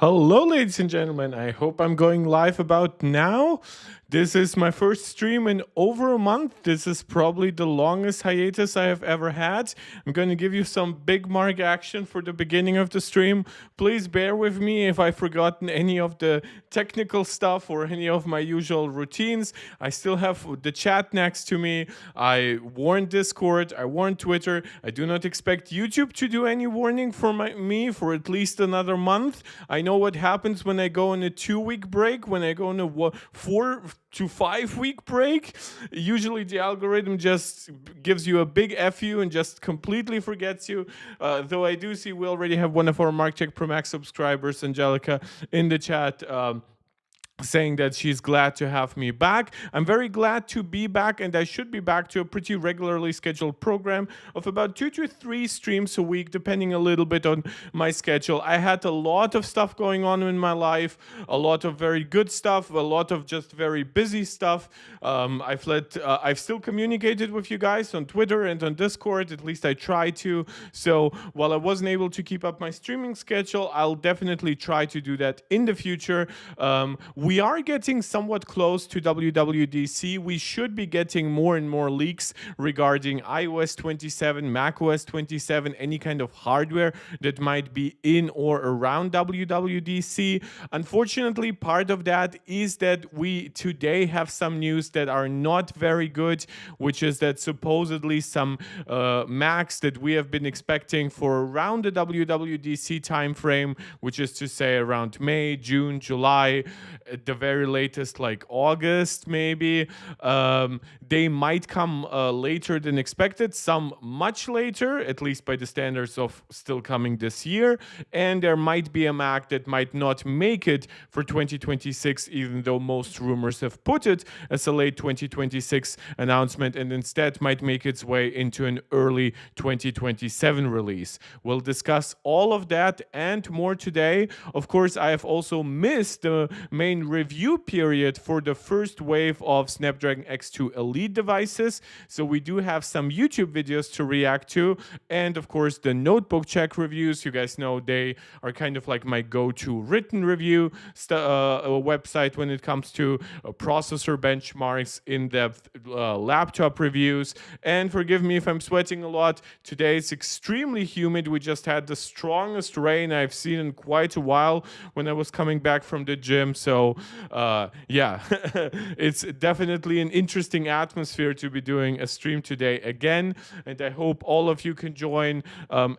Hello, ladies and gentlemen. I hope I'm going live about now. This is my first stream in over a month. This is probably the longest hiatus I have ever had. I'm going to give you some big mark action for the beginning of the stream. Please bear with me if I've forgotten any of the technical stuff or any of my usual routines. I still have the chat next to me. I warned Discord. I warned Twitter. I do not expect YouTube to do any warning for me for at least another month. I know what happens when I go on a 2-week break, when I go on a 4 to 5 week break. Usually the algorithm just gives you a big F you and just completely forgets you. Though I do see we already have one of our MarkCheck Pro Max subscribers, Angelica, in the chat. Saying that she's glad to have me back. I'm very glad to be back, and I should be back to a pretty regularly scheduled program of about 2 to 3 streams a week, depending a little bit on my schedule. I had a lot of stuff going on in my life, a lot of very good stuff, a lot of just very busy stuff. I've still communicated with you guys on Twitter and on Discord, at least I try to. So while I wasn't able to keep up my streaming schedule, I'll definitely try to do that in the future. We are getting somewhat close to WWDC. We should be getting more and more leaks regarding iOS 27, macOS 27, any kind of hardware that might be in or around WWDC. Unfortunately, part of that is that we today have some news that are not very good, which is that supposedly some Macs that we have been expecting for around the WWDC timeframe, which is to say around May, June, July, at the very latest, like August, maybe. They might come later than expected, some much later, at least by the standards of still coming this year. And there might be a Mac that might not make it for 2026, even though most rumors have put it as a late 2026 announcement, and instead might make its way into an early 2027 release. We'll discuss all of that and more today. Of course, I have also missed the main review period for the first wave of Snapdragon X2 Elite devices. So we do have some YouTube videos to react to. And of course, the Notebookcheck reviews. You guys know they are kind of like my go-to written review website when it comes to processor benchmarks, in-depth laptop reviews. And forgive me if I'm sweating a lot. Today it's extremely humid. We just had the strongest rain I've seen in quite a while when I was coming back from the gym. So yeah, it's definitely an interesting atmosphere to be doing a stream today again, and I hope all of you can join.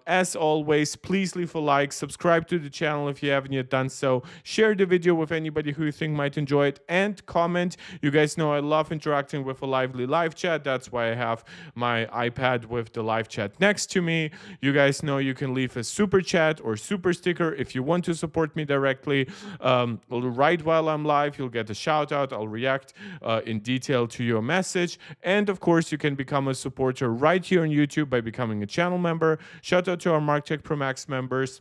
As always, please leave a like, subscribe to the channel if you haven't yet done so, share the video with anybody who you think might enjoy it, and comment. You guys know I love interacting with a lively live chat. That's why I have my iPad with the live chat next to me. You guys know you can leave a super chat or super sticker if you want to support me directly. Right while I'm live, you'll get a shout out. I'll react in detail to your message. And of course, you can become a supporter right here on YouTube by becoming a channel member. Shout out to our MarkCheck Pro Max members,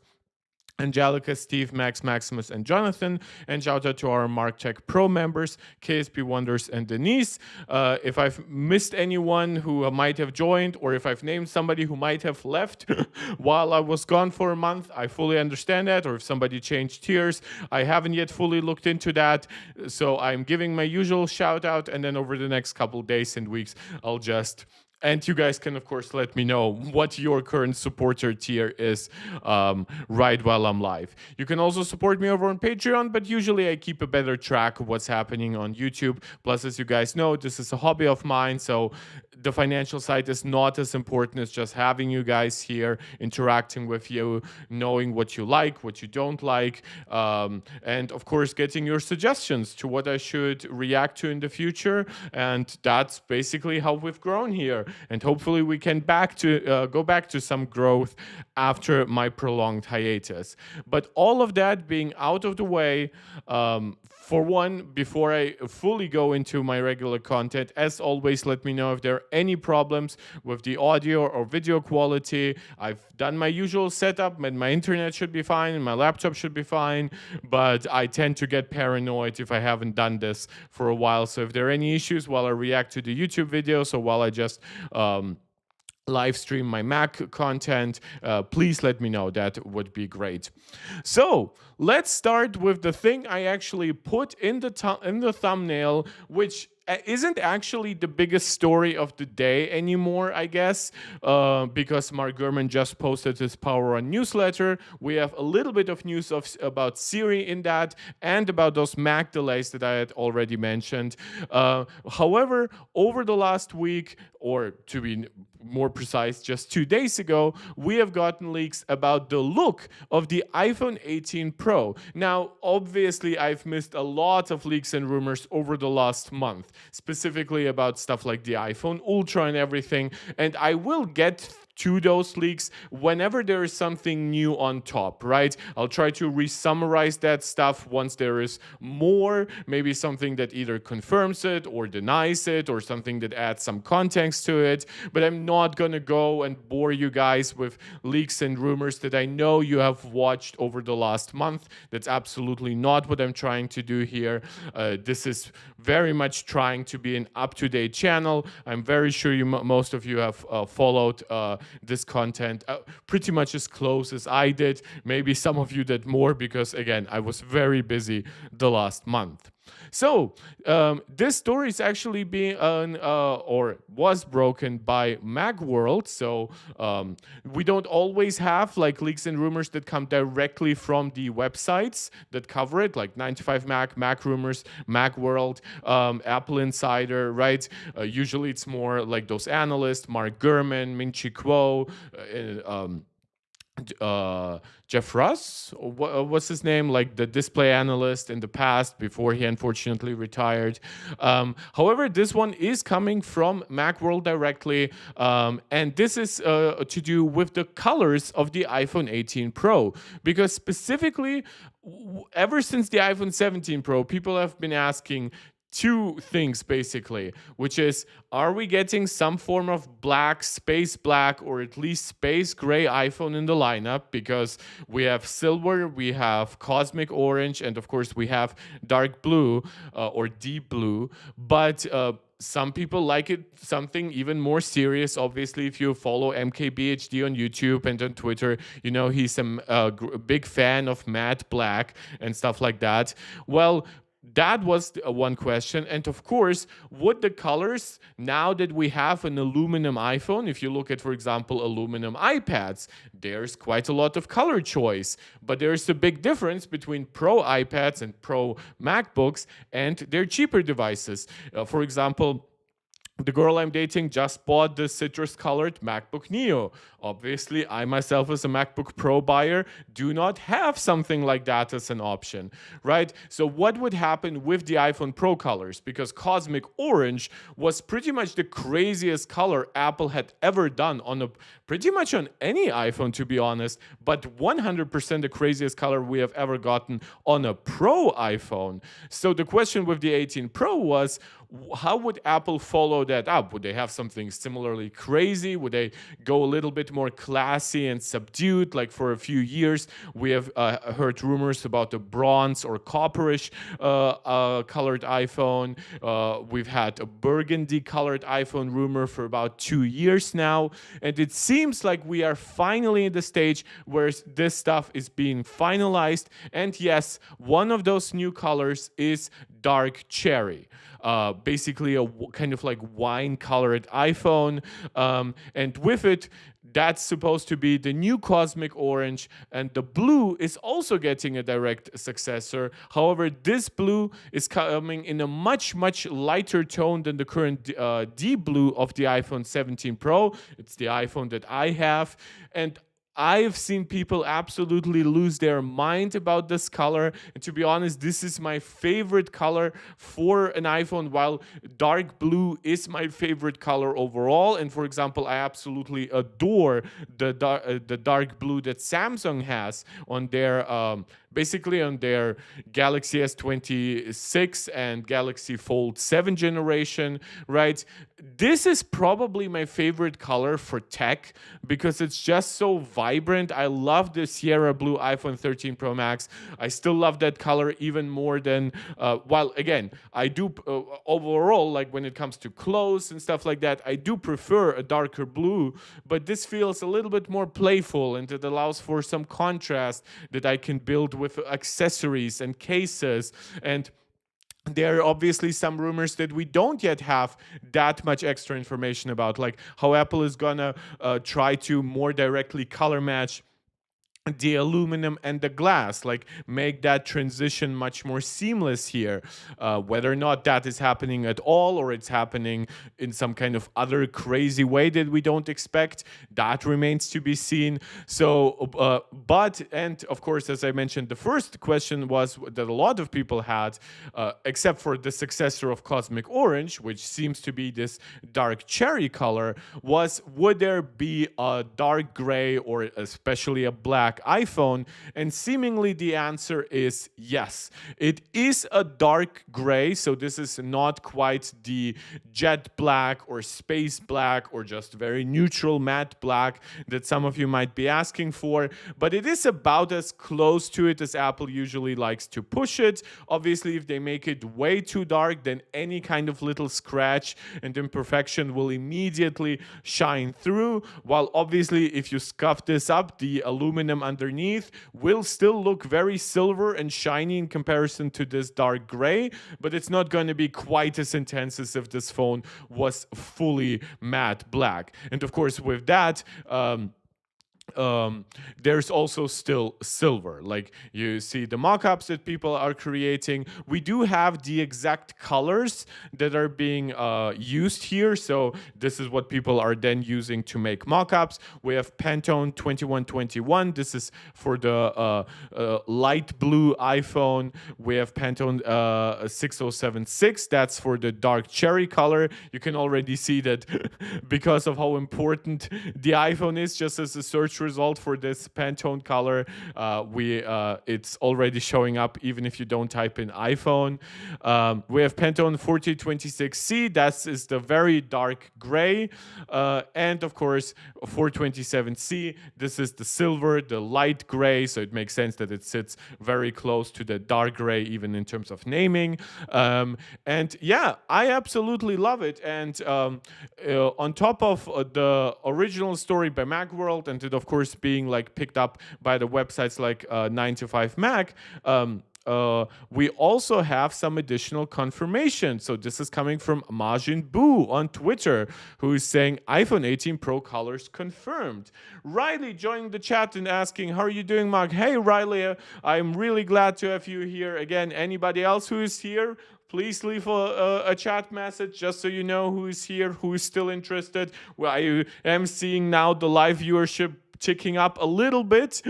Angelica, Steve, Max, Maximus, and Jonathan. And shout out to our MarkCheck Pro members, KSP Wonders and Denise. If I've missed anyone who might have joined, or if I've named somebody who might have left while I was gone for a month, I fully understand that. Or if somebody changed tiers, I haven't yet fully looked into that. So I'm giving my usual shout out, and then over the next couple days and weeks, I'll just... And you guys can, of course, let me know what your current supporter tier is right while I'm live. You can also support me over on Patreon, but usually I keep a better track of what's happening on YouTube. Plus, as you guys know, this is a hobby of mine, so the financial side is not as important as just having you guys here, interacting with you, knowing what you like, what you don't like, and of course, getting your suggestions to what I should react to in the future. And that's basically how we've grown here. And hopefully we can go back to some growth after my prolonged hiatus. But all of that being out of the way, for one, before I fully go into my regular content, as always, let me know if there are any problems with the audio or video quality. I've done my usual setup, and my internet should be fine, and my laptop should be fine, but I tend to get paranoid if I haven't done this for a while. So if there are any issues while I react to the YouTube videos, or while I just live stream my Mac content, please let me know. That would be great. So let's start with the thing I actually put in the thumbnail, which isn't actually the biggest story of the day anymore, I guess, because Mark Gurman just posted his Power On newsletter. We have a little bit of news about Siri in that, and about those Mac delays that I had already mentioned. However, over the last week, or to be more precise, just 2 days ago, we have gotten leaks about the look of the iPhone 18 Pro. Now, obviously, I've missed a lot of leaks and rumors over the last month, specifically about stuff like the iPhone Ultra and everything, and I will get to those leaks whenever there is something new on top, right? I'll try to re-summarize that stuff once there is more, maybe something that either confirms it or denies it, or something that adds some context to it. But I'm not gonna go and bore you guys with leaks and rumors that I know you have watched over the last month. That's absolutely not what I'm trying to do here. This is very much trying to be an up-to-date channel. I'm very sure most of you have followed this content pretty much as close as I did. Maybe some of you did more, because again, I was very busy the last month. So this story is actually being or was broken by Macworld. So we don't always have like leaks and rumors that come directly from the websites that cover it, like 9to5Mac, Mac Rumors, Macworld, Apple Insider, right? Usually it's more like those analysts, Mark Gurman, Min-Chi Kuo, Jeff Russ, what's his name, like the display analyst in the past before he unfortunately retired. However, this one is coming from Macworld directly, and this is to do with the colors of the iPhone 18 Pro, because specifically, ever since the iPhone 17 Pro, people have been asking two things basically, which is, are we getting some form of black, space black, or at least space gray iPhone in the lineup? Because we have silver, we have cosmic orange, and of course we have dark blue or deep blue. But some people like it something even more serious. Obviously, if you follow MKBHD on YouTube and on Twitter, you know he's a big fan of matte black and stuff like that. Well, that was one question. And of course, would the colors, now that we have an aluminum iPhone, if you look at, for example, aluminum iPads, there's quite a lot of color choice. But there's a big difference between Pro iPads and Pro MacBooks and their cheaper devices. For example, the girl I'm dating just bought the citrus-colored MacBook Neo. Obviously, I myself as a MacBook Pro buyer do not have something like that as an option, right? So what would happen with the iPhone Pro colors? Because cosmic orange was pretty much the craziest color Apple had ever done on pretty much on any iPhone, to be honest, but 100% the craziest color we have ever gotten on a Pro iPhone. So the question with the 18 Pro was, how would Apple follow that up? Would they have something similarly crazy? Would they go a little bit more classy and subdued? Like for a few years, we have heard rumors about a bronze or copperish colored iPhone. We've had a burgundy colored iPhone rumor for about 2 years now. And it seems like we are finally in the stage where this stuff is being finalized. And yes, one of those new colors is dark cherry. Basically a kind of like wine-colored iPhone, and with it, that's supposed to be the new cosmic orange, and the blue is also getting a direct successor. However, this blue is coming in a much, much lighter tone than the current deep blue of the iPhone 17 Pro. It's the iPhone that I have, and I've seen people absolutely lose their mind about this color. And to be honest, this is my favorite color for an iPhone, while dark blue is my favorite color overall. And for example, I absolutely adore the dark blue that Samsung has on their basically on their Galaxy S26 and Galaxy Fold 7 generation, right? This is probably my favorite color for tech because it's just so vibrant. I love the Sierra Blue iPhone 13 Pro Max. I still love that color even more than, while again, I do overall, like when it comes to clothes and stuff like that, I do prefer a darker blue, but this feels a little bit more playful and it allows for some contrast that I can build with accessories and cases. And there are obviously some rumors that we don't yet have that much extra information about, like how Apple is gonna try to more directly color match the aluminum and the glass, like make that transition much more seamless here. Whether or not that is happening at all or it's happening in some kind of other crazy way that we don't expect, that remains to be seen. So and of course, as I mentioned, the first question was that a lot of people had, except for the successor of Cosmic Orange, which seems to be this dark cherry color, was would there be a dark gray or especially a black iPhone? And seemingly the answer is yes. It is a dark gray, so this is not quite the jet black or space black or just very neutral matte black that some of you might be asking for, but it is about as close to it as Apple usually likes to push it. Obviously, if they make it way too dark, then any kind of little scratch and imperfection will immediately shine through, while obviously if you scuff this up, the aluminum underneath will still look very silver and shiny in comparison to this dark gray, but it's not going to be quite as intense as if this phone was fully matte black. And of course, with that, there's also still silver. Like you see the mock-ups that people are creating, we do have the exact colors that are being used here, so this is what people are then using to make mock-ups. We have Pantone 2121, this is for the light blue iPhone. We have Pantone 6076, that's for the dark cherry color. You can already see that because of how important the iPhone is, just as a search result for this Pantone color, it's already showing up even if you don't type in iPhone. We have Pantone 4026C, that is the very dark gray, and of course 427C, this is the silver, the light gray, so it makes sense that it sits very close to the dark gray even in terms of naming. And yeah, I absolutely love it. And on top of the original story by Macworld, and it of course being like picked up by the websites like 9to5Mac, we also have some additional confirmation. So this is coming from Majin Buu on Twitter, who is saying iPhone 18 Pro colors confirmed. Riley joining the chat and asking, how are you doing, Mark? Hey, Riley, I'm really glad to have you here. Again, anybody else who is here, please leave a chat message just so you know who is here, who is still interested. Well, I am seeing now the live viewership ticking up a little bit.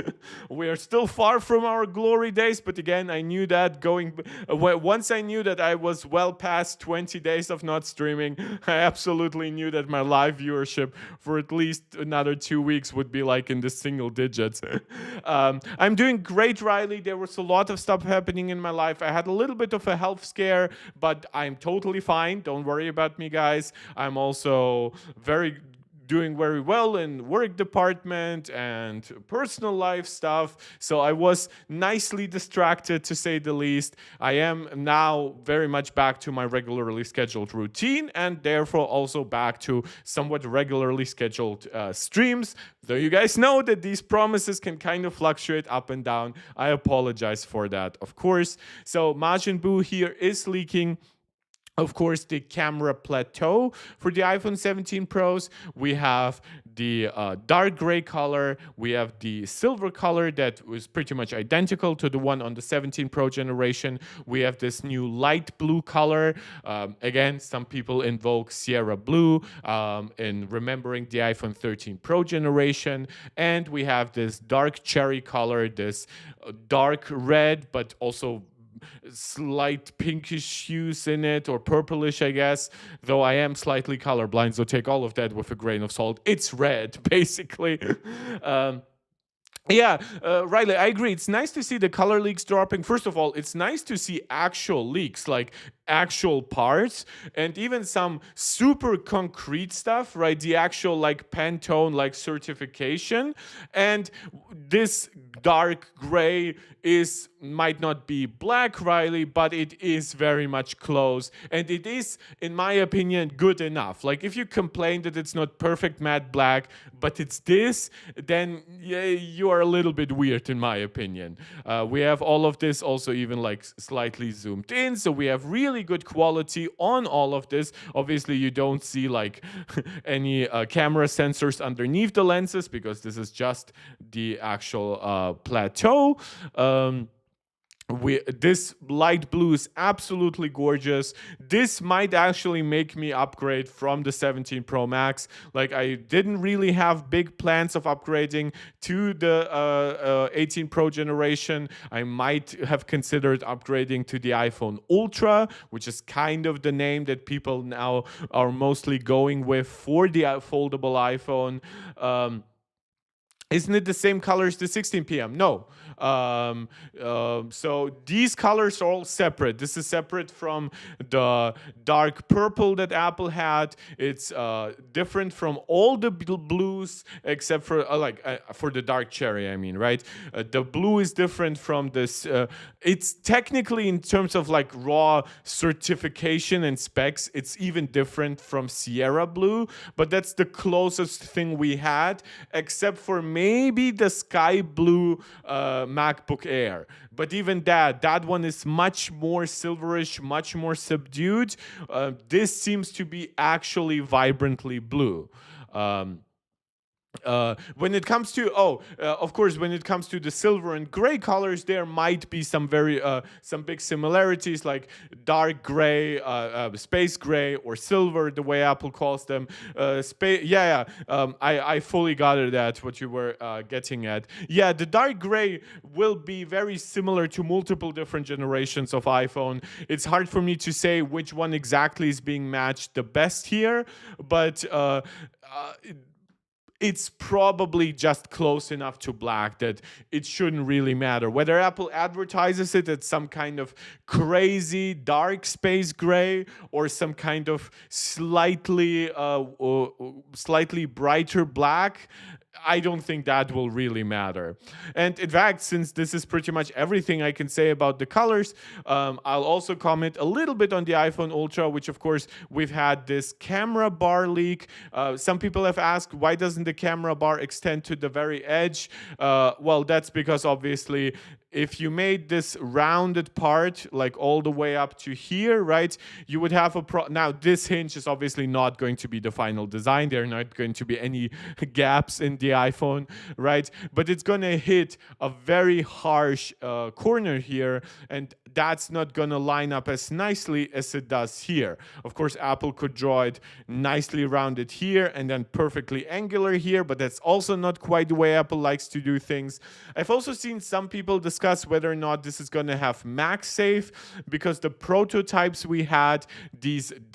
We are still far from our glory days, but again, I knew that once I knew that I was well past 20 days of not streaming, I absolutely knew that my live viewership for at least another 2 weeks would be like in the single digits. I'm doing great, Riley. There was a lot of stuff happening in my life. I had a little bit of a health scare, but I'm totally fine. Don't worry about me, guys. I'm also doing very well in work department and personal life stuff. So I was nicely distracted, to say the least. I am now very much back to my regularly scheduled routine and therefore also back to somewhat regularly scheduled streams. Though you guys know that these promises can kind of fluctuate up and down. I apologize for that, of course. So Majin Buu here is leaking, of course, the camera plateau for the iPhone 17 Pros. We have the dark gray color. We have the silver color that was pretty much identical to the one on the 17 Pro generation. We have this new light blue color. Again, some people invoke Sierra Blue in remembering the iPhone 13 Pro generation. And we have this dark cherry color, this dark red, but also slight pinkish hues in it, or purplish, I guess, though I am slightly colorblind, so take all of that with a grain of salt. It's red, basically. Yeah, Riley, I agree. It's nice to see the color leaks dropping. First of all, it's nice to see actual leaks, like actual parts, and even some super concrete stuff, right? The actual like Pantone like certification, and this dark gray is might not be black, Riley, but it is very much close, and it is, in my opinion, good enough. Like if you complain that it's not perfect matte black, but it's this, then yeah, you are a little bit weird, in my opinion. We have all of this also even like slightly zoomed in, so we have really good quality on all of this. Obviously, you don't see like any camera sensors underneath the lenses because this is just the actual plateau. This light blue is absolutely gorgeous. This might actually make me upgrade from the 17 Pro Max. Like I didn't really have big plans of upgrading to the 18 Pro generation. I might have considered upgrading to the iPhone Ultra, which is kind of the name that people now are mostly going with for the foldable iPhone. Isn't it the same color as the 16 PM? No. So these colors are all separate. This is separate from the dark purple that Apple had. It's different from all the blues except for for the dark cherry. I mean, right? The blue is different from this. It's technically in terms of like raw certification and specs. It's even different from Sierra Blue, but that's the closest thing we had, except for maybe the sky blue MacBook Air. But even that one is much more silverish, much more subdued. This seems to be actually vibrantly blue. When it comes to of course, when it comes to the silver and gray colors, there might be some some big similarities, like dark gray, space gray, or silver, the way Apple calls them. I fully got it at what you were getting at. Yeah, the dark gray will be very similar to multiple different generations of iPhone. It's hard for me to say which one exactly is being matched the best here, but it's probably just close enough to black that it shouldn't really matter. Whether Apple advertises it as some kind of crazy dark space gray or some kind of slightly brighter black, I don't think that will really matter. And in fact, since this is pretty much everything I can say about the colors, I'll also comment a little bit on the iPhone Ultra, which of course we've had this camera bar leak. Some people have asked, why doesn't the camera bar extend to the very edge? Well, that's because obviously if you made this rounded part like all the way up to here, right, you would have now this hinge is obviously not going to be the final design. There are not going to be any gaps in the iPhone, right? But it's going to hit a very harsh corner here, and that's not going to line up as nicely as it does here. Of course, Apple could draw it nicely rounded here and then perfectly angular here, but that's also not quite the way Apple likes to do things. I've also seen some people discuss whether or not this is going to have MagSafe, because the prototypes we had,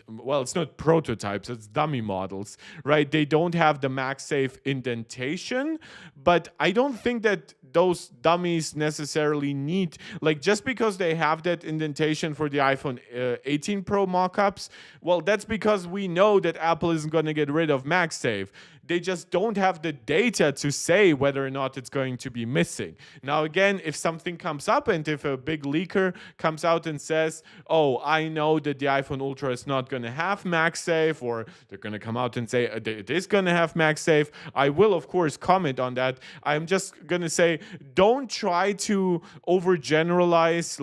well, it's not prototypes, it's dummy models, right? They don't have the MagSafe indentation, but I don't think that those dummies necessarily need, like, just because they have that indentation for the iPhone 18 Pro mockups, well, that's because we know that Apple isn't going to get rid of MagSafe. They just don't have the data to say whether or not it's going to be missing. Now, again, if something comes up and if a big leaker comes out and says, oh, I know that the iPhone Ultra is not going to have MagSafe, or they're going to come out and say it is going to have MagSafe, I will, of course, comment on that. I'm just going to say, don't try to overgeneralize,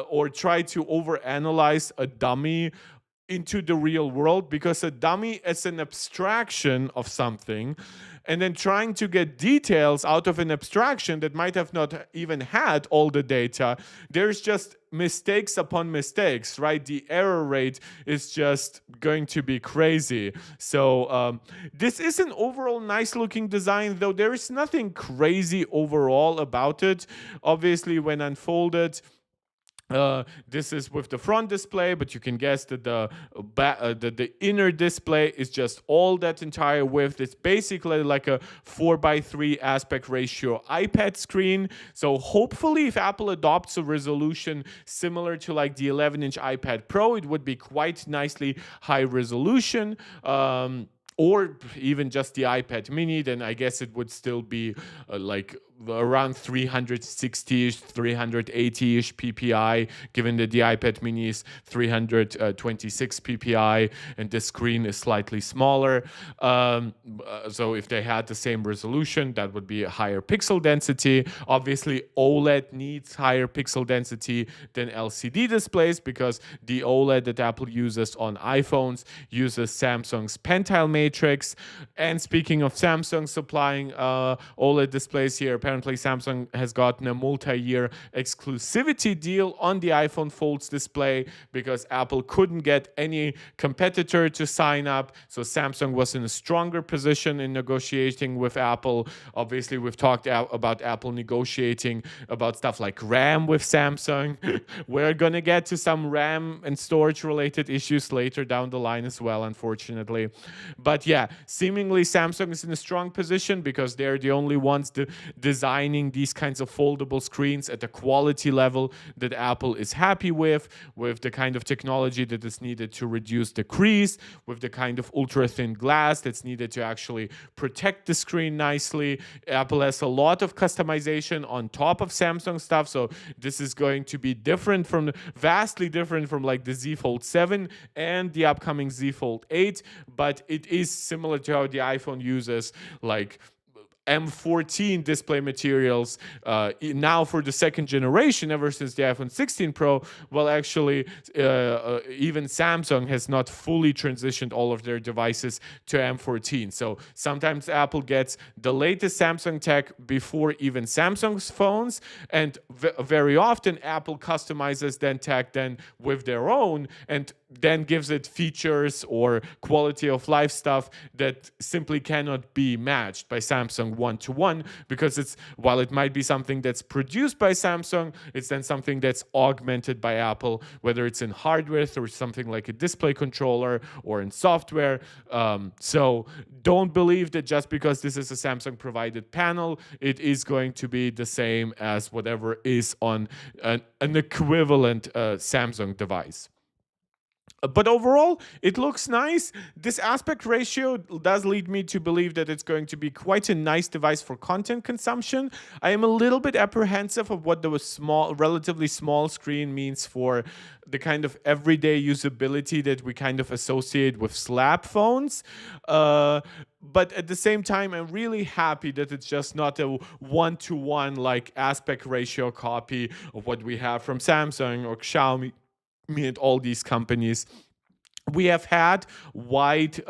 or try to overanalyze a dummy into the real world, because a dummy is an abstraction of something, and then trying to get details out of an abstraction that might have not even had all the data, there's just mistakes upon mistakes, right? The error rate is just going to be crazy. So this is an overall nice looking design, though there is nothing crazy overall about it. Obviously, when unfolded, This is with the front display, but you can guess that the inner display is just all that entire width. It's basically like a 4:3 aspect ratio iPad screen. So hopefully, if Apple adopts a resolution similar to like the 11-inch iPad Pro, it would be quite nicely high resolution. Or even just the iPad mini, then I guess it would still be like around 360-ish, 380-ish PPI, given that the iPad mini is 326 PPI and the screen is slightly smaller. So if they had the same resolution, that would be a higher pixel density. Obviously, OLED needs higher pixel density than LCD displays because the OLED that Apple uses on iPhones uses Samsung's Pentile matrix. And speaking of Samsung supplying OLED displays here, apparently Samsung has gotten a multi-year exclusivity deal on the iPhone Fold's display because Apple couldn't get any competitor to sign up. So Samsung was in a stronger position in negotiating with Apple. Obviously, we've talked about Apple negotiating about stuff like RAM with Samsung. We're going to get to some RAM and storage related issues later down the line as well, unfortunately. But yeah, seemingly Samsung is in a strong position because they're the only ones designing these kinds of foldable screens at the quality level that Apple is happy with the kind of technology that is needed to reduce the crease, with the kind of ultra thin glass that's needed to actually protect the screen nicely. Apple has a lot of customization on top of Samsung stuff, so this is going to be vastly different from like the Z Fold 7 and the upcoming Z Fold 8, but it is similar to how the iPhone uses like M14 display materials now for the second generation, ever since the iPhone 16 Pro. Well, actually, even Samsung has not fully transitioned all of their devices to M14. So sometimes Apple gets the latest Samsung tech before even Samsung's phones, and very often Apple customizes then tech then with their own and then gives it features or quality of life stuff that simply cannot be matched by Samsung one-to-one, because while it might be something that's produced by Samsung, it's then something that's augmented by Apple, whether it's in hardware or something like a display controller or in software. So don't believe that just because this is a Samsung provided panel, it is going to be the same as whatever is on an equivalent Samsung device. But overall, it looks nice. This aspect ratio does lead me to believe that it's going to be quite a nice device for content consumption. I am a little bit apprehensive of what the relatively small screen means for the kind of everyday usability that we kind of associate with slab phones. But at the same time, I'm really happy that it's just not a one-to-one like aspect ratio copy of what we have from Samsung or Xiaomi and all these companies. We have had wide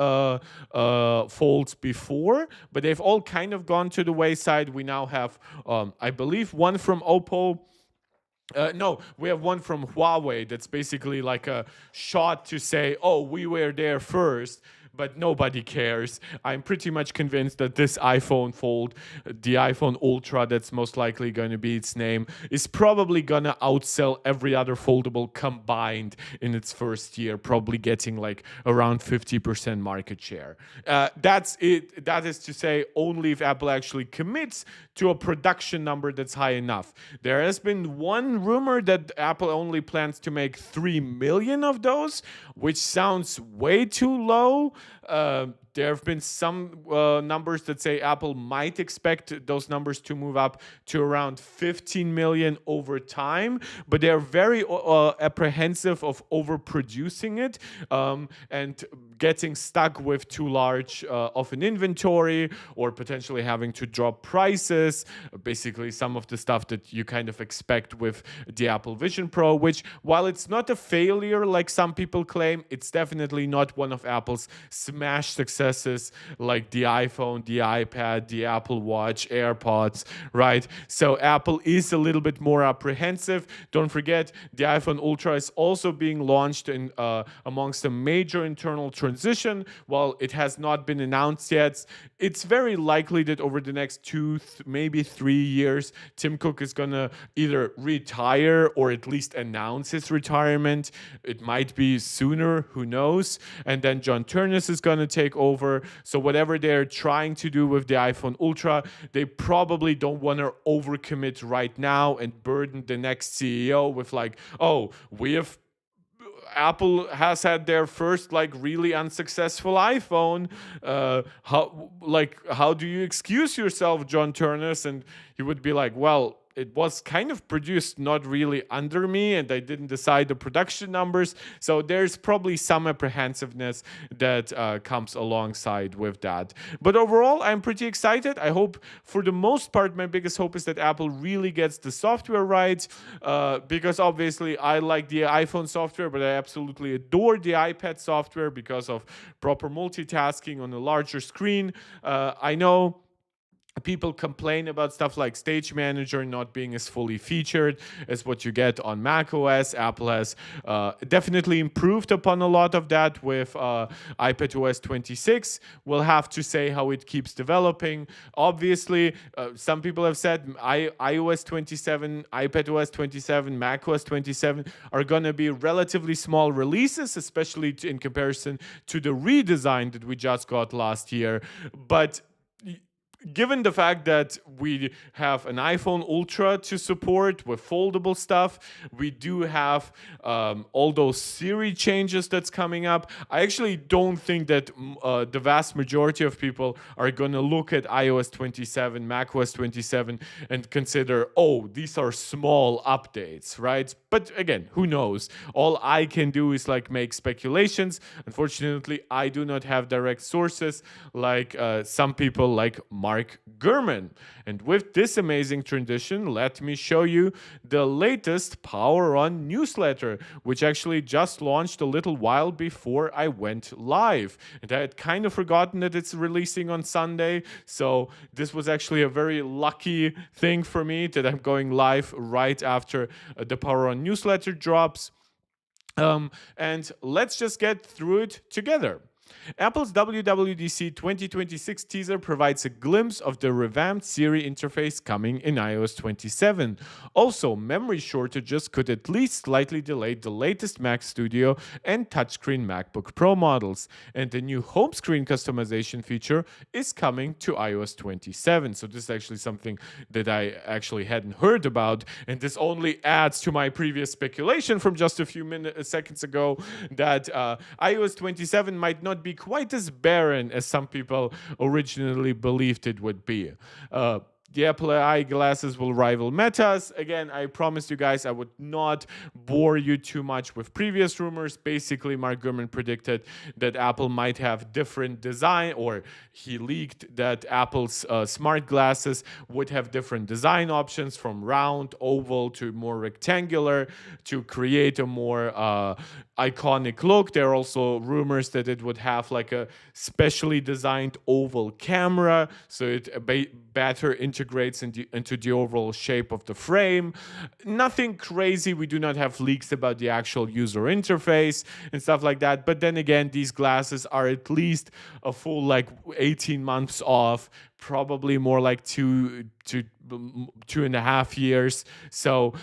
folds before, but they've all kind of gone to the wayside. We now have, I believe, one from Oppo. No, we have one from Huawei that's basically like a shot to say, oh, we were there first. But nobody cares. I'm pretty much convinced that this iPhone Fold, the iPhone Ultra, that's most likely going to be its name, is probably going to outsell every other foldable combined in its first year, probably getting like around 50% market share. That's it. That is to say, only if Apple actually commits to a production number that's high enough. There has been one rumor that Apple only plans to make 3 million of those, which sounds way too low. There have been some numbers that say Apple might expect those numbers to move up to around 15 million over time, but they're very apprehensive of overproducing it and getting stuck with too large of an inventory, or potentially having to drop prices. Basically, some of the stuff that you kind of expect with the Apple Vision Pro, which, while it's not a failure like some people claim, it's definitely not one of Apple's smash success successes like the iPhone, the iPad, the Apple Watch, AirPods, right? So Apple is a little bit more apprehensive. Don't forget, the iPhone Ultra is also being launched in amongst a major internal transition. While it has not been announced yet, it's very likely that over the next maybe 3 years, Tim Cook is gonna either retire or at least announce his retirement. It might be sooner, who knows? And then John Turnus is gonna take over. So whatever they're trying to do with the iPhone Ultra, they probably don't want to overcommit right now and burden the next CEO with like, oh, we have Apple has had their first like really unsuccessful iPhone. How do you excuse yourself, John Turnus? And he would be like, well, it was kind of produced not really under me, and I didn't decide the production numbers. So there's probably some apprehensiveness that comes alongside with that. But overall, I'm pretty excited. I hope, for the most part, my biggest hope is that Apple really gets the software right, because obviously I like the iPhone software, but I absolutely adore the iPad software because of proper multitasking on a larger screen. I know people complain about stuff like Stage Manager not being as fully featured as what you get on macOS. Apple has definitely improved upon a lot of that with iPadOS 26. We'll have to say how it keeps developing. Obviously, some people have said iOS 27, iPadOS 27, macOS 27 are going to be relatively small releases, especially in comparison to the redesign that we just got last year. But given the fact that we have an iPhone Ultra to support with foldable stuff, we do have all those Siri changes that's coming up. I actually don't think that the vast majority of people are going to look at iOS 27, macOS 27 and consider, oh, these are small updates, right? But again, who knows? All I can do is like make speculations. Unfortunately, I do not have direct sources like some people like Mark Gurman. And with this amazing transition, let me show you the latest Power On newsletter, which actually just launched a little while before I went live. And I had kind of forgotten that it's releasing on Sunday. So this was actually a very lucky thing for me that I'm going live right after the Power On newsletter drops. And let's just get through it together. Apple's WWDC 2026 teaser provides a glimpse of the revamped Siri interface coming in iOS 27. Also, memory shortages could at least slightly delay the latest Mac Studio and touchscreen MacBook Pro models. And the new home screen customization feature is coming to iOS 27. So this is actually something that I actually hadn't heard about. And this only adds to my previous speculation from just a few seconds ago that iOS 27 might not be quite as barren as some people originally believed it would be. The Apple AI glasses will rival Meta's. Again, I promised you guys I would not bore you too much with previous rumors. Basically, Mark Gurman predicted that Apple might have different design, or he leaked that Apple's smart glasses would have different design options from round, oval to more rectangular to create a more iconic look. There are also rumors that it would have like a specially designed oval camera, so it better integrates into the overall shape of the frame. Nothing crazy. We do not have leaks about the actual user interface and stuff like that. But then again, these glasses are at least a full like 18 months off, probably more like 2.5 years. So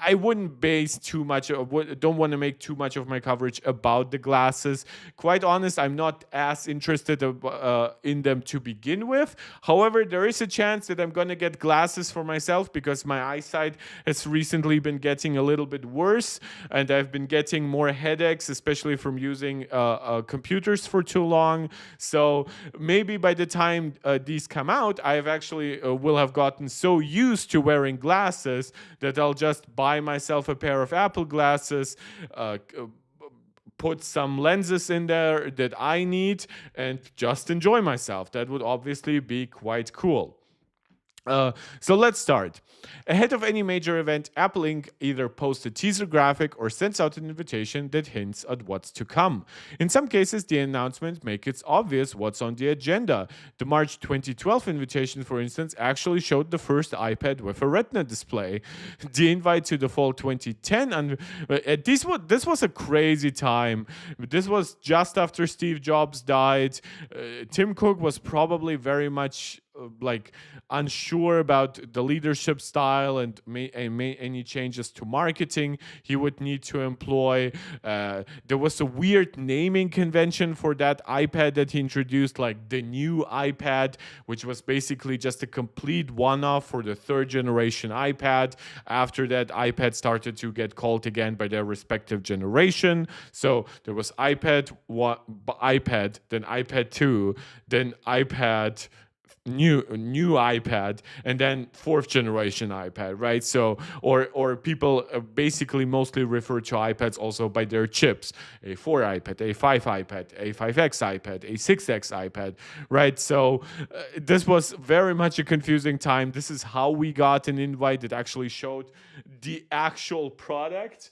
I wouldn't base too much, don't want to make too much of my coverage about the glasses. Quite honest, I'm not as interested in them to begin with. However, there is a chance that I'm going to get glasses for myself because my eyesight has recently been getting a little bit worse, and I've been getting more headaches, especially from using computers for too long. So maybe by the time these come out, I've actually will have gotten so used to wearing glasses that I'll just buy myself a pair of Apple glasses, put some lenses in there that I need, and just enjoy myself. That would obviously be quite cool. So let's start. Ahead of any major event, Apple Inc. either posts a teaser graphic or sends out an invitation that hints at what's to come. In some cases, the announcement makes it obvious what's on the agenda. The March 2012 invitation, for instance, actually showed the first iPad with a Retina display. The invite to the fall 2010, and this was a crazy time. This was just after Steve Jobs died. Tim Cook was probably very much like unsure about the leadership style and any changes to marketing he would need to employ. There was a weird naming convention for that iPad that he introduced, like the new iPad, which was basically just a complete one-off for the third generation iPad. After that, iPad started to get called again by their respective generation. So there was iPad, then iPad 2, then iPad new iPad, and then fourth generation iPad, right? So or people basically mostly refer to iPads also by their chips: A4 iPad, A5 iPad, A5X iPad, A6X iPad, right? So this was very much a confusing time. This is how we got an invite that actually showed the actual product,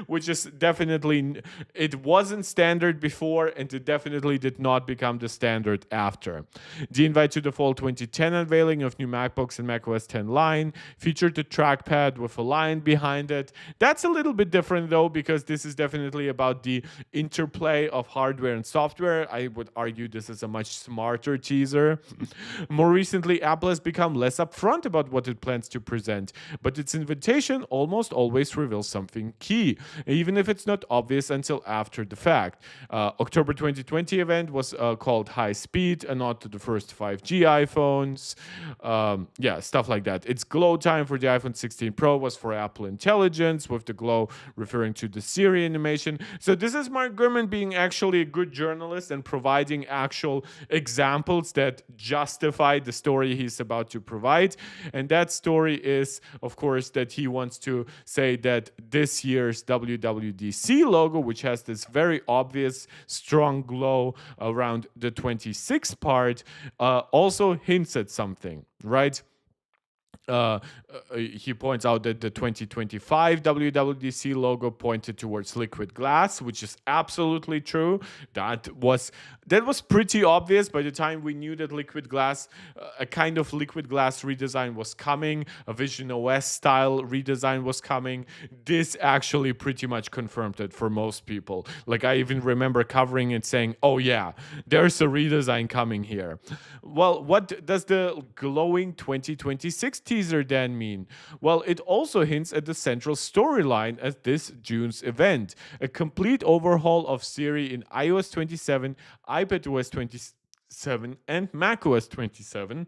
which is definitely, it wasn't standard before, and it definitely did not become the standard after. The invite to the fall 2010 unveiling of new MacBooks and macOS 10 line featured the trackpad with a line behind it. That's a little bit different though, because this is definitely about the interplay of hardware and software. I would argue this is a much smarter teaser. More recently, Apple has become less upfront about what it plans to present, but its invitation almost always reveals something key, even if it's not obvious until after the fact. October 2020 event was called High Speed, a nod to the first 5G iPhones. Yeah, stuff like that. Its glow time for the iPhone 16 Pro was for Apple Intelligence, with the glow referring to the Siri animation. So this is Mark Gurman being actually a good journalist and providing actual examples that justify the story he's about to provide. And that story is, of course, that he wants to say that this year's WWDC logo, which has this very obvious strong glow around the 26 part, also hints at something, right? He points out that the 2025 WWDC logo pointed towards liquid glass, which is absolutely true. That was pretty obvious by the time we knew that liquid glass, a kind of liquid glass redesign was coming, a Vision OS style redesign was coming. This actually pretty much confirmed it for most people. Like, I even remember covering it saying, oh yeah, there's a redesign coming here. Well, what does the glowing 2026 teaser then mean? Well, it also hints at the central storyline at this June's event: a complete overhaul of Siri in iOS 27, iPadOS 27, and macOS 27.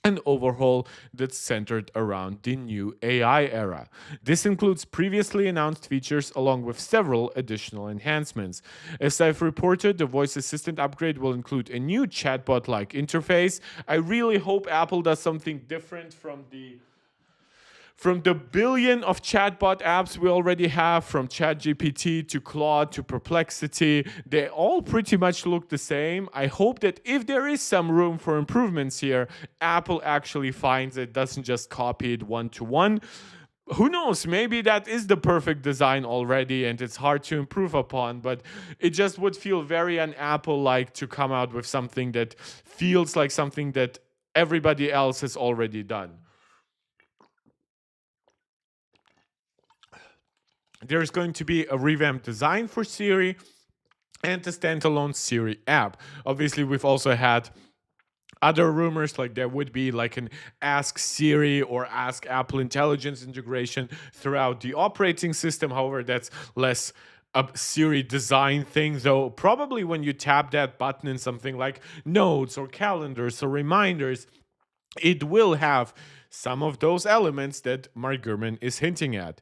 An overhaul that's centered around the new AI era. This includes previously announced features along with several additional enhancements. As I've reported, the voice assistant upgrade will include a new chatbot-like interface. I really hope Apple does something different from the billion of chatbot apps we already have, from ChatGPT to Claude to Perplexity. They all pretty much look the same. I hope that if there is some room for improvements here, Apple actually finds it, doesn't just copy it one-to-one. Who knows, maybe that is the perfect design already and it's hard to improve upon, but it just would feel very un-Apple-like to come out with something that feels like something that everybody else has already done. There's going to be a revamped design for Siri and a standalone Siri app. Obviously, we've also had other rumors, like there would be like an Ask Siri or Ask Apple Intelligence integration throughout the operating system. However, that's less a Siri design thing, though. Probably when you tap that button in something like notes or calendars or reminders, it will have some of those elements that Mark Gurman is hinting at.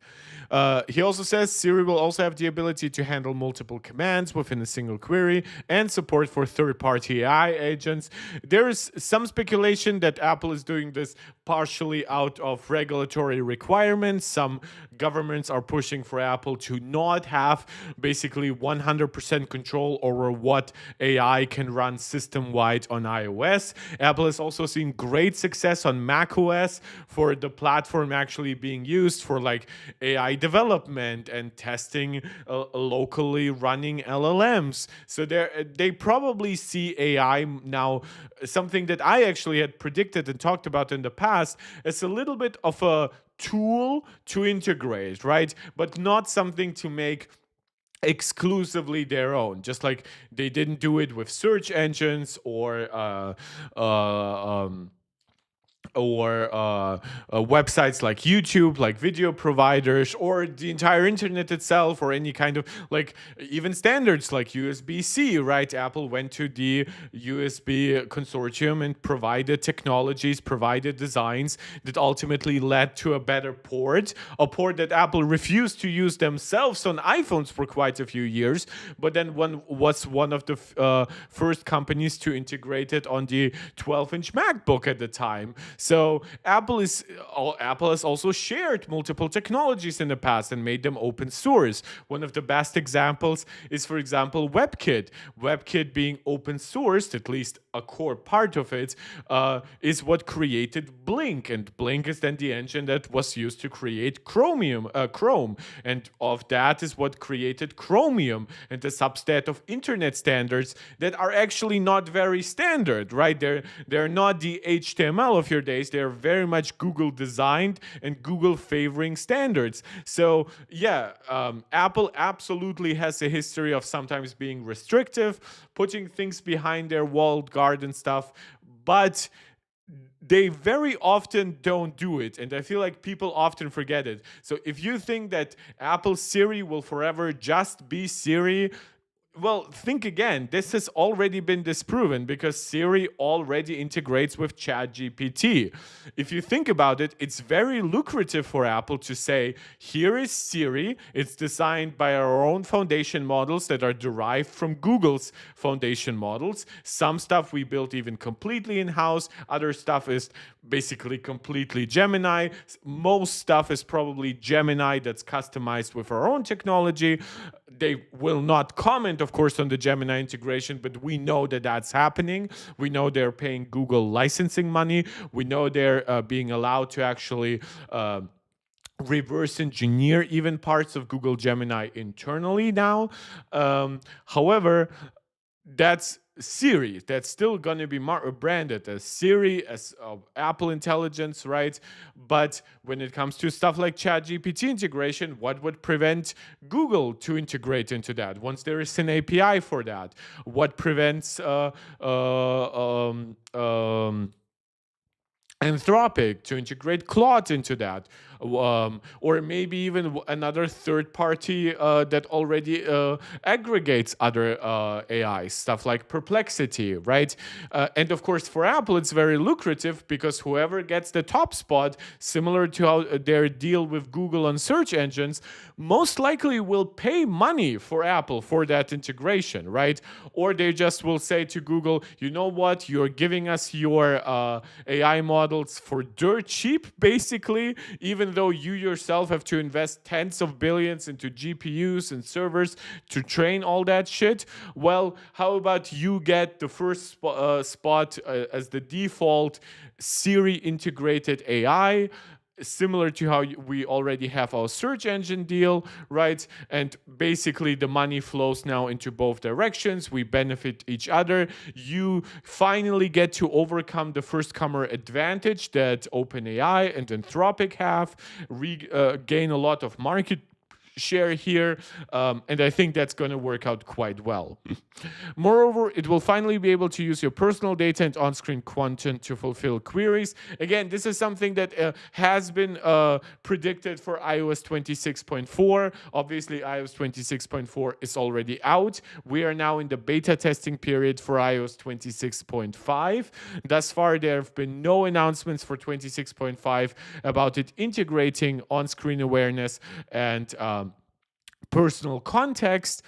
He also says Siri will also have the ability to handle multiple commands within a single query and support for third-party AI agents. There is some speculation that Apple is doing this partially out of regulatory requirements. Some governments are pushing for Apple to not have basically 100% control over what AI can run system-wide on iOS. Apple has also seen great success on macOS for the platform actually being used for like AI development and testing locally running LLMs. So they probably see AI now, something that I actually had predicted and talked about in the past, as a little bit of a tool to integrate, right? But not something to make exclusively their own, just like they didn't do it with search engines or websites like YouTube, like video providers, or the entire internet itself, or any kind of like even standards like USB-C, right? Apple went to the USB consortium and provided technologies, provided designs that ultimately led to a better port, a port that Apple refused to use themselves on iPhones for quite a few years, but then was one of the first companies to integrate it on the 12-inch MacBook at the time. So Apple has also shared multiple technologies in the past and made them open source. One of the best examples is, for example, WebKit. WebKit being open sourced, at least a core part of it, is what created Blink, and Blink is then the engine that was used to create Chrome, and of that is what created Chromium and the subset of internet standards that are actually not very standard, right? They're not the HTML of your days. They're very much Google designed and Google favoring standards. So yeah, Apple absolutely has a history of sometimes being restrictive, putting things behind their walled garden stuff, but they very often don't do it, and I feel like people often forget it. So if you think that Apple Siri will forever just be Siri, well, think again. This has already been disproven because Siri already integrates with ChatGPT. If you think about it, it's very lucrative for Apple to say, here is Siri. It's designed by our own foundation models that are derived from Google's foundation models. Some stuff we built even completely in-house. Other stuff is basically completely Gemini. Most stuff is probably Gemini that's customized with our own technology. They will not comment, of course, on the Gemini integration, but we know that that's happening. We know they're paying Google licensing money. We know they're being allowed to actually reverse engineer even parts of Google Gemini internally now. However, that's Siri. That's still going to be branded as Siri, as Apple Intelligence, right? But when it comes to stuff like ChatGPT integration, what would prevent Google to integrate into that once there is an API for that? What prevents Anthropic to integrate Claude into that, or maybe even another third party that already aggregates other AIs, stuff like Perplexity, right? And of course, for Apple, it's very lucrative because whoever gets the top spot, similar to how their deal with Google on search engines, most likely will pay money for Apple for that integration, right? Or they just will say to Google, you know what, you're giving us your AI models for dirt cheap, basically, even though you yourself have to invest tens of billions into GPUs and servers to train all that shit. Well, how about you get the first spot as the default Siri integrated AI, similar to how we already have our search engine deal, right? And basically the money flows now into both directions. We benefit each other. You finally get to overcome the first comer advantage that OpenAI and Anthropic have, gain a lot of market share here, and I think that's going to work out quite well. Moreover, it will finally be able to use your personal data and on-screen content to fulfill queries. Again, this is something that has been predicted for iOS 26.4. Obviously, iOS 26.4 is already out. We are now in the beta testing period for iOS 26.5. Thus far, there have been no announcements for 26.5 about it integrating on-screen awareness and personal context,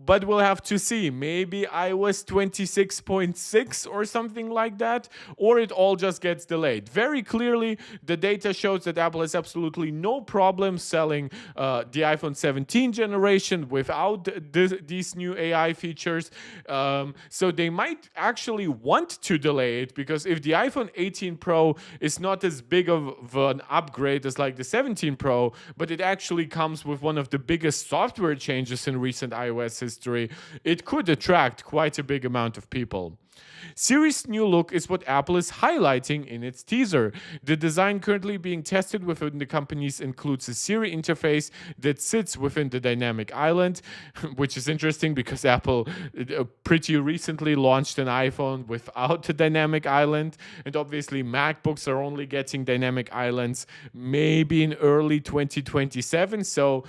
but we'll have to see. Maybe iOS 26.6 or something like that, or it all just gets delayed. Very clearly, the data shows that Apple has absolutely no problem selling the iPhone 17 generation without these new AI features. So they might actually want to delay it, because if the iPhone 18 Pro is not as big of an upgrade as like the 17 Pro, but it actually comes with one of the biggest software changes in recent iOS history, it could attract quite a big amount of people. Siri's new look is what Apple is highlighting in its teaser. The design currently being tested within the companies includes a Siri interface that sits within the dynamic island, which is interesting because Apple pretty recently launched an iPhone without a dynamic island, and obviously MacBooks are only getting dynamic islands maybe in early 2027, so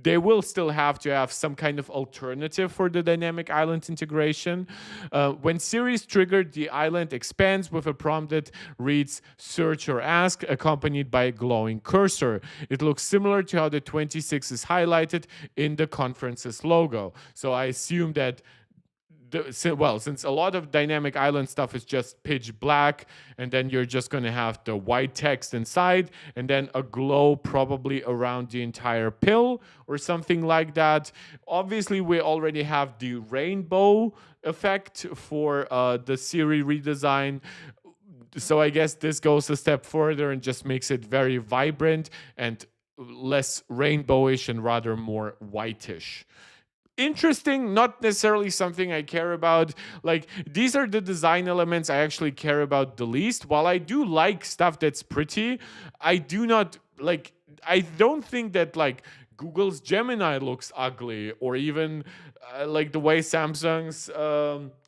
they will still have to have some kind of alternative for the dynamic island integration. When Siri is triggered, the island expands with a prompt that reads search or ask, accompanied by a glowing cursor. It looks similar to how the 26 is highlighted in the conference's logo. So I assume that since a lot of dynamic island stuff is just pitch black, and then you're just going to have the white text inside, and then a glow probably around the entire pill or something like that. Obviously, we already have the rainbow effect for the Siri redesign. So I guess this goes a step further and just makes it very vibrant and less rainbowish and rather more whitish. Interesting, not necessarily something I care about. Like, these are the design elements I actually care about the least. While I do like stuff that's pretty, I do not like, I don't think that like Google's Gemini looks ugly, or even like the way Samsung's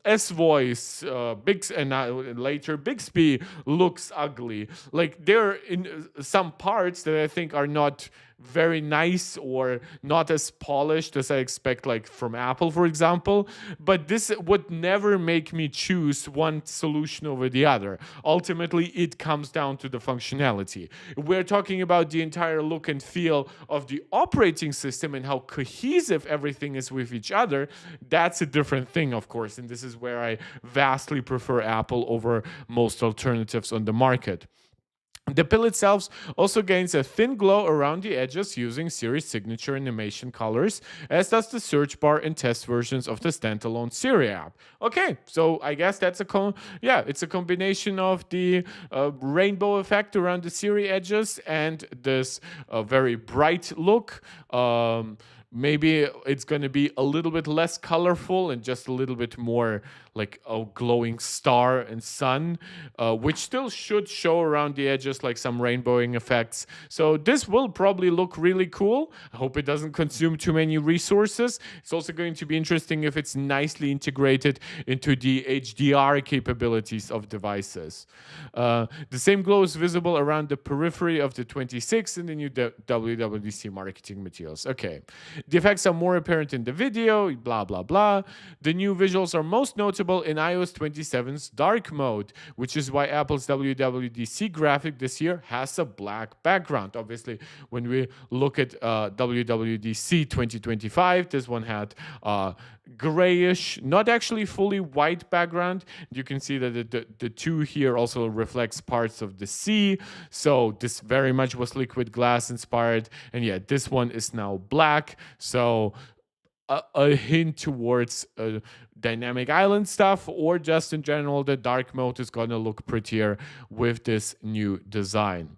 S Voice, later Bixby looks ugly. Like, there are in some parts that I think are not very nice or not as polished as I expect, like from Apple, for example. But this would never make me choose one solution over the other. Ultimately, it comes down to the functionality. We're talking about the entire look and feel of the operating system and how cohesive everything is with each other. That's a different thing, of course. And this is where I vastly prefer Apple over most alternatives on the market. The pill itself also gains a thin glow around the edges using Siri's signature animation colors, as does the search bar and test versions of the standalone Siri app. Okay, so I guess that's it's a combination of the rainbow effect around the Siri edges and this very bright look. Maybe it's going to be a little bit less colorful and just a little bit more like a glowing star and sun, which still should show around the edges like some rainbowing effects. So this will probably look really cool. I hope it doesn't consume too many resources. It's also going to be interesting if it's nicely integrated into the HDR capabilities of devices. The same glow is visible around the periphery of the 26 in the new WWDC marketing materials. Okay. The effects are more apparent in the video, blah, blah, blah. The new visuals are most notable in iOS 27's dark mode, which is why Apple's WWDC graphic this year has a black background. Obviously, when we look at WWDC 2025, this one had grayish, not actually fully white background. You can see that the two here also reflects parts of the sea. So this very much was liquid glass inspired. And yeah, this one is now black. So a hint towards dynamic island stuff, or just in general, the dark mode is going to look prettier with this new design.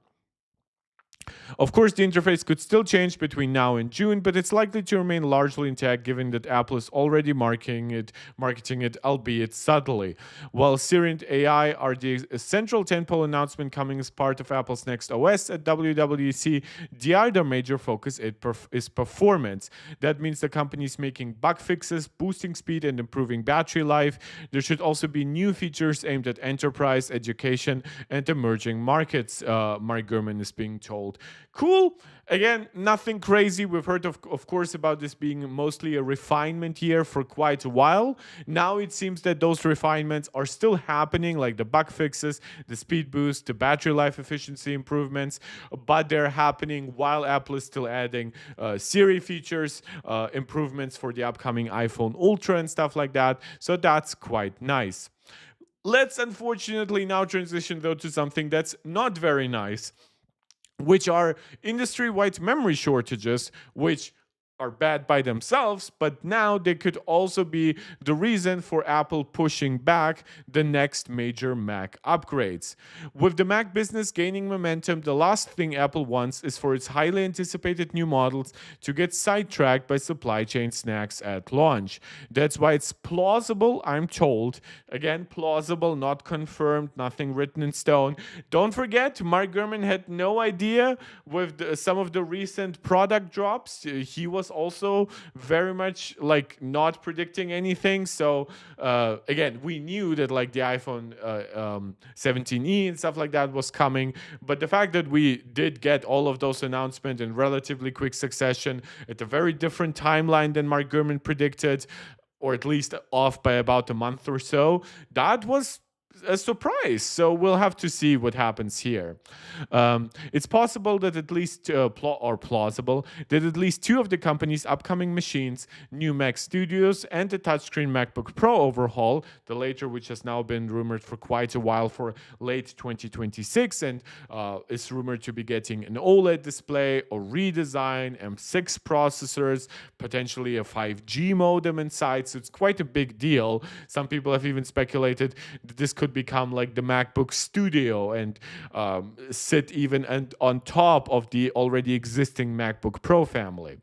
Of course, the interface could still change between now and June, but it's likely to remain largely intact given that Apple is already marketing it, albeit subtly. While Siri and AI are the central tentpole announcement coming as part of Apple's next OS at WWDC, the other major focus is performance. That means the company is making bug fixes, boosting speed, and improving battery life. There should also be new features aimed at enterprise, education, and emerging markets, Mark Gurman is being told. Cool. Again, nothing crazy. We've heard, of course, about this being mostly a refinement year for quite a while. Now it seems that those refinements are still happening, like the bug fixes, the speed boost, the battery life efficiency improvements, but they're happening while Apple is still adding Siri features, improvements for the upcoming iPhone Ultra and stuff like that. So that's quite nice. Let's unfortunately now transition, though, to something that's not very nice, which are industry-wide memory shortages, which are bad by themselves, but now they could also be the reason for Apple pushing back the next major Mac upgrades. With the Mac business gaining momentum, the last thing Apple wants is for its highly anticipated new models to get sidetracked by supply chain snacks at launch. That's why it's plausible, I'm told, again, plausible, not confirmed, nothing written in stone. Don't forget, Mark Gurman had no idea with some of the recent product drops. He was also very much like not predicting anything. So again, we knew that like the iPhone 17e and stuff like that was coming, but the fact that we did get all of those announcements in relatively quick succession at a very different timeline than Mark Gurman predicted, or at least off by about a month or so, that was a surprise. So we'll have to see what happens here. It's possible that at least, plausible, that at least two of the company's upcoming machines, new Mac Studios and the touchscreen MacBook Pro overhaul, the later which has now been rumored for quite a while for late 2026 and is rumored to be getting an OLED display or redesign, M6 processors, potentially a 5G modem inside. So it's quite a big deal. Some people have even speculated that this could become like the MacBook Studio and sit even on top of the already existing MacBook Pro family.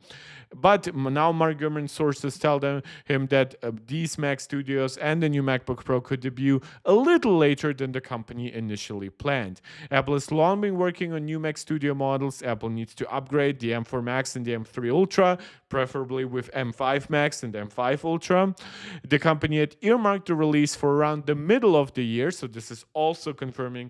But now Mark Gurman sources tell him that these Mac Studios and the new MacBook Pro could debut a little later than the company initially planned. Apple has long been working on new Mac Studio models. Apple needs to upgrade the M4 Max and the M3 Ultra, preferably with M5 Max and M5 Ultra. The company had earmarked the release for around the middle of the year, so this is also confirming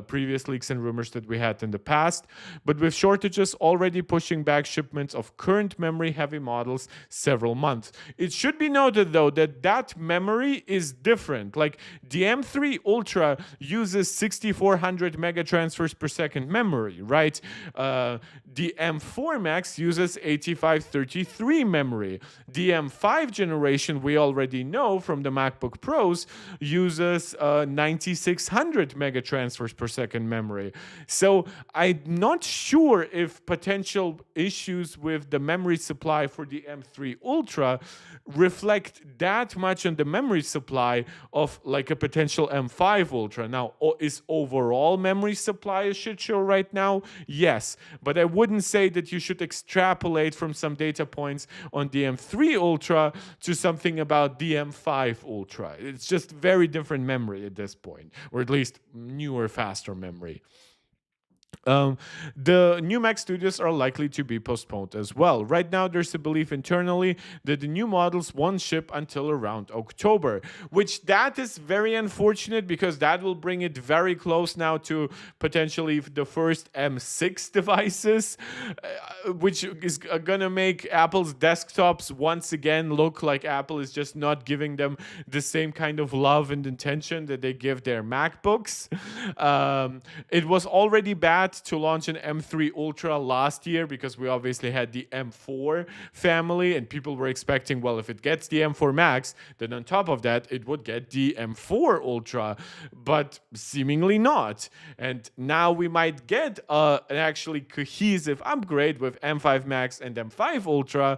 previous leaks and rumors that we had in the past. But with shortages already pushing back shipments of current memory-heavy models several months. It should be noted, though, that memory is different. Like the M3 Ultra uses 6400 megatransfers per second memory, right? The M4 Max uses 8533 memory. The M5 generation, we already know from the MacBook Pros, uses 9600 megatransfers per second memory. So I'm not sure if potential issues with the memory supply for the M3 Ultra reflect that much on the memory supply of like a potential M5 Ultra. Now, is overall memory supply a shit show right now? Yes, but I wouldn't say that you should extrapolate from some data points on the M3 Ultra to something about the M5 Ultra. It's just very different memory at this point, or at least newer, faster memory. The new Mac Studios are likely to be postponed as well. Right now, there's a belief internally that the new models won't ship until around October, which that is very unfortunate because that will bring it very close now to potentially the first M6 devices, which is gonna make Apple's desktops once again look like Apple is just not giving them the same kind of love and attention that they give their MacBooks. It was already bad to launch an M3 Ultra last year because we obviously had the M4 family and people were expecting, well, if it gets the M4 Max, then on top of that, it would get the M4 Ultra, but seemingly not. And now we might get an actually cohesive upgrade with M5 Max and M5 Ultra,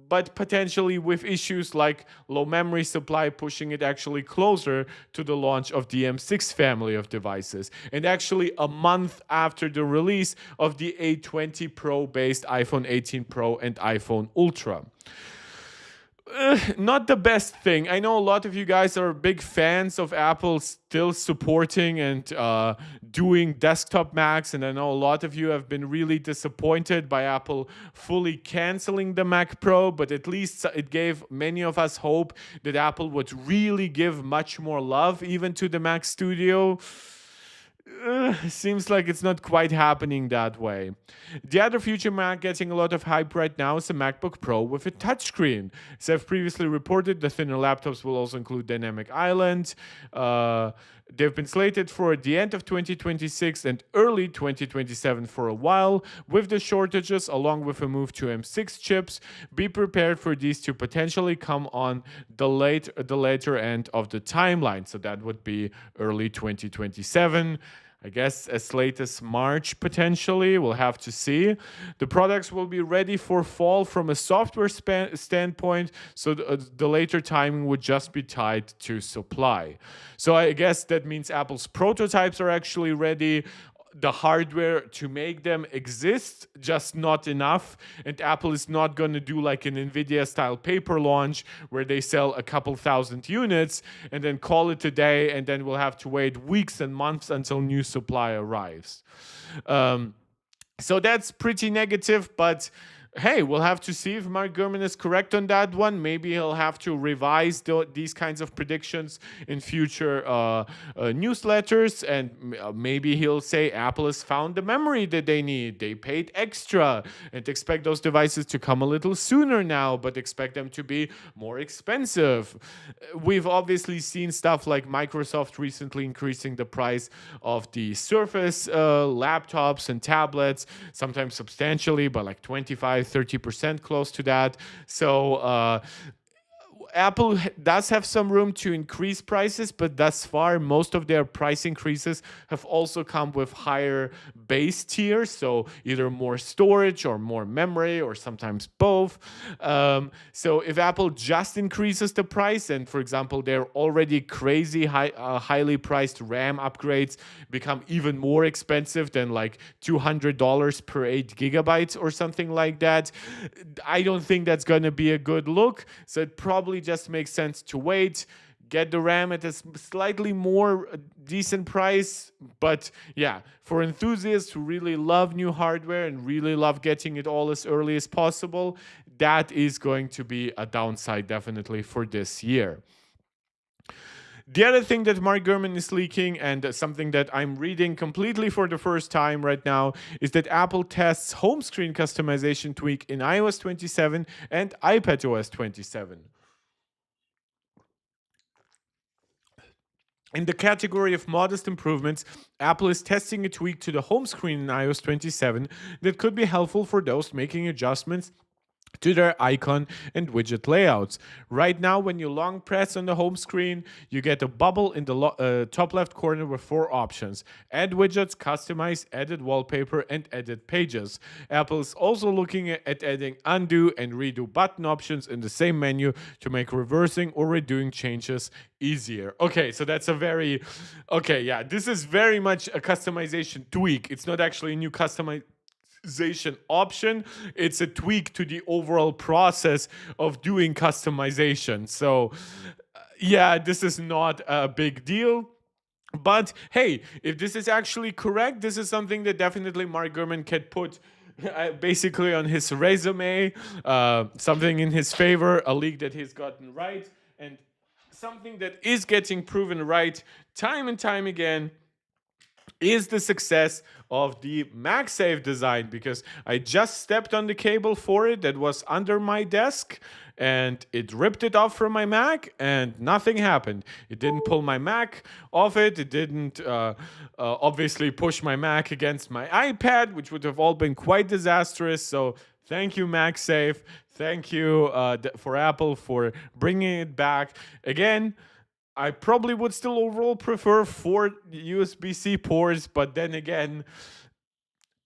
but potentially with issues like low memory supply, pushing it actually closer to the launch of the M6 family of devices, and actually a month after the release of the A20 Pro based iPhone 18 Pro and iPhone Ultra. Not the best thing. I know a lot of you guys are big fans of Apple still supporting and doing desktop Macs, and I know a lot of you have been really disappointed by Apple fully canceling the Mac Pro, but at least it gave many of us hope that Apple would really give much more love even to the Mac Studio. Seems like it's not quite happening that way. The other future Mac getting a lot of hype right now is the MacBook Pro with a touchscreen. As I've previously reported, the thinner laptops will also include Dynamic Island. They've been slated for the end of 2026 and early 2027 for a while. With the shortages, along with a move to M6 chips, be prepared for these to potentially come on the later end of the timeline. So that would be early 2027. I guess as late as March, potentially. We'll have to see. The products will be ready for fall from a software standpoint, so the later timing would just be tied to supply. So I guess that means Apple's prototypes are actually ready. The hardware to make them exists, just not enough. And Apple is not going to do like an NVIDIA style paper launch where they sell a couple thousand units and then call it a day, and then we'll have to wait weeks and months until new supply arrives. So that's pretty negative, but hey, we'll have to see if Mark Gurman is correct on that one. Maybe he'll have to revise these kinds of predictions in future newsletters, and maybe he'll say Apple has found the memory that they need. They paid extra, and expect those devices to come a little sooner now, but expect them to be more expensive. We've obviously seen stuff like Microsoft recently increasing the price of the Surface laptops and tablets, sometimes substantially, by like 25-30% close to that. So Apple does have some room to increase prices, but thus far, most of their price increases have also come with higher base tiers, so either more storage or more memory, or sometimes both. So if Apple just increases the price, and for example, their already crazy highly priced RAM upgrades become even more expensive than like $200 per 8 gigabytes or something like that, I don't think that's going to be a good look. So it probably just makes sense to wait, get the RAM at a slightly more decent price. But yeah, for enthusiasts who really love new hardware and really love getting it all as early as possible, that is going to be a downside definitely for this year. The other thing that Mark Gurman is leaking, and something that I'm reading completely for the first time right now, is that Apple tests home screen customization tweak in iOS 27 and iPadOS 27. In the category of modest improvements, Apple is testing a tweak to the home screen in iOS 27 that could be helpful for those making adjustments to their icon and widget layouts. Right now, when you long press on the home screen, you get a bubble in the top left corner with 4 options: add widgets, customize, edit wallpaper, and edit pages. Apple is also looking at adding undo and redo button options in the same menu to make reversing or redoing changes easier. Okay, so that's this is very much a customization tweak. It's not actually a new customization option. It's a tweak to the overall process of doing customization. So yeah, this is not a big deal. But hey, if this is actually correct, this is something that definitely Mark Gurman can put basically on his resume, something in his favor, a leak that he's gotten right, and something that is getting proven right time and time again is the success of the MagSafe design, because I just stepped on the cable for it that was under my desk, and it ripped it off from my Mac, and nothing happened. It didn't pull my Mac off it. It didn't obviously push my Mac against my iPad, which would have all been quite disastrous. So thank you, MagSafe. Thank you for Apple for bringing it back. Again, I probably would still overall prefer 4 USB-C ports, but then again,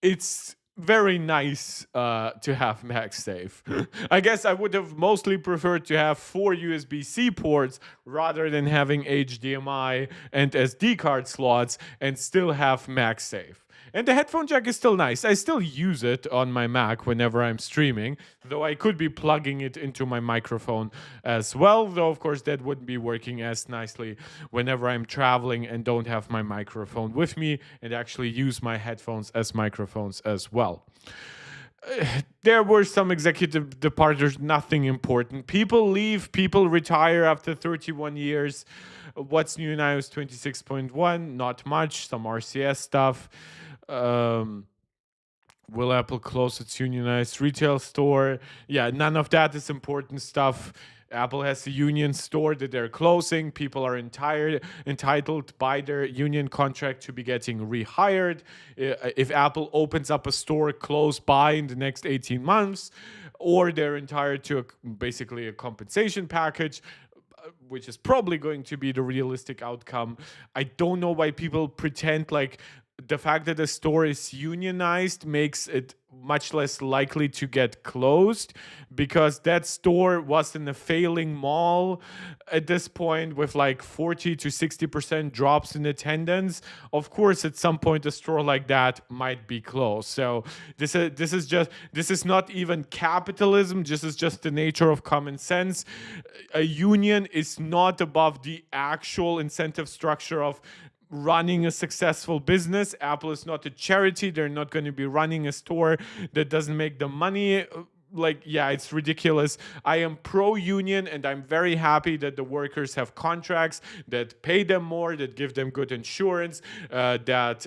it's very nice to have MagSafe. I guess I would have mostly preferred to have 4 USB-C ports rather than having HDMI and SD card slots and still have MagSafe. And the headphone jack is still nice. I still use it on my Mac whenever I'm streaming, though I could be plugging it into my microphone as well, though of course that wouldn't be working as nicely whenever I'm traveling and don't have my microphone with me and actually use my headphones as microphones as well. There were some executive departures, nothing important. People leave, people retire after 31 years. What's new in iOS 26.1? Not much, some RCS stuff. Um, will Apple close its unionized retail store? Yeah, none of that is important stuff. Apple has a union store that they're closing. People are entitled by their union contract to be getting rehired. If Apple opens up a store close by in the next 18 months, or they're entitled to basically a compensation package, which is probably going to be the realistic outcome. I don't know why people pretend like the fact that the store is unionized makes it much less likely to get closed, because that store was in a failing mall at this point with like 40 to 60% drops in attendance. Of course, at some point a store like that might be closed. So this is not even capitalism. This is just the nature of common sense. A union is not above the actual incentive structure of running a successful business. Apple is not a charity. They're not going to be running a store that doesn't make them money. Like, yeah, it's ridiculous. I am pro-union, and I'm very happy that the workers have contracts that pay them more, that give them good insurance, that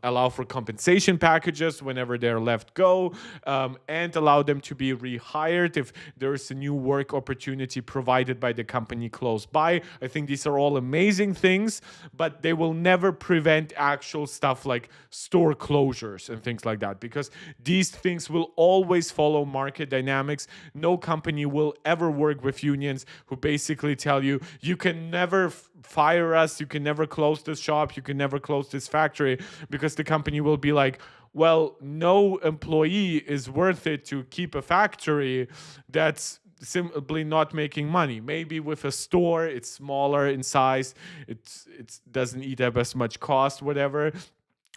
allow for compensation packages whenever they're let go, and allow them to be rehired if there's a new work opportunity provided by the company close by. I think these are all amazing things, but they will never prevent actual stuff like store closures and things like that, because these things will always follow market dynamics. No company will ever work with unions who basically tell you, you can never fire us, you can never close this shop, you can never close this factory, because the company will be like, well, no employee is worth it to keep a factory that's simply not making money. Maybe with a store, it's smaller in size, it doesn't eat up as much cost, whatever.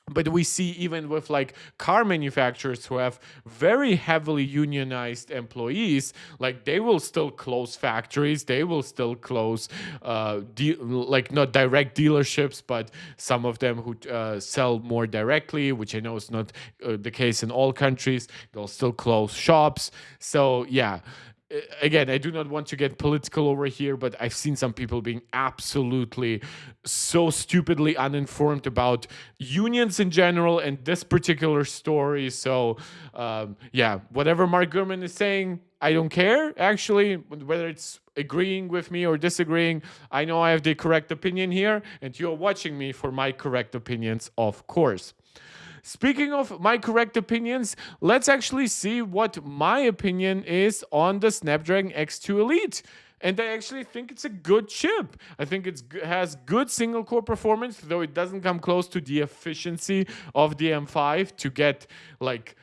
But we see even with like car manufacturers who have very heavily unionized employees, like they will still close factories, they will still close like not direct dealerships, but some of them who sell more directly, which I know is not the case in all countries. They'll still close shops. So yeah, again, I do not want to get political over here, but I've seen some people being absolutely so stupidly uninformed about unions in general and this particular story. So, yeah, whatever Mark Gurman is saying, I don't care, actually, whether it's agreeing with me or disagreeing. I know I have the correct opinion here, and you're watching me for my correct opinions, of course. Speaking of my correct opinions, let's actually see what my opinion is on the Snapdragon X2 Elite. And I actually think it's a good chip. I think it has good single core performance, though it doesn't come close to the efficiency of the M5 to get like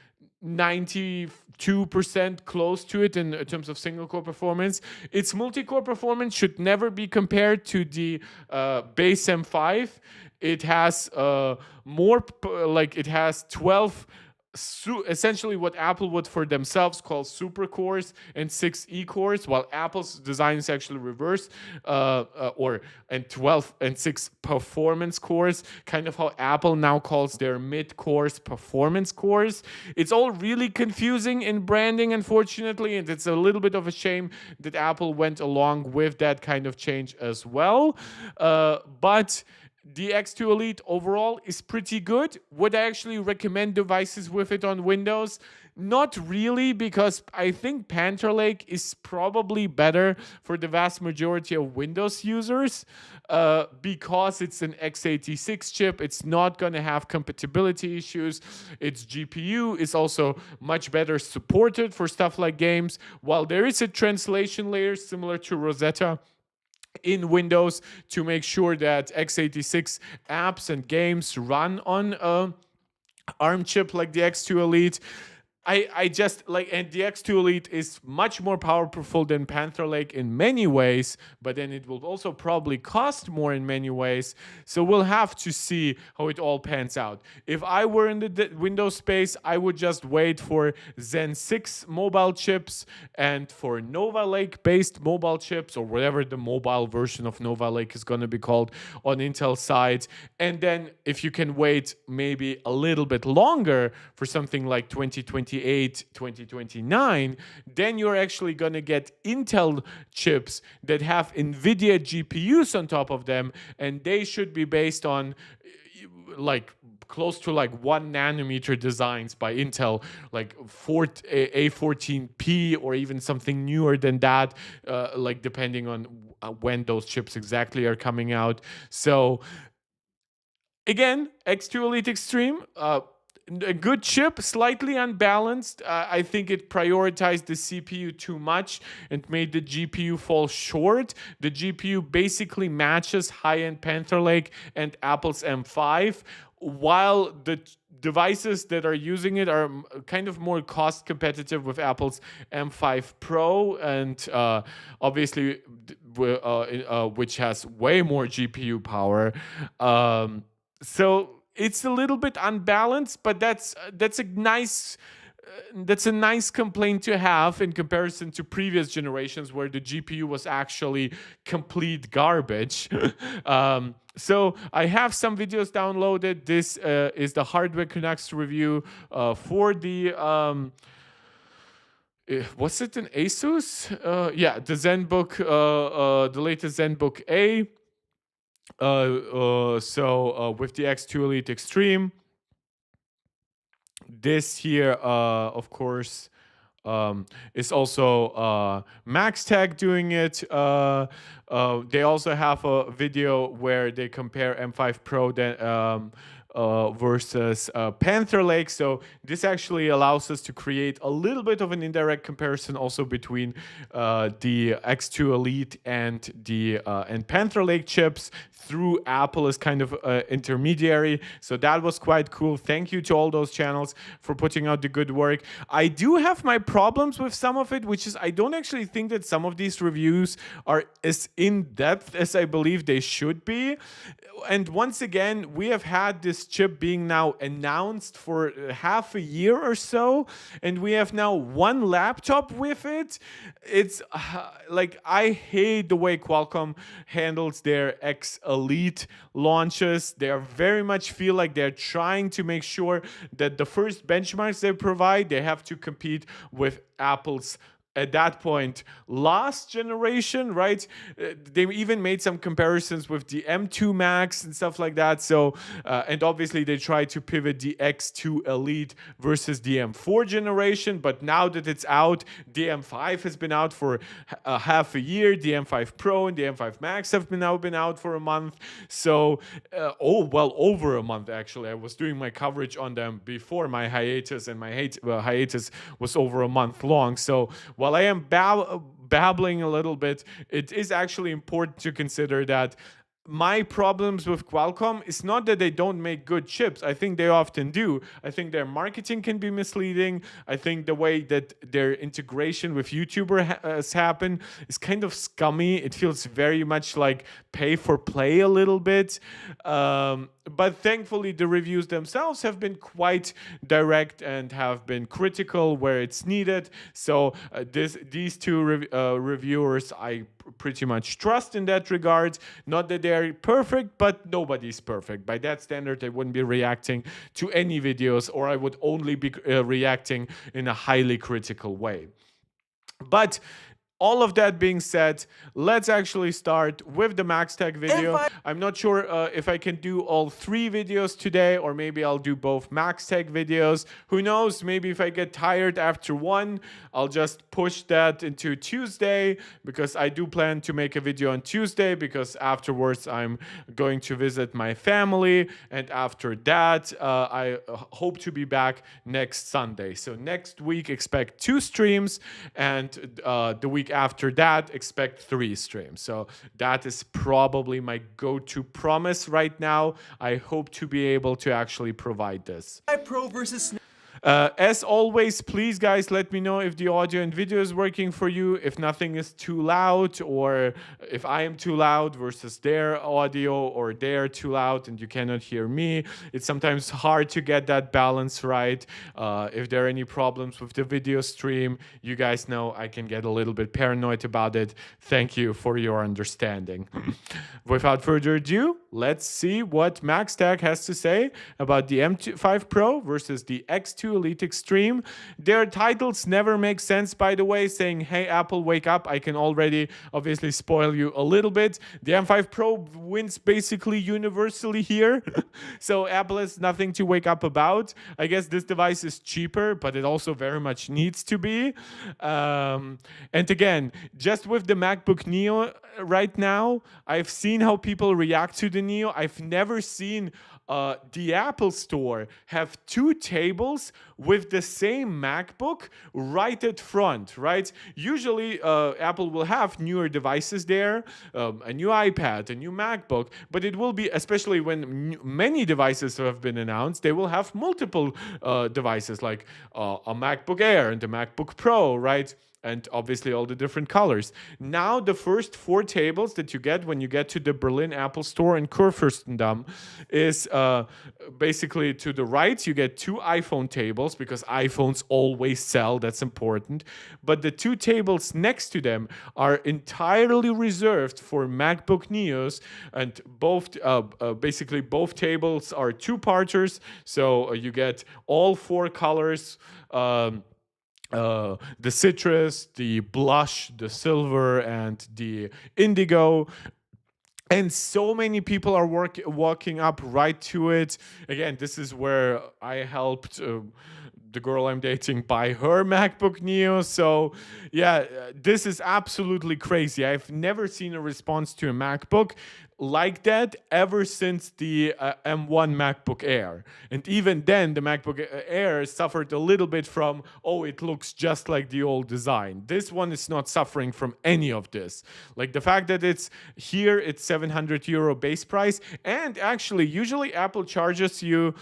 92% close to it in terms of single core performance. Its multi-core performance should never be compared to the base M5. It has it has 12 essentially what Apple would for themselves call super cores and 6 e-cores, while Apple's design is actually reversed, and 12 and 6 performance cores, kind of how Apple now calls their mid-cores performance cores. It's all really confusing in branding, unfortunately, and it's a little bit of a shame that Apple went along with that kind of change as well. But the X2 Elite overall is pretty good. Would I actually recommend devices with it on Windows? Not really, because I think Panther Lake is probably better for the vast majority of Windows users, because it's an x86 chip. It's not going to have compatibility issues. Its GPU is also much better supported for stuff like games, while there is a translation layer similar to Rosetta in Windows to make sure that x86 apps and games run on ARM chip like the X2 Elite. I just like, and the X2 Elite is much more powerful than Panther Lake in many ways, but then it will also probably cost more in many ways. So we'll have to see how it all pans out. If I were in the Windows space, I would just wait for Zen 6 mobile chips and for Nova Lake based mobile chips, or whatever the mobile version of Nova Lake is going to be called on Intel side. And then if you can wait maybe a little bit longer for something like 2028, 2029, then you're actually going to get Intel chips that have NVIDIA GPUs on top of them, and they should be based on like close to like 1 nanometer designs by Intel, like A14P or even something newer than that, like depending on when those chips exactly are coming out. So again, X2 Elite Extreme, a good chip, slightly unbalanced. I think it prioritized the CPU too much and made the GPU fall short. The GPU basically matches high-end Panther Lake and Apple's M5, while the devices that are using it are kind of more cost competitive with Apple's M5 Pro, and obviously which has way more GPU power. So it's a little bit unbalanced, but that's a nice complaint to have in comparison to previous generations where the GPU was actually complete garbage. So I have some videos downloaded. This is the Hardware Canucks review for the was it an ASUS? Yeah, the ZenBook, the latest ZenBook A. With the X2 Elite Extreme, this here, of course, is also MaxTag doing it. They also have a video where they compare M5 Pro versus Panther Lake. So this actually allows us to create a little bit of an indirect comparison also between the X2 Elite and the and Panther Lake chips through Apple as kind of intermediary. So that was quite cool. Thank you to all those channels for putting out the good work. I do have my problems with some of it, which is I don't actually think that some of these reviews are as in-depth as I believe they should be. And once again, we have had this chip being now announced for half a year or so, and we have now one laptop with it. It's like, I hate the way Qualcomm handles their X Elite launches. They are very much feel like they're trying to make sure that the first benchmarks they provide, they have to compete with Apple's, at that point, last generation, right? They even made some comparisons with the M2 Max and stuff like that. So, and obviously they tried to pivot the X2 Elite versus the M4 generation. But now that it's out, the M5 has been out for half a year. The M5 Pro and the M5 Max have now been out for a month. So, over a month, actually. I was doing my coverage on them before my hiatus, and my hiatus was over a month long. So, while I am babbling a little bit, it is actually important to consider that my problems with Qualcomm is not that they don't make good chips. I think they often do. I think their marketing can be misleading. I think the way that their integration with YouTuber has happened is kind of scummy. It feels very much like pay for play a little bit. But thankfully, the reviews themselves have been quite direct and have been critical where it's needed. So these two reviewers, I pretty much trust in that regard. Not that they're perfect, but nobody's perfect. By that standard, I wouldn't be reacting to any videos, or I would only be reacting in a highly critical way. But all of that being said, let's actually start with the MaxTag video. I'm not sure if I can do all 3 videos today, or maybe I'll do both MaxTag videos. Who knows? Maybe if I get tired after one, I'll just push that into Tuesday, because I do plan to make a video on Tuesday, because afterwards I'm going to visit my family, and after that I hope to be back next Sunday. So next week expect 2 streams, and the week after that, expect 3 streams. So that is probably my go-to promise right now. I hope to be able to actually provide this. Pro versus As always, please, guys, let me know if the audio and video is working for you, if nothing is too loud, or if I am too loud versus their audio, or they're too loud and you cannot hear me. It's sometimes hard to get that balance right. If there are any problems with the video stream, you guys know I can get a little bit paranoid about it. Thank you for your understanding. Without further ado, let's see what MaxTag has to say about the M5 Pro versus the X2 Elite Extreme. Their titles never make sense, by the way, saying, hey, Apple, wake up. I can already obviously spoil you a little bit. The M5 Pro wins basically universally here. So Apple has nothing to wake up about. I guess this device is cheaper, but it also very much needs to be. And again, just with the MacBook Neo right now, I've seen how people react to the Neo. I've never seen the Apple Store have 2 tables with the same MacBook right at front, right? Usually, Apple will have newer devices there, a new iPad, a new MacBook, but it will be, especially when many devices have been announced, they will have multiple devices like a MacBook Air and a MacBook Pro, right? And obviously all the different colors. Now the first 4 tables that you get when you get to the Berlin Apple Store in Kurfürstendamm is basically to the right. You get 2 iPhone tables because iPhones always sell. That's important. But the 2 tables next to them are entirely reserved for MacBook Neos, and basically both tables are 2-parters. So you get all 4 colors. The citrus, the blush, the silver, and the indigo. And so many people are walking up right to it. Again, this is where I helped the girl I'm dating buy her MacBook Neo. So yeah, this is absolutely crazy. I've never seen a response to a MacBook like that ever since the M1 MacBook Air. And even then, the MacBook Air suffered a little bit from, oh, it looks just like the old design. This one is not suffering from any of this. Like the fact that it's here, it's €700 base price. And actually, usually Apple charges you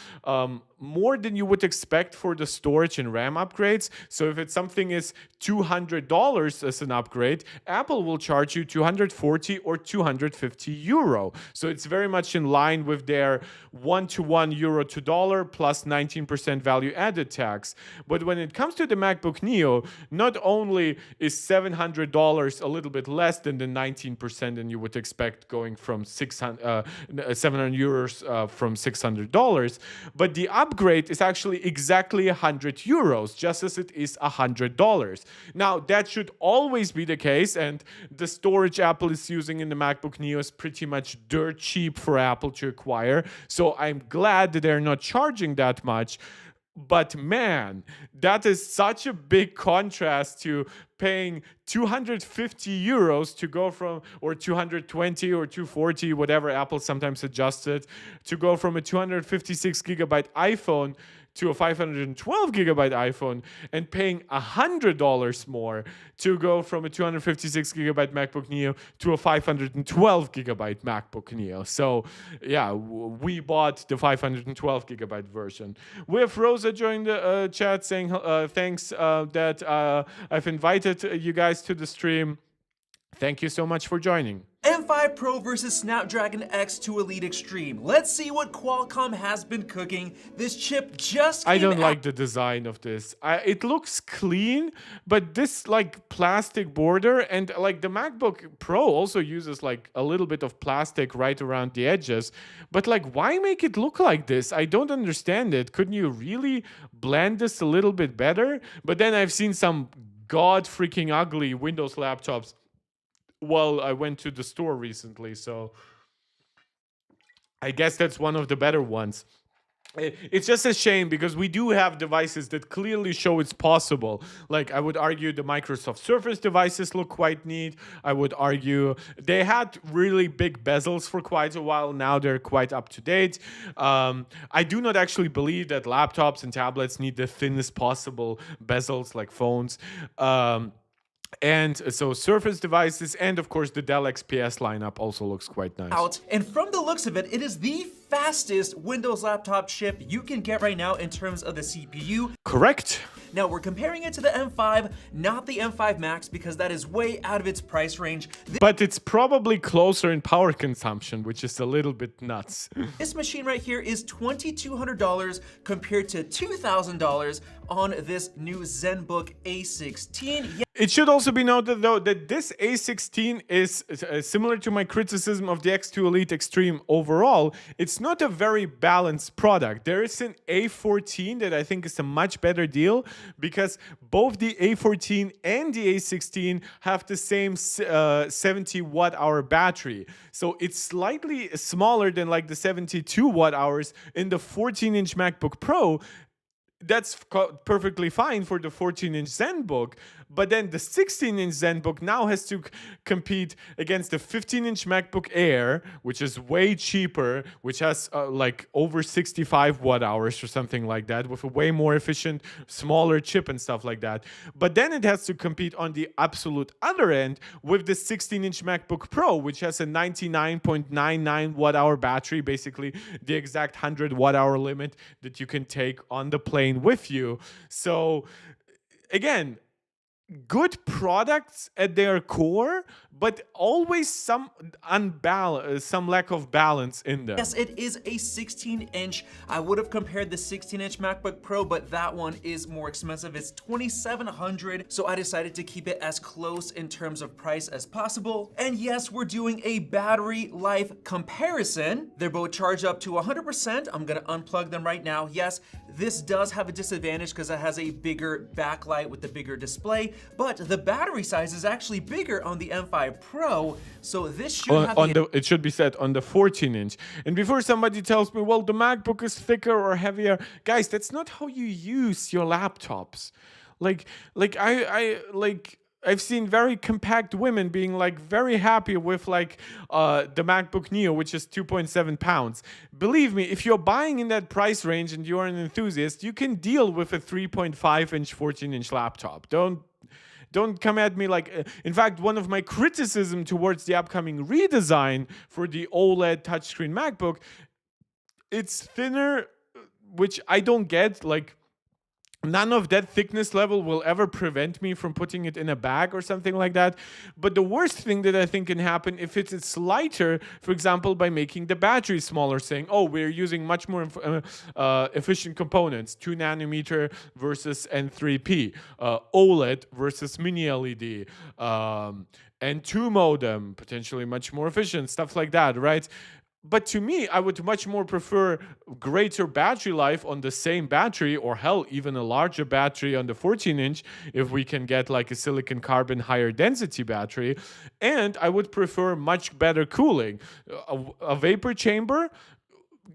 more than you would expect for the storage and RAM upgrades. So if it's something is $200 as an upgrade, Apple will charge you 240 or 250 euro. So it's very much in line with their 1-to-1 euro to dollar plus 19% value added tax. But when it comes to the MacBook Neo, not only is $700 a little bit less than the 19% than you would expect going from 700 euros from $600, but the upgrade is actually exactly 100 euros, just as it is $100. Now, that should always be the case, and the storage Apple is using in the MacBook Neo is pretty much dirt cheap for Apple to acquire, so I'm glad that they're not charging that much. But man, that is such a big contrast to paying 250 euros to go from, or 220 or 240, whatever Apple sometimes adjusted, to go from a 256 gigabyte iPhone to a 512 gigabyte iPhone, and paying $100 more to go from a 256 gigabyte MacBook Neo to a 512 gigabyte MacBook Neo. So yeah, we bought the 512 gigabyte version. We have Rosa joined the chat saying thanks that I've invited you guys to the stream. Thank you so much for joining. M5 Pro versus Snapdragon X2 Elite Extreme. Let's see what Qualcomm has been cooking. This chip just came I don't out. like the design of this. It looks clean, but this like plastic border, and like the MacBook Pro also uses like a little bit of plastic right around the edges. But like, why make it look like this? I don't understand it. Couldn't you really blend this a little bit better? But then I've seen some god freaking ugly Windows laptops. Well, I went to the store recently, so I guess that's one of the better ones. It's just a shame because we do have devices that clearly show it's possible. Like, I would argue the Microsoft Surface devices look quite neat. I would argue they had really big bezels for quite a while. Now they're quite up to date. I do not actually believe that laptops and tablets need the thinnest possible bezels like phones. And so Surface devices, and of course the Dell XPS lineup also looks quite nice. Out. And from the looks of it, it is the fastest Windows laptop chip you can get right now in terms of the CPU. Correct. Now we're comparing it to the M5, not the M5 Max, because that is way out of its price range. But it's probably closer in power consumption, which is a little bit nuts. This machine right here is $2,200 compared to $2,000 on this new ZenBook A16. It should also be noted, though, that this A16 is similar to my criticism of the X2 Elite Extreme overall. It's not a very balanced product. There is an A14 that I think is a much better deal because both the A14 and the A16 have the same 70 watt-hour battery. So it's slightly smaller than like the 72 watt-hours in the 14-inch MacBook Pro. That's perfectly fine for the 14-inch ZenBook, but then the 16-inch ZenBook now has to compete against the 15-inch MacBook Air, which is way cheaper, which has like over 65 watt-hours or something like that, with a way more efficient, smaller chip and stuff like that. But then it has to compete on the absolute other end with the 16-inch MacBook Pro, which has a 99.99 watt-hour battery, basically the exact 100 watt-hour limit that you can take on the plane with you. So again, good products at their core, but always some lack of balance in them. Yes, it is a 16-inch. I would have compared the 16-inch MacBook Pro, but that one is more expensive. It's $2,700, so I decided to keep it as close in terms of price as possible. And yes, we're doing a battery life comparison. They're both charged up to 100%. I'm gonna unplug them right now. Yes, this does have a disadvantage because it has a bigger backlight with the bigger display, but the battery size is actually bigger on the M5 Pro, so this should have it should be said on the 14-inch. And before somebody tells me, well, the MacBook is thicker or heavier, guys, that's not how you use your laptops. I've seen very compact women being like very happy with like the MacBook Neo, which is 2.7 pounds. Believe me, if you're buying in that price range and you're an enthusiast, you can deal with a 3.5-inch 14-inch laptop. Don't come at me like... in fact, one of my criticism towards the upcoming redesign for the OLED touchscreen MacBook, it's thinner, which I don't get. Like, none of that thickness level will ever prevent me from putting it in a bag or something like that. But the worst thing that I think can happen if it's lighter, for example, by making the battery smaller, saying, oh, we're using much more efficient components, 2 nanometer versus N3P, OLED versus mini LED, N2 modem, potentially much more efficient, stuff like that, right? But to me, I would much more prefer greater battery life on the same battery, or hell, even a larger battery on the 14-inch if we can get like a silicon carbon higher density battery. And I would prefer much better cooling. A vapor chamber,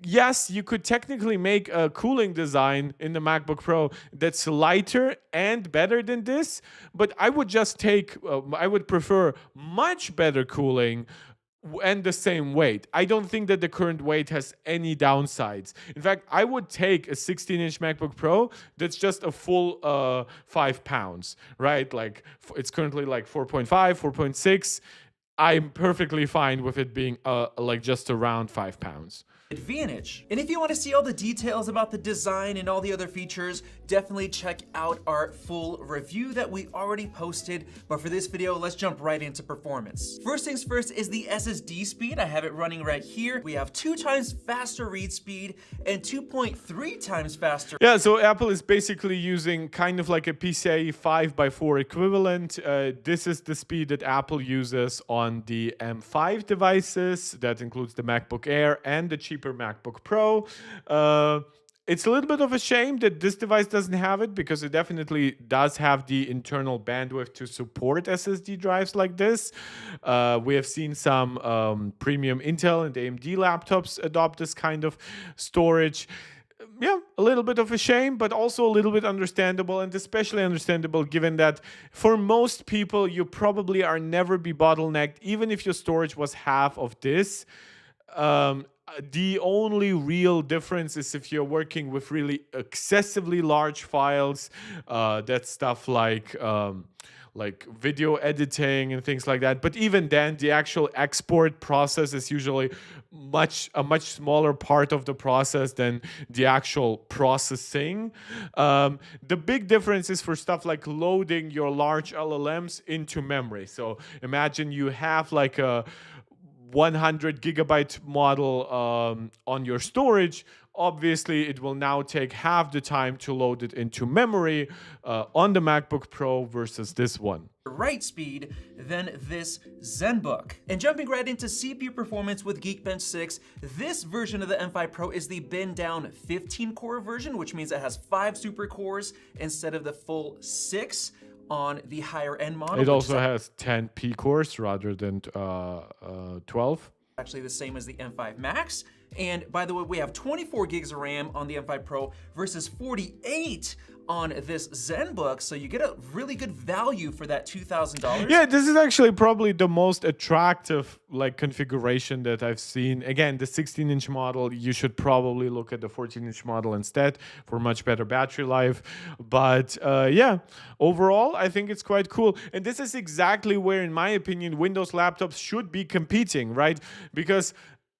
yes, you could technically make a cooling design in the MacBook Pro that's lighter and better than this, but I would just I would prefer much better cooling and the same weight. I don't think that the current weight has any downsides. In fact, I would take a 16-inch MacBook Pro that's just a full 5 pounds, right? Like, it's currently like 4.5, 4.6. I'm perfectly fine with it being like just around 5 pounds. Advantage. And if you want to see all the details about the design and all the other features, definitely check out our full review that we already posted. But for this video, let's jump right into performance. First things first is the SSD speed. I have it running right here. We have 2 times faster read speed and 2.3 times faster. Yeah, so Apple is basically using kind of like a PCIe 5x4 equivalent. This is the speed that Apple uses on the M5 devices. That includes the MacBook Air and the cheaper MacBook Pro. It's a little bit of a shame that this device doesn't have it, because it definitely does have the internal bandwidth to support SSD drives like this. We have seen some premium Intel and AMD laptops adopt this kind of storage. Yeah, a little bit of a shame, but also a little bit understandable, and especially understandable given that for most people, you probably are never be bottlenecked, even if your storage was half of this. The only real difference is if you're working with really excessively large files. That's stuff like video editing and things like that. But even then, the actual export process is usually a much smaller part of the process than the actual processing. The big difference is for stuff like loading your large LLMs into memory. So imagine you have like a 100 gigabyte model on your storage. Obviously, it will now take half the time to load it into memory on the MacBook Pro versus this one. Write speed than this ZenBook. And jumping right into CPU performance with Geekbench 6, this version of the M5 Pro is the bin down 15 core version, which means it has 5 super cores instead of the full 6 on the higher end model. It also has 10 P cores rather than 12. Actually the same as the M5 Max. And by the way, we have 24 gigs of RAM on the M5 Pro versus 48 on this ZenBook, so you get a really good value for that $2,000. Yeah, this is actually probably the most attractive like configuration that I've seen. Again, the 16-inch model, you should probably look at the 14-inch model instead for much better battery life. But yeah, overall, I think it's quite cool. And this is exactly where, in my opinion, Windows laptops should be competing, right? Because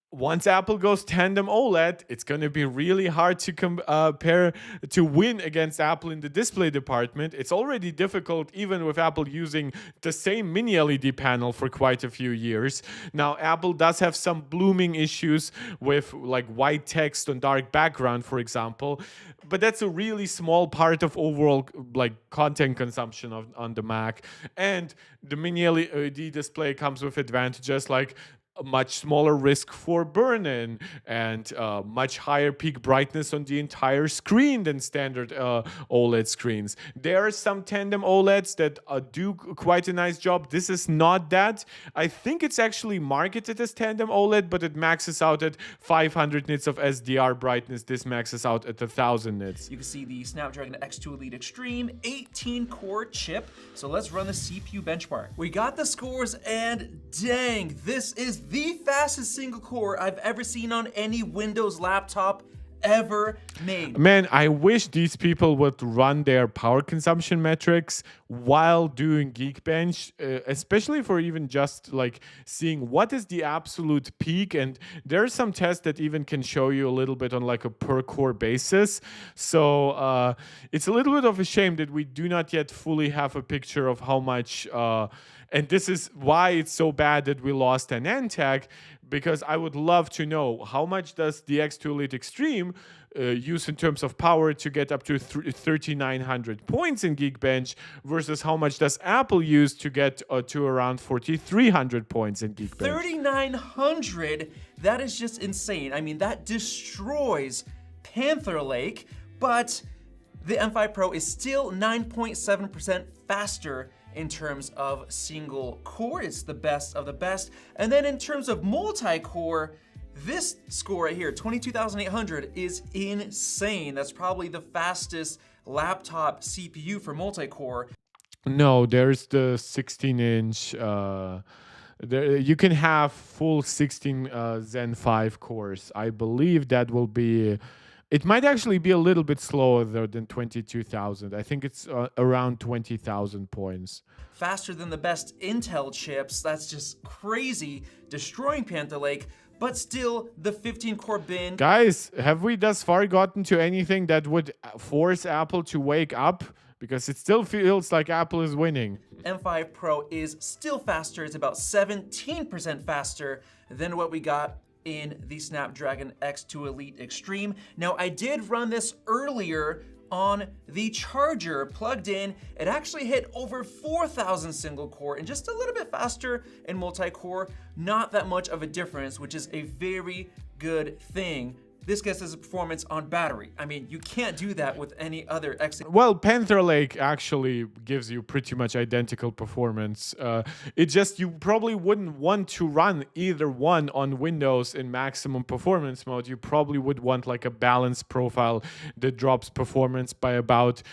once Apple goes tandem OLED, it's going to be really hard to compare to win against Apple in the display department. It's already difficult even with Apple using the same mini LED panel for quite a few years. Now, Apple does have some blooming issues with like white text on dark background, for example, but that's a really small part of overall like content consumption on the Mac. And the mini LED display comes with advantages like a much smaller risk for burn-in and much higher peak brightness on the entire screen than standard OLED screens. There are some tandem OLEDs that do quite a nice job. This is not that. I think it's actually marketed as tandem OLED, but it maxes out at 500 nits of SDR brightness. This maxes out at 1,000 nits. You can see the Snapdragon X2 Elite Extreme 18-core chip. So let's run the CPU benchmark. We got the scores, and dang, this is the fastest single core I've ever seen on any Windows laptop ever made. Man, I wish these people would run their power consumption metrics while doing Geekbench, especially for even just like seeing what is the absolute peak. And there are some tests that even can show you a little bit on like a per core basis. So it's a little bit of a shame that we do not yet fully have a picture of how much and this is why it's so bad that we lost an NTAG, because I would love to know how much does the X2 Elite Extreme use in terms of power to get up to 3,900 points in Geekbench versus how much does Apple use to get to around 4,300 points in Geekbench. 3,900? That is just insane. I mean, that destroys Panther Lake, but the M5 Pro is still 9.7% faster in terms of single core. It's the best of the best. And then in terms of multi-core, this score right here, 22,800, is insane. That's probably the fastest laptop CPU for multi-core. No, there's the 16-inch. You can have full 16 Zen 5 cores. I believe that will be... It might actually be a little bit slower than 22,000. I think it's around 20,000 points. Faster than the best Intel chips. That's just crazy, destroying Panther Lake, but still the 15-core bin. Guys, have we thus far gotten to anything that would force Apple to wake up? Because it still feels like Apple is winning. M5 Pro is still faster. It's about 17% faster than what we got in the Snapdragon X2 Elite Extreme. Now, I did run this earlier on the charger plugged in. It actually hit over 4,000 single core and just a little bit faster in multi-core. Not that much of a difference, which is a very good thing. This gets us a performance on battery. I mean, you can't do that with any other X. Well, Panther Lake actually gives you pretty much identical performance. It just, you probably wouldn't want to run either one on Windows in maximum performance mode. You probably would want like a balanced profile that drops performance by about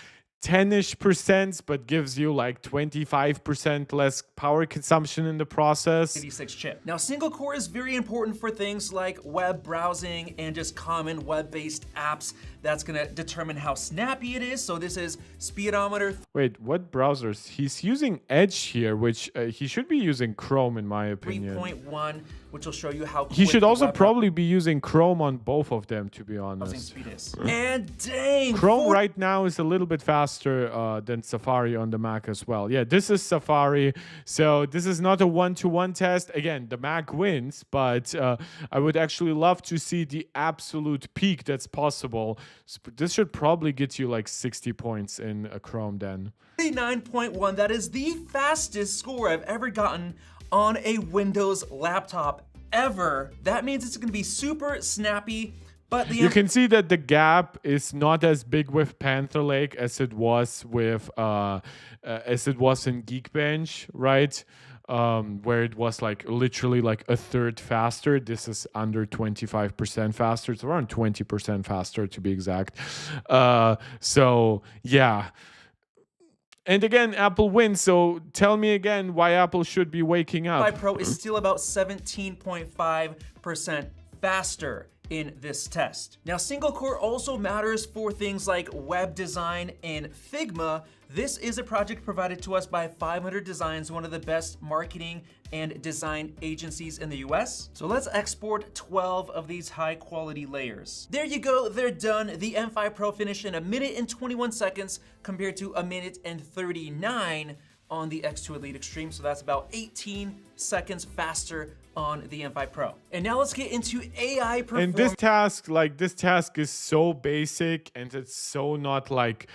10-ish%, but gives you like 25% less power consumption in the process. 86 chip. Now, single core is very important for things like web browsing and just common web-based apps. That's gonna determine how snappy it is. So this is speedometer. Wait, what browsers? He's using Edge here, which he should be using Chrome in my opinion. 3.1, which will show you how He quick should the also web probably be using Chrome on both of them, to be browsing honest. speed is. And dang, Chrome right now is a little bit faster than Safari on the Mac as well. Yeah, this is Safari. So this is not a one-to-one test. Again, the Mac wins, but I would actually love to see the absolute peak that's possible. This should probably get you like 60 points in Chrome then. 39.1, that is the fastest score I've ever gotten on a Windows laptop ever. That means it's gonna be super snappy, but You can see that the gap is not as big with Panther Lake as it was with in Geekbench, right? Where it was like literally like a third faster. This is under 25% faster. It's around 20% faster to be exact. So yeah. And again, Apple wins, so tell me again why Apple should be waking up. M5 Pro is still about 17.5% faster in this test. Now, single core also matters for things like web design and Figma. This is a project provided to us by 500 Designs, one of the best marketing and design agencies in the US. So let's export 12 of these high quality layers. There you go, they're done. The M5 Pro finished in 1 minute and 21 seconds compared to 1 minute and 39 on the X2 Elite Extreme. So that's about 18 seconds faster on the M5 Pro. And now let's get into AI performance. And this task is so basic and it's so not like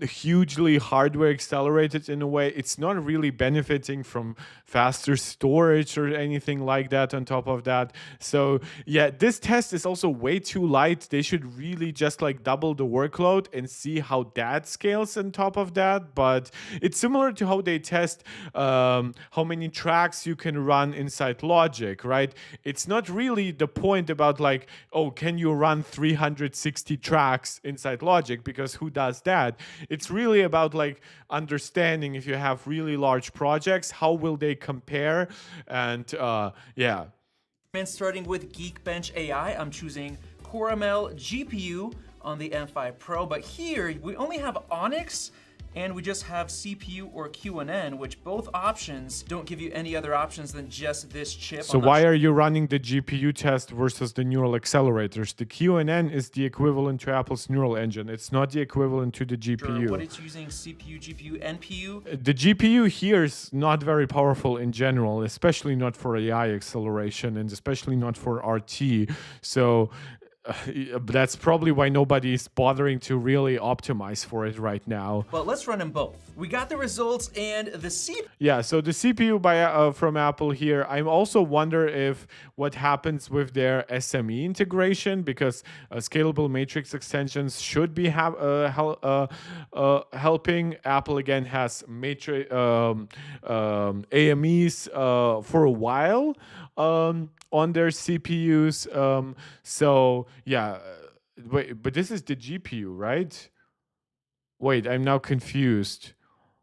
hugely hardware accelerated in a way. It's not really benefiting from faster storage or anything like that on top of that. So yeah, this test is also way too light. They should really just like double the workload and see how that scales on top of that. But it's similar to how they test how many tracks you can run inside Logic, right? It's not really the point about like, oh, can you run 360 tracks inside Logic? Because who does that? It's really about like understanding if you have really large projects, how will they compare? And yeah. And starting with Geekbench AI, I'm choosing Core ML GPU on the M5 Pro, but here we only have Onyx and we just have CPU or QNN, which both options don't give you any other options than just this chip. So why are you running the GPU test versus the neural accelerators? The QNN is the equivalent to Apple's neural engine. It's not the equivalent to the GPU. What it's using, CPU, GPU, NPU? The GPU here is not very powerful in general, especially not for AI acceleration and especially not for RT. So that's probably why nobody is bothering to really optimize for it right now. But let's run them both. We got the results and the CPU. Yeah, so the CPU from Apple here, I also wonder if what happens with their SME integration, because scalable matrix extensions should be helping. Apple again has AMEs for a while on their CPUs. So yeah, wait, but this is the GPU, right? Wait, I'm now confused.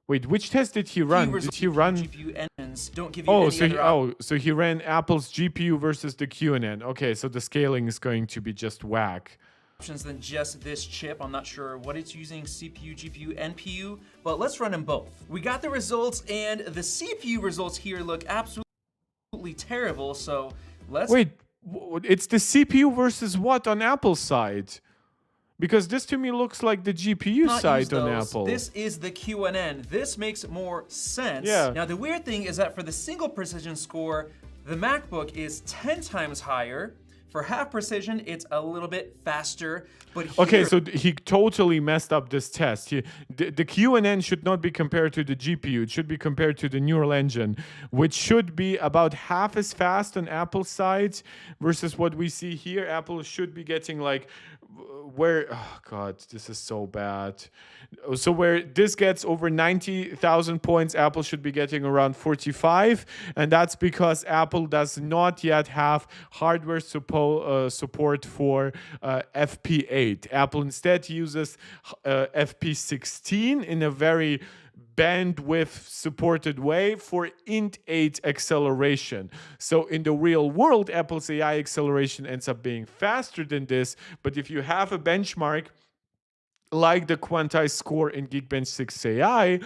Wait, which test did he run? Did he run GPU engines don't give you any other so he ran Apple's GPU versus the QNN. Okay, so the scaling is going to be just whack. Options than just this chip. I'm not sure what it's using, CPU, GPU, NPU, but let's run them both. We got the results and the CPU results here look absolutely terrible. So let's wait. It's the CPU versus what on Apple's side? Because this to me looks like the GPU side on Apple. This is the QNN. This makes more sense. Yeah. Now the weird thing is that for the single precision score, the MacBook is 10 times higher. For half precision, it's a little bit faster. But here, okay, so he totally messed up this test. The QNN should not be compared to the GPU. It should be compared to the neural engine, which should be about half as fast on Apple's side versus what we see here. Apple should be getting like where, oh god, this is so bad. So where this gets over 90,000 points, Apple should be getting around 45, and that's because Apple does not yet have hardware support for FP8. Apple instead uses FP16 in a very bandwidth supported way for int8 acceleration. So in the real world, Apple's AI acceleration ends up being faster than this. But if you have a benchmark like the quantized score in Geekbench 6 AI,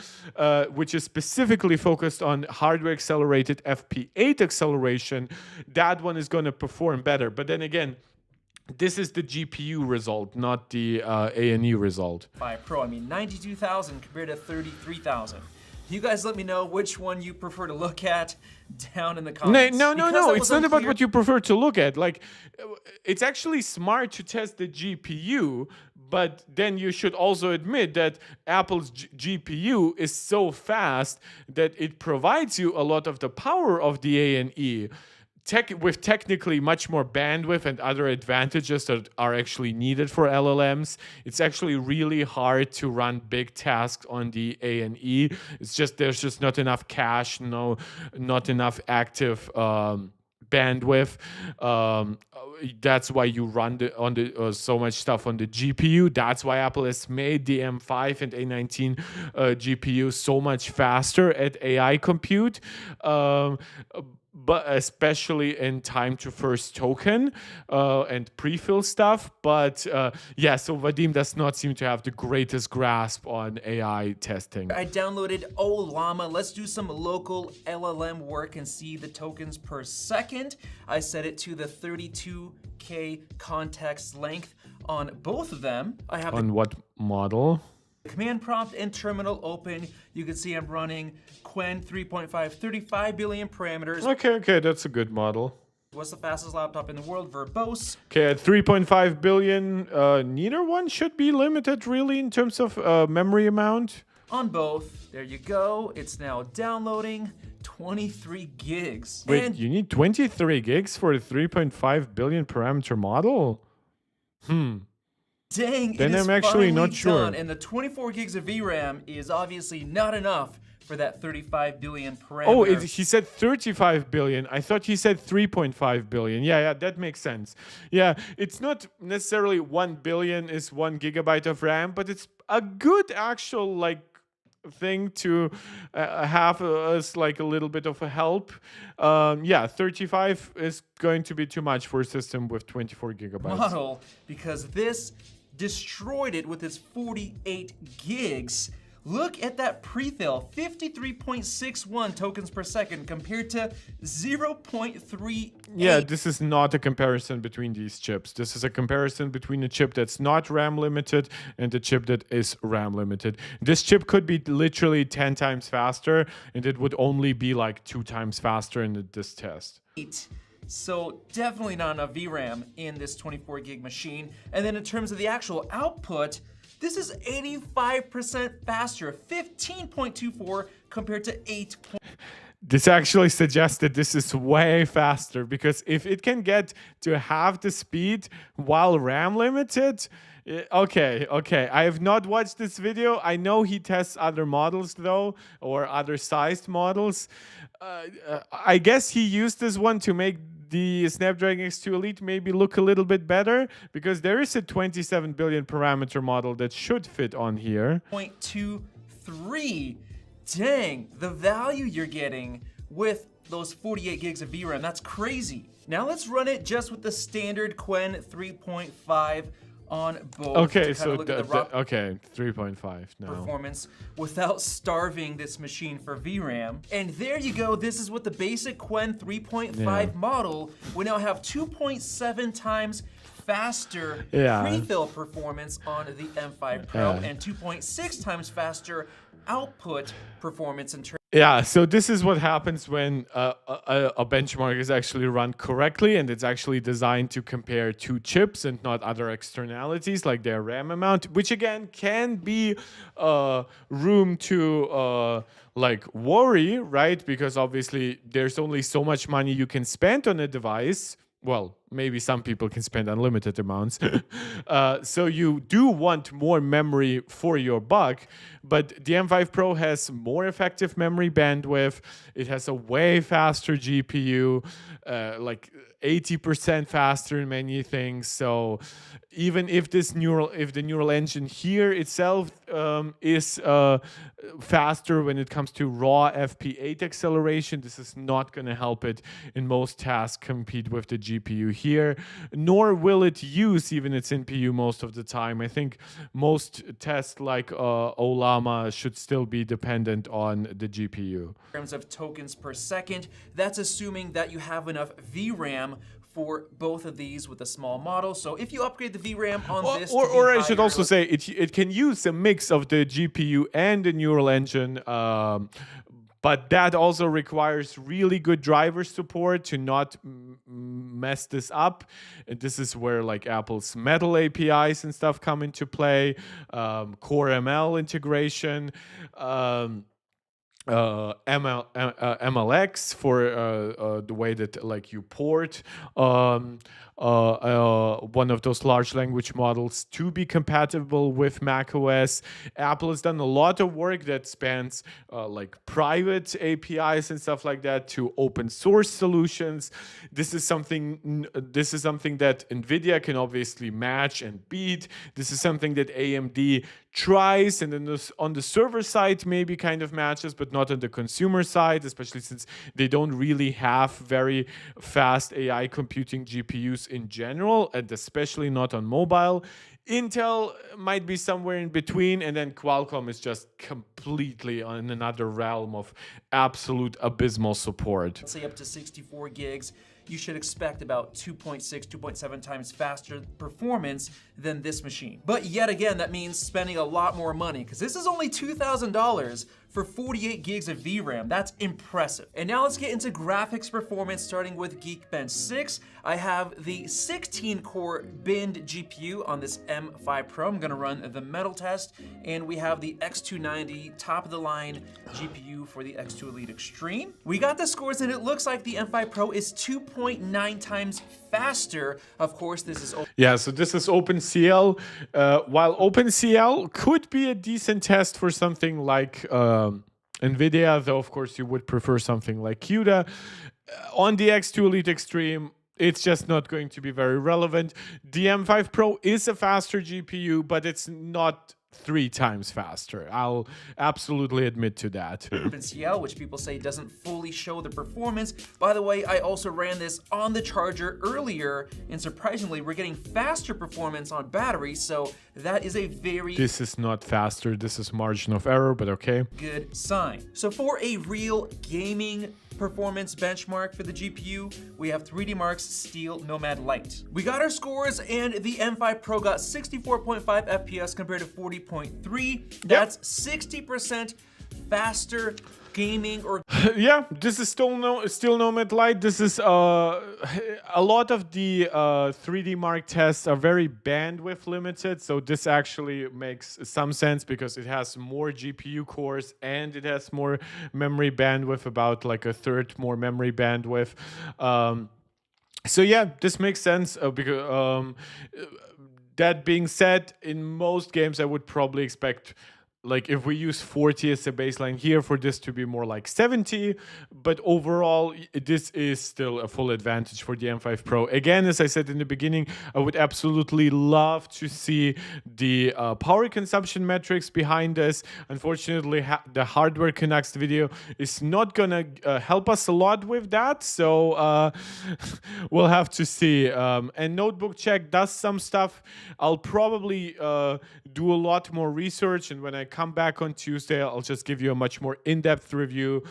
which is specifically focused on hardware accelerated FP8 acceleration, that one is going to perform better. But then again, this is the GPU result, not the A&E result. 5 Pro, I mean 92,000 compared to 33,000. You guys let me know which one you prefer to look at down in the comments. No. It's not about what you prefer to look at. Like, it's actually smart to test the GPU, but then you should also admit that Apple's GPU is so fast that it provides you a lot of the power of the A&E. With technically much more bandwidth and other advantages that are actually needed for LLMs, it's actually really hard to run big tasks on the A&E. It's just there's just not enough cache, not enough active bandwidth. That's why you run so much stuff on the GPU. That's why Apple has made the M5 and A19 GPU so much faster at AI compute. But especially in time to first token and pre-fill stuff. But yeah, so Vadim does not seem to have the greatest grasp on AI testing. I downloaded Llama. Let's do some local LLM work and see the tokens per second. I set it to the 32K context length on both of them. I have on what model? Command prompt and terminal open. You can see I'm running Qwen 3.5, 35 billion parameters. Okay, that's a good model. What's the fastest laptop in the world? Verbose. Okay, at 3.5 billion, neither one should be limited really in terms of memory amount. On both. There you go. It's now downloading 23 gigs. Wait, and you need 23 gigs for a 3.5 billion parameter model? Dang, then it is I'm actually not finally sure. done, and the 24 gigs of VRAM is obviously not enough for that 35 billion parameter. Oh, he said 35 billion. I thought he said 3.5 billion. Yeah, that makes sense. Yeah, it's not necessarily 1 billion is 1 gigabyte of RAM, but it's a good actual thing to have as like a little bit of a help. Yeah, 35 is going to be too much for a system with 24 gigabytes. Model, because this destroyed it with its 48 gigs. Look at that prefill, 53.61 tokens per second compared to 0.38. Yeah, this is not a comparison between these chips. This is a comparison between a chip that's not RAM limited and a chip that is RAM limited. This chip could be literally 10 times faster, and it would only be like 2 times faster in this test. So definitely not enough VRAM in this 24 gig machine. And then in terms of the actual output, this is 85% faster, 15.24 compared to 8. This actually suggests that this is way faster, because if it can get to half the speed while RAM limited, okay. I have not watched this video. I know he tests other models though, or other sized models. I guess he used this one to make the Snapdragon X2 Elite maybe look a little bit better, because there is a 27 billion parameter model that should fit on here. 0.23. Dang, the value you're getting with those 48 gigs of VRAM, that's crazy. Now let's run it just with the standard Qwen 3.5 on both. Okay, so okay, 3.5 now. Performance without starving this machine for VRAM. And there you go, this is what the basic Qwen 3.5 model will now have 2.7 times faster prefill performance on the M5 Pro and 2.6 times faster output performance in terms. Yeah, so this is what happens when a benchmark is actually run correctly, and it's actually designed to compare two chips and not other externalities like their RAM amount, which again can be room to worry, right? Because obviously there's only so much money you can spend on a device. Well, maybe some people can spend unlimited amounts. So you do want more memory for your buck, but the M5 Pro has more effective memory bandwidth. It has a way faster GPU, like 80% faster in many things. So even if the neural engine here itself is faster when it comes to raw FP8 acceleration, this is not going to help it in most tasks compete with the GPU here, nor will it use even its NPU most of the time. I think most tests like Olama should still be dependent on the GPU. In terms of tokens per second, that's assuming that you have enough VRAM for both of these with a small model. So if you upgrade the VRAM on this, or I should also say it can use a mix of the GPU and the neural engine. But that also requires really good driver support to not mess this up. And this is where like Apple's Metal APIs and stuff come into play, Core ML integration. MLX for the way that like you port one of those large language models to be compatible with macOS. Apple has done a lot of work that spans like private APIs and stuff like that to open source solutions. This is something that NVIDIA can obviously match and beat. This is something that AMD tries, and then on the server side maybe kind of matches, but not on the consumer side, especially since they don't really have very fast AI computing GPUs in general, and especially not on mobile. Intel might be somewhere in between, and then Qualcomm is just completely on another realm of absolute abysmal support. Let's say up to 64 gigs. You should expect about 2.6, 2.7 times faster performance than this machine. But yet again, that means spending a lot more money, because this is only $2,000 for 48 gigs of VRAM. That's impressive. And now let's get into graphics performance, starting with Geekbench 6. I have the 16-core binned GPU on this M5 Pro. I'm gonna run the metal test, and we have the X290 top-of-the-line GPU for the X2 Elite Extreme. We got the scores, and it looks like the M5 Pro is 2.9 times faster. Of course, this is yeah, so this is OpenCL. While OpenCL could be a decent test for something like NVIDIA, though of course you would prefer something like CUDA. On the X2 Elite Extreme, it's just not going to be very relevant. The M5 Pro is a faster GPU, but it's not 3 times faster. I'll absolutely admit to that. OpenCL, which people say doesn't fully show the performance. By the way, I also ran this on the charger earlier, and surprisingly, we're getting faster performance on battery, so that is a very... This is not faster, this is margin of error, but okay. Good sign. So for a real gaming performance benchmark for the GPU, we have 3D Mark's Steel Nomad Lite. We got our scores, and the M5 Pro got 64.5 FPS compared to 40.3. That's 60% faster gaming or... Yeah, this is still Nomad Lite. This is a lot of the 3D Mark tests are very bandwidth limited, so this actually makes some sense because it has more GPU cores and it has more memory bandwidth, about like a third more memory bandwidth. So yeah, this makes sense because that being said, in most games I would probably expect, like if we use 40 as a baseline here, for this to be more like 70, but overall this is still a full advantage for the M5 Pro. Again, as I said in the beginning, I would absolutely love to see the power consumption metrics behind this. Unfortunately, the Hardware Connects video is not gonna help us a lot with that, so we'll have to see. And Notebookcheck does some stuff. I'll probably do a lot more research, and when I come back on Tuesday, I'll just give you a much more in-depth review.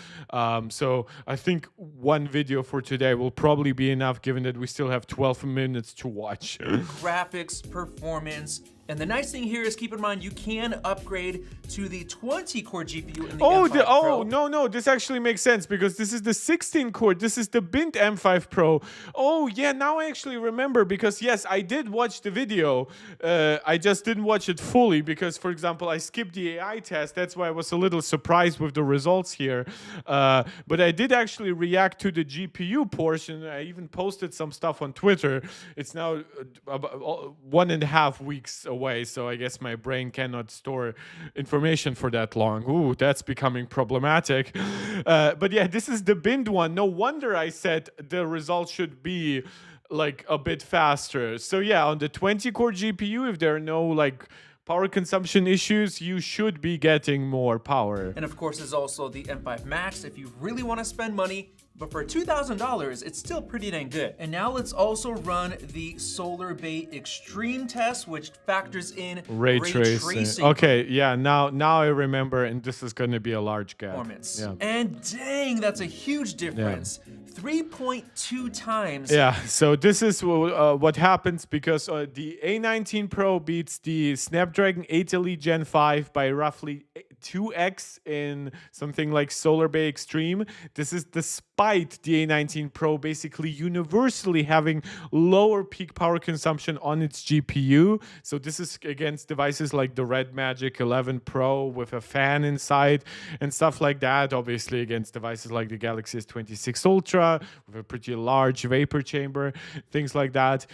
So I think one video for today will probably be enough, given that we still have 12 minutes to watch. Graphics, performance, And the nice thing here is, keep in mind, you can upgrade to the 20-core GPU in the Oh, M5 Pro. no, this actually makes sense because this is the 16 core. This is the Bint M5 Pro. Oh, yeah, now I actually remember because, yes, I did watch the video. I just didn't watch it fully because, for example, I skipped the AI test. That's why I was a little surprised with the results here. But I did actually react to the GPU portion. I even posted some stuff on Twitter. It's now about 1.5 weeks away, so I guess my brain cannot store information for that long. Ooh, that's becoming problematic. But yeah, this is the Bint one. No wonder I said the results should be like a bit faster. So yeah, on the 20-core GPU, if there are no like power consumption issues, you should be getting more power. And of course, there's also the M5 Max if you really want to spend money. But for $2,000, it's still pretty dang good. And now let's also run the Solar Bay Extreme test, which factors in ray tracing. Okay, yeah, now I remember, and this is going to be a large gap. Performance. Yeah. And dang, that's a huge difference. 3.2 times. Yeah, so this is what happens because the A19 Pro beats the Snapdragon 8 Elite Gen 5 by roughly 2x in something like Solar Bay Extreme. This is despite the A19 Pro basically universally having lower peak power consumption on its GPU. So this is against devices like the Red Magic 11 Pro with a fan inside and stuff like that. Obviously against devices like the Galaxy S26 Ultra with a pretty large vapor chamber, things like that.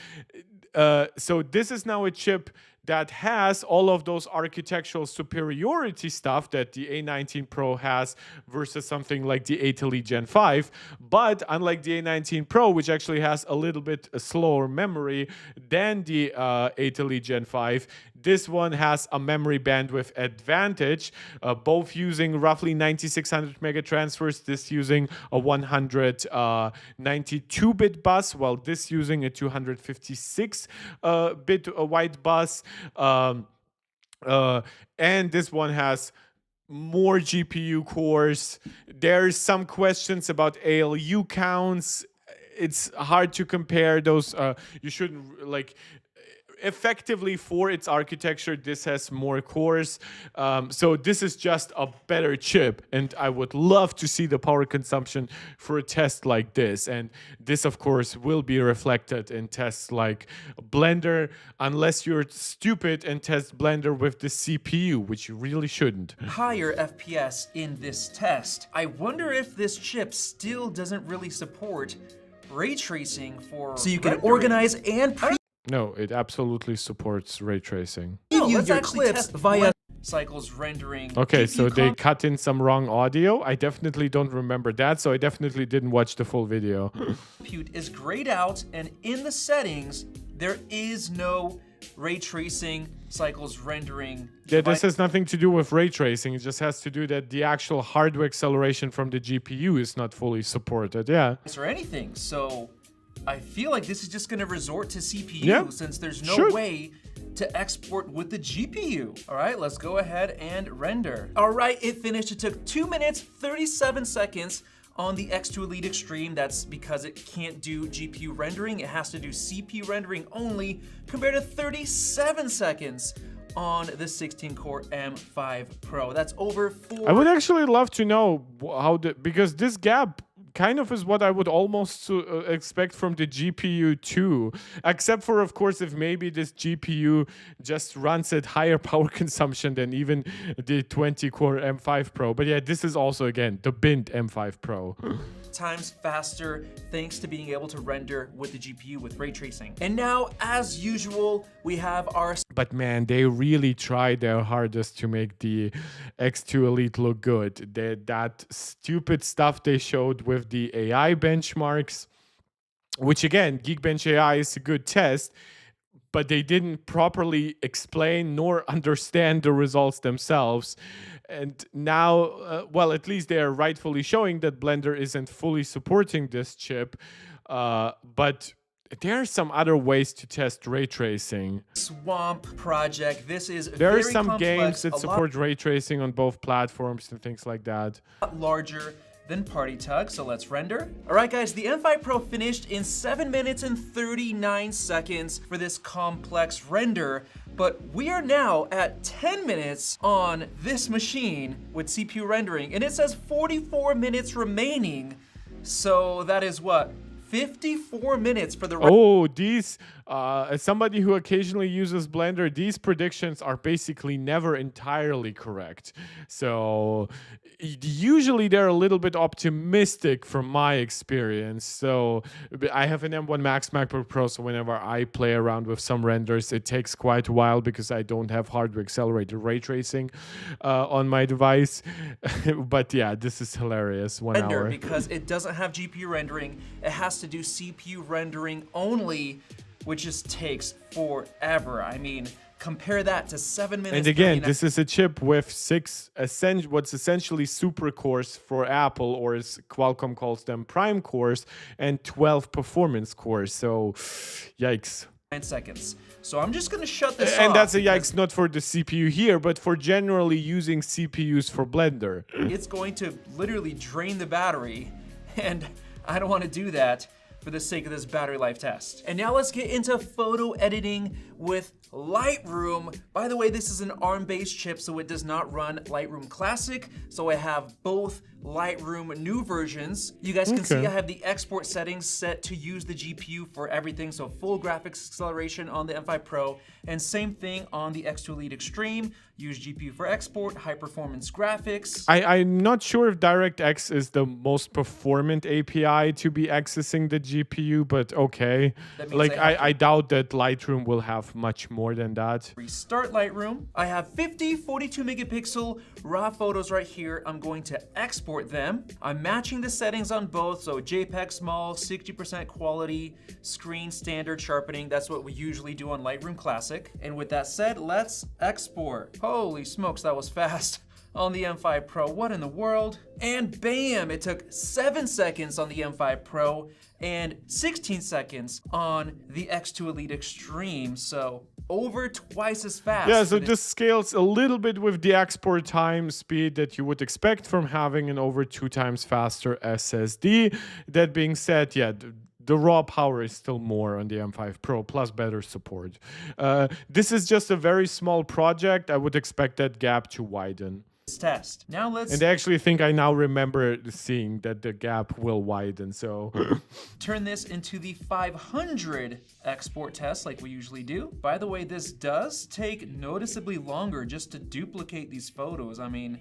So this is now a chip that has all of those architectural superiority stuff that the A19 Pro has versus something like the 8 Elite Gen 5. But unlike the A19 Pro, which actually has a little bit slower memory than the 8 Elite Gen 5, this one has a memory bandwidth advantage, both using roughly 9600 megatransfers, this using a 192-bit bus, while this using a 256-bit wide bus. And this one has more GPU cores. There's some questions about ALU counts. It's hard to compare those. You shouldn't like... Effectively, for its architecture, this has more cores. So this is just a better chip, and I would love to see the power consumption for a test like this. And this, of course, will be reflected in tests like Blender, unless you're stupid and test Blender with the CPU, which you really shouldn't. Higher FPS in this test. I wonder if this chip still doesn't really support ray tracing for so you can rendering. Organize and No, it absolutely supports ray tracing. Let's actually test via cycles rendering. Okay, so they cut in some wrong audio. I definitely don't remember that, so I definitely didn't watch the full video. Compute is grayed out, and in the settings, there is no ray tracing, cycles rendering. Yeah, this has nothing to do with ray tracing. It just has to do that the actual hardware acceleration from the GPU is not fully supported. Yeah. Or anything. So I feel like this is just going to resort to CPU since there's no way to export with the GPU. All right, let's go ahead and render. All right, it finished. It took 2 minutes, 37 seconds on the X2 Elite Extreme. That's because it can't do GPU rendering. It has to do CPU rendering only, compared to 37 seconds on the 16-core M5 Pro. That's over 4. I would actually love to know how because this gap kind of is what I would almost expect from the GPU too, except for, of course, if maybe this GPU just runs at higher power consumption than even the 20-core M5 Pro. But yeah, this is also, again, the Bint M5 Pro. Times faster thanks to being able to render with the GPU with ray tracing. And now, as usual, we have our... But man, they really tried their hardest to make the X2 Elite look good. That stupid stuff they showed with the AI benchmarks, which again, Geekbench AI is a good test, but they didn't properly explain nor understand the results themselves. And now, well, at least they are rightfully showing that Blender isn't fully supporting this chip, but there are some other ways to test ray tracing. Swamp project. This is there very are some complex, games that support ray tracing on both platforms and things like that. Larger than Party Tug, so let's render. All right, guys, the M5 Pro finished in 7 minutes and 39 seconds for this complex render. But we are now at 10 minutes on this machine with CPU rendering, and it says 44 minutes remaining. So that is what? 54 minutes for the Oh, these, as somebody who occasionally uses Blender, these predictions are basically never entirely correct. So usually they're a little bit optimistic from my experience. So I have an M1 Max MacBook Pro, so whenever I play around with some renders, it takes quite a while because I don't have hardware accelerated ray tracing on my device. But yeah, this is hilarious. 1 render hour. because it doesn't have GPU rendering. It has to do CPU rendering only, which just takes forever. I mean, compare that to 7 minutes. And again, 39 this is a chip with what's essentially super cores for Apple, or as Qualcomm calls them, prime cores, and 12 performance cores. So, yikes. seconds. So I'm just gonna shut this off. And that's a yikes not for the CPU here, but for generally using CPUs for Blender. It's going to literally drain the battery, and I don't want to do that for the sake of this battery life test. And now let's get into photo editing with Lightroom. By the way, this is an ARM-based chip, so it does not run Lightroom Classic. So I have both Lightroom new versions. You guys can see I have the export settings set to use the GPU for everything. So full graphics acceleration on the M5 Pro, and same thing on the X2 Elite Extreme. Use GPU for export, high performance graphics. I'm not sure if DirectX is the most performant API to be accessing the GPU, but okay. Like, I doubt that Lightroom will have much more than that. Restart Lightroom. I have 50, 42 megapixel raw photos right here. I'm going to export them. I'm matching the settings on both, so JPEG small, 60% quality, screen standard sharpening. That's what we usually do on Lightroom Classic. And with that said, let's export. Holy smokes, that was fast on the M5 Pro. What in the world? And bam, it took 7 seconds on the M5 Pro and 16 seconds on the X2 Elite Extreme. So over twice as fast. Yeah, so this scales a little bit with the export time speed that you would expect from having an over 2 times faster SSD. That being said, yeah, the raw power is still more on the M5 Pro, plus better support. This is just a very small project. I would expect that gap to widen. Test. Now let's... And I actually think I now remember seeing that the gap will widen, so... turn this into the 500 export test like we usually do. By the way, this does take noticeably longer just to duplicate these photos. I mean,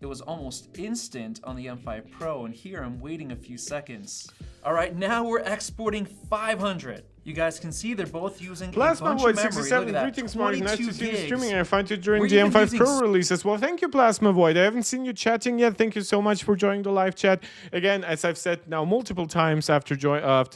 it was almost instant on the M5 Pro, and here I'm waiting a few seconds. All right, now we're exporting 500. You guys can see they're both using Plasma Void 67, greetings, Mark. Nice to see you streaming. I find you during the M5 Pro release as well. Thank you, Plasma Void. I haven't seen you chatting yet. Thank you so much for joining the live chat. Again, as I've said now multiple times after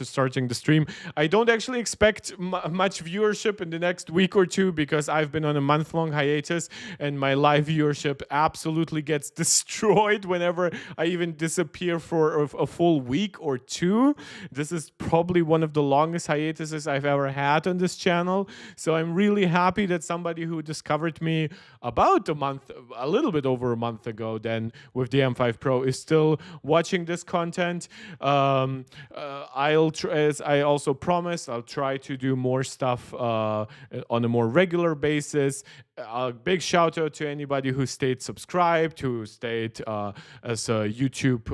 starting the stream, I don't actually expect much viewership in the next week or two because I've been on a month-long hiatus and my live viewership absolutely gets destroyed whenever I even disappear for a full week or two. This is probably one of the longest hiatuses I've ever had on this channel. So I'm really happy that somebody who discovered me about a little bit over a month ago then with the M5 Pro is still watching this content. As I also promised, I'll try to do more stuff on a more regular basis. A big shout out to anybody who stayed subscribed, who stayed as a YouTube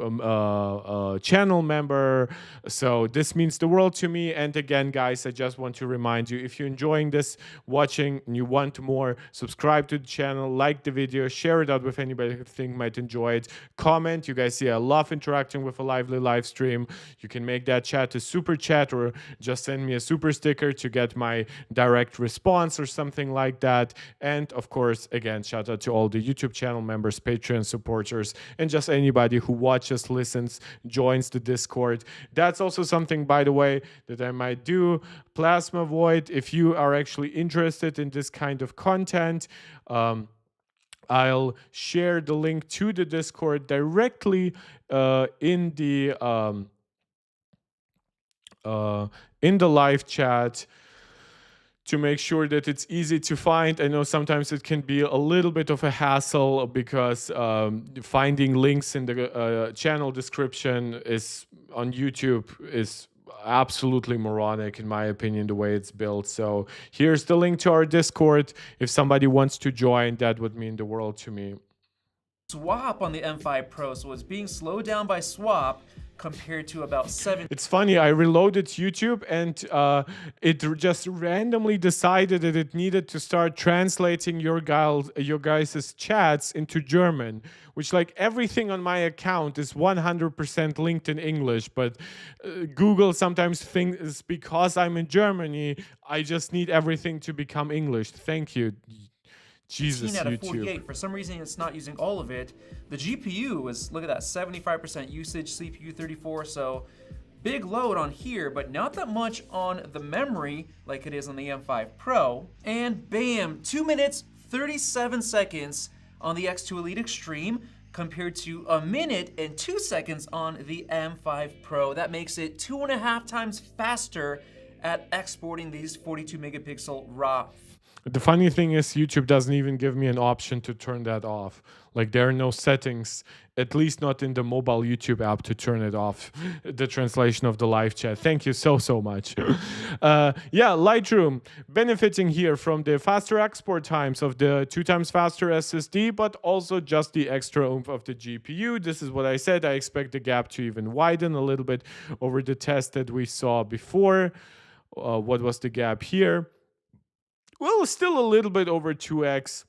channel member. So this means the world to me. And again, guys, I just want to remind you, if you're enjoying this, watching, and you want more, subscribe to the channel, like the video, share it out with anybody who think might enjoy it. Comment. You guys see I love interacting with a lively live stream. You can make that chat a super chat or just send me a super sticker to get my direct response or something like that. And of course, again, shout out to all the YouTube channel members, Patreon supporters, and just anybody who watches, listens, joins the Discord. That's also something, by the way, that I might do. Plasma Void, if you are actually interested in this kind of content, I'll share the link to the Discord directly in the live chat, to make sure that it's easy to find. I know sometimes it can be a little bit of a hassle because finding links in the channel description is on YouTube is absolutely moronic in my opinion the way it's built. So here's the link to our Discord. If somebody wants to join, that would mean the world to me. Swap on the M5 Pro, so it's being slowed down by swap compared to about 7. It's funny, I reloaded YouTube and it just randomly decided that it needed to start translating your guys' chats into German, which like everything on my account is 100% linked in English, but Google sometimes thinks because I'm in Germany, I just need everything to become English. Thank you. Jesus, 15 out of YouTube. 48. For some reason, it's not using all of it. The GPU is, look at that, 75% usage, CPU 34, so big load on here, but not that much on the memory like it is on the M5 Pro. And bam, 2 minutes, 37 seconds on the X2 Elite Extreme compared to 1 minute and 2 seconds on the M5 Pro. That makes it 2.5 times faster at exporting these 42 megapixel RAW. The funny thing is YouTube doesn't even give me an option to turn that off. Like there are no settings, at least not in the mobile YouTube app, to turn it off, the translation of the live chat. Thank you so much. Yeah, Lightroom benefiting here from the faster export times of the 2 times faster SSD, but also just the extra oomph of the GPU. This is what I said. I expect the gap to even widen a little bit over the test that we saw before. What was the gap here? Well, still a little bit over 2x.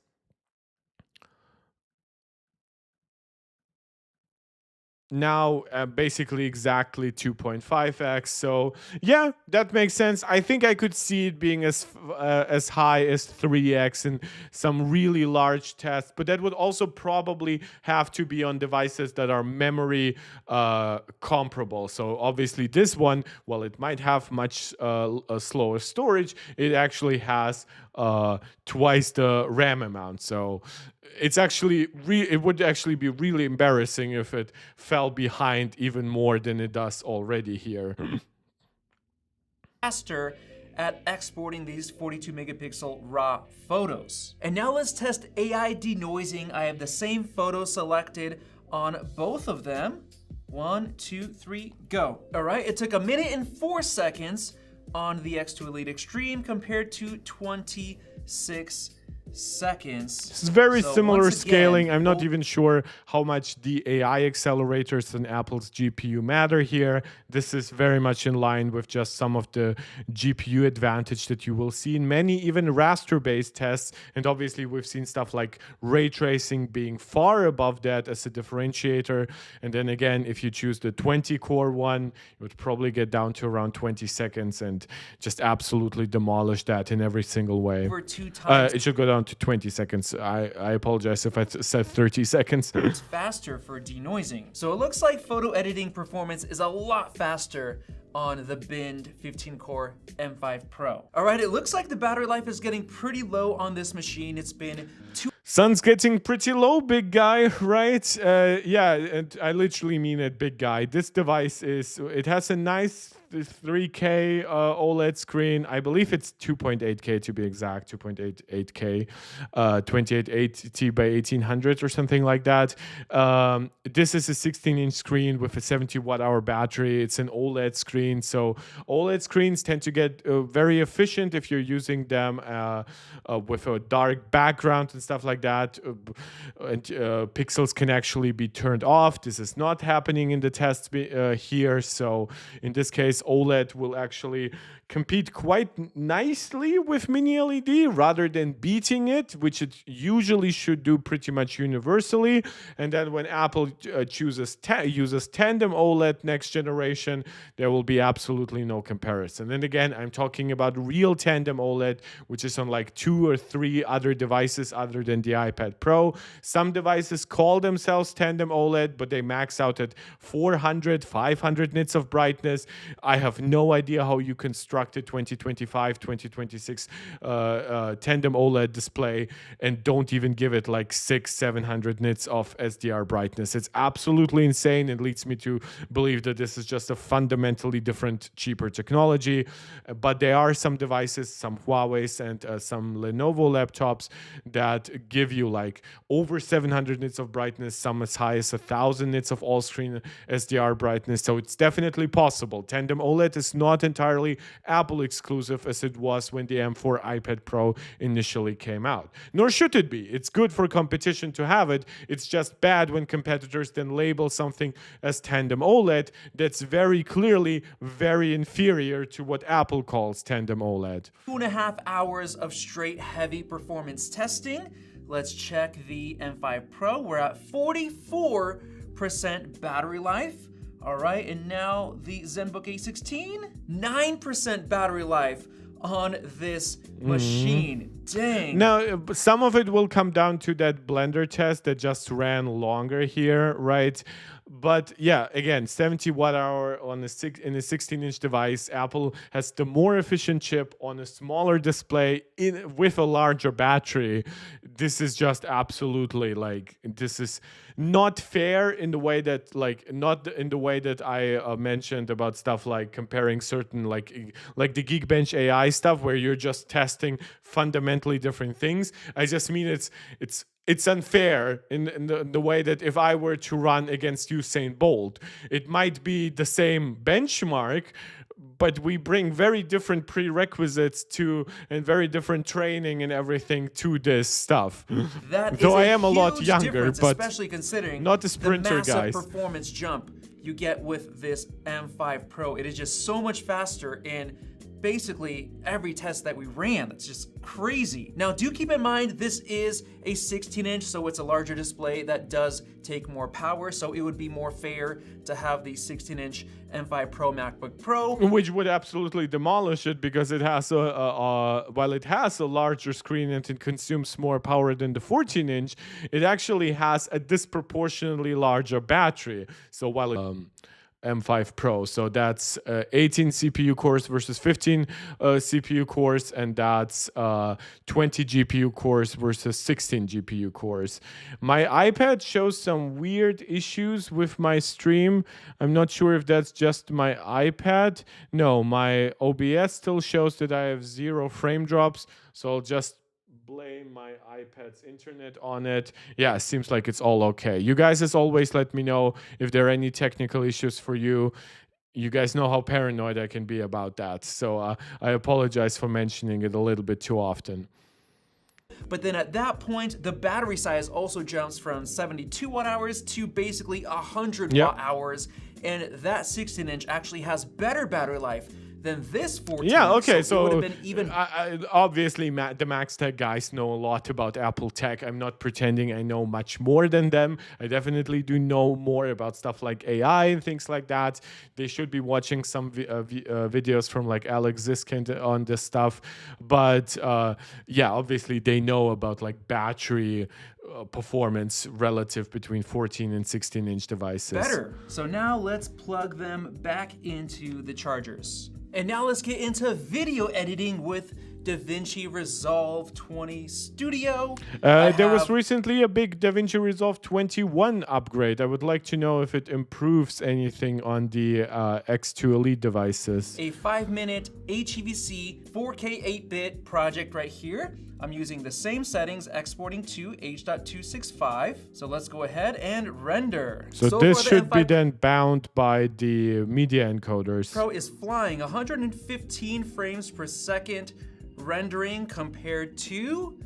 Now basically exactly 2.5x. So yeah, that makes sense. I think I could see it being as high as 3x in some really large tests, but that would also probably have to be on devices that are memory comparable. So obviously this one, while it might have much slower storage, it actually has twice the RAM amount. So it's actually it would actually be really embarrassing if it fell behind even more than it does already here. Faster at exporting these 42 megapixel RAW photos. And now let's test AI denoising. I have the same photo selected on both of them. 1, 2, 3, go. All right, it took 1 minute and 4 seconds on the X2 Elite Extreme compared to 26 seconds. It's very So similar once again, scaling. I'm not even sure how much the AI accelerators in Apple's GPU matter here. This is very much in line with just some of the GPU advantage that you will see in many even raster-based tests. And obviously we've seen stuff like ray tracing being far above that as a differentiator. And then again, if you choose the 20-core one, you would probably get down to around 20 seconds and just absolutely demolish that in every single way. over 2 times. It should go down to 20 seconds. I apologize if I said 30 seconds. It's faster for denoising. So it looks like photo editing performance is a lot faster on the binned 15-core M5 Pro. All right, it looks like the battery life is getting pretty low on this machine. It's been 2 Sun's getting pretty low, big guy, right? Yeah, and I literally mean it, big guy. This device it has a nice 3K OLED screen. I believe it's 2.8K to be exact, 2.88K, 2880 by 1800 or something like that. This is a 16-inch screen with a 70 watt-hour battery. It's an OLED screen, so OLED screens tend to get very efficient if you're using them with a dark background and stuff like that. And pixels can actually be turned off. This is not happening in the test here, so in this case, OLED will actually compete quite nicely with mini LED rather than beating it, which it usually should do pretty much universally. And then when Apple uses tandem OLED next generation, there will be absolutely no comparison. And again, I'm talking about real tandem OLED, which is on like 2 or 3 other devices other than the iPad Pro. Some devices call themselves tandem OLED, but they max out at 400, 500 nits of brightness. I have no idea how you constructed 2025, 2026 tandem OLED display and don't even give it like 600, 700 nits of SDR brightness. It's absolutely insane and leads me to believe that this is just a fundamentally different, cheaper technology. But there are some devices, some Huawei's and some Lenovo laptops that give you like over 700 nits of brightness, some as high as 1,000 nits of all-screen SDR brightness. So it's definitely possible. Tandem tandem OLED is not entirely Apple exclusive as it was when the M4 iPad Pro initially came out. Nor should it be. It's good for competition to have it. It's just bad when competitors then label something as tandem OLED that's very clearly very inferior to what Apple calls tandem OLED. 2.5 hours of straight heavy performance testing. Let's check the M5 Pro. We're at 44% battery life. All right, and now the ZenBook A16, 9% battery life on this machine. Dang. Now, some of it will come down to that Blender test that just ran longer here, right? But yeah, again, 70 watt hour on in a 16-inch device. Apple has the more efficient chip on a smaller display with a larger battery. This is just absolutely like, this is not fair in the way that not in the way that I mentioned about stuff like comparing certain like the Geekbench AI stuff where you're just testing fundamentally different things. I just mean it's unfair in the way that if I were to run against Usain Bolt, it might be the same benchmark, but we bring very different prerequisites to and very different training and everything to this stuff. That Though is I am a lot huge younger, but especially considering not a sprinter, the massive guys. performance jump you get with this M5 Pro. It is just so much faster in basically every test that we ran. That's just crazy. Now, do keep in mind, this is a 16-inch, so it's a larger display that does take more power, so it would be more fair to have the 16-inch M5 Pro MacBook Pro. Which would absolutely demolish it because it has while it has a larger screen and it consumes more power than the 14-inch, it actually has a disproportionately larger battery. So while it, M5 Pro. So that's 18 CPU cores versus 15 CPU cores, and that's 20 GPU cores versus 16 GPU cores. My iPad shows some weird issues with my stream. I'm not sure if that's just my iPad. No, my OBS still shows that I have 0 frame drops, so I'll just blame my iPad's internet on it. Yeah, seems like it's all okay. You guys, as always, let me know if there are any technical issues for you. You guys know how paranoid I can be about that. So I apologize for mentioning it a little bit too often. But then at that point, the battery size also jumps from 72 watt hours to basically 100 watt hours. And that 16-inch actually has better battery life than this 14. Yeah, okay, so it so would have been even. Obviously, the Max Tech guys know a lot about Apple tech. I'm not pretending I know much more than them. I definitely do know more about stuff like AI and things like that. They should be watching some videos from like Alex Ziskind on this stuff. But yeah, obviously they know about like battery performance relative between 14 and 16-inch devices. Better. So now let's plug them back into the chargers. And now let's get into video editing with DaVinci Resolve 20 Studio. There was recently a big DaVinci Resolve 21 upgrade. I would like to know if it improves anything on the X2 Elite devices. A 5-minute HEVC 4K 8-bit project right here. I'm using the same settings, exporting to H.265. So let's go ahead and render. So this should be then bound by the media encoders. Pro is flying 115 frames per second rendering compared to,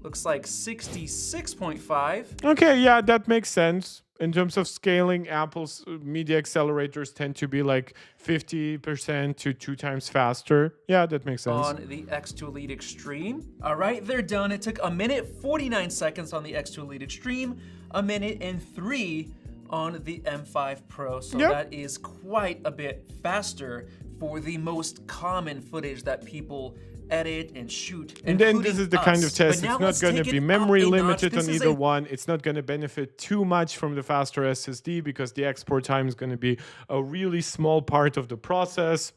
looks like 66.5. Okay, yeah, that makes sense. In terms of scaling, Apple's media accelerators tend to be like 50% to 2 times faster. Yeah, that makes sense. On the X2 Elite Extreme. All right, they're done. It took 1:49 seconds on the X2 Elite Extreme, 1:03 on the M5 Pro. So that is quite a bit faster for the most common footage that people edit and shoot. And then this is the kind of test, it's not going to be memory limited on either one. It's not going to benefit too much from the faster SSD because the export time is going to be a really small part of the process.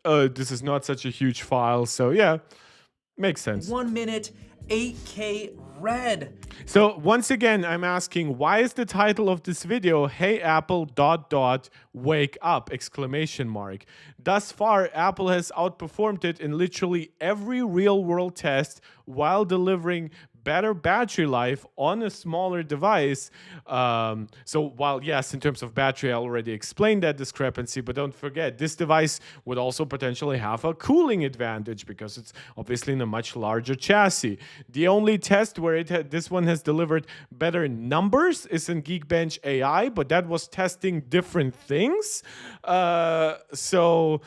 This is not such a huge file, so yeah, makes sense. 1 minute, 8K red. So once again, I'm asking, why is the title of this video, Hey Apple ... Wake Up! Thus far, Apple has outperformed it in literally every real-world test while delivering better battery life on a smaller device. So while yes, in terms of battery, I already explained that discrepancy, but don't forget this device would also potentially have a cooling advantage because it's obviously in a much larger chassis. The only test where this one has delivered better numbers is in Geekbench AI, but that was testing different things. So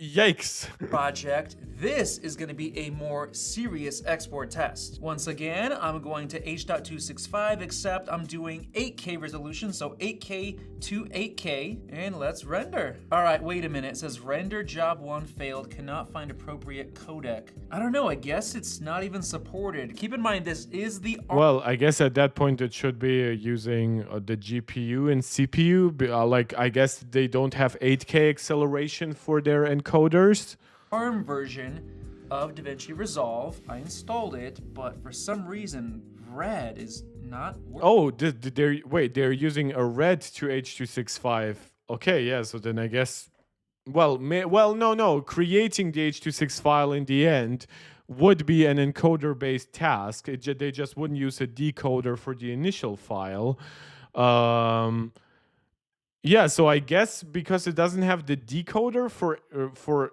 yikes. Project. This is going to be a more serious export test. Once again, I'm going to H.265, except I'm doing 8K resolution, so 8K to 8K, and let's render. All right, wait a minute. It says render job 1 failed, cannot find appropriate codec. I don't know, I guess it's not even supported. Keep in mind, this is the... Well, I guess at that point it should be using the GPU and CPU. Like, I guess they don't have 8K acceleration for their encoders. ARM version of DaVinci Resolve. I installed it, but for some reason, red is not working. Oh, they're using a red to H.265. Okay, yeah, so then I guess... Well, no. Creating the H.265 file in the end would be an encoder-based task. They just wouldn't use a decoder for the initial file. Yeah, so I guess because it doesn't have the decoder for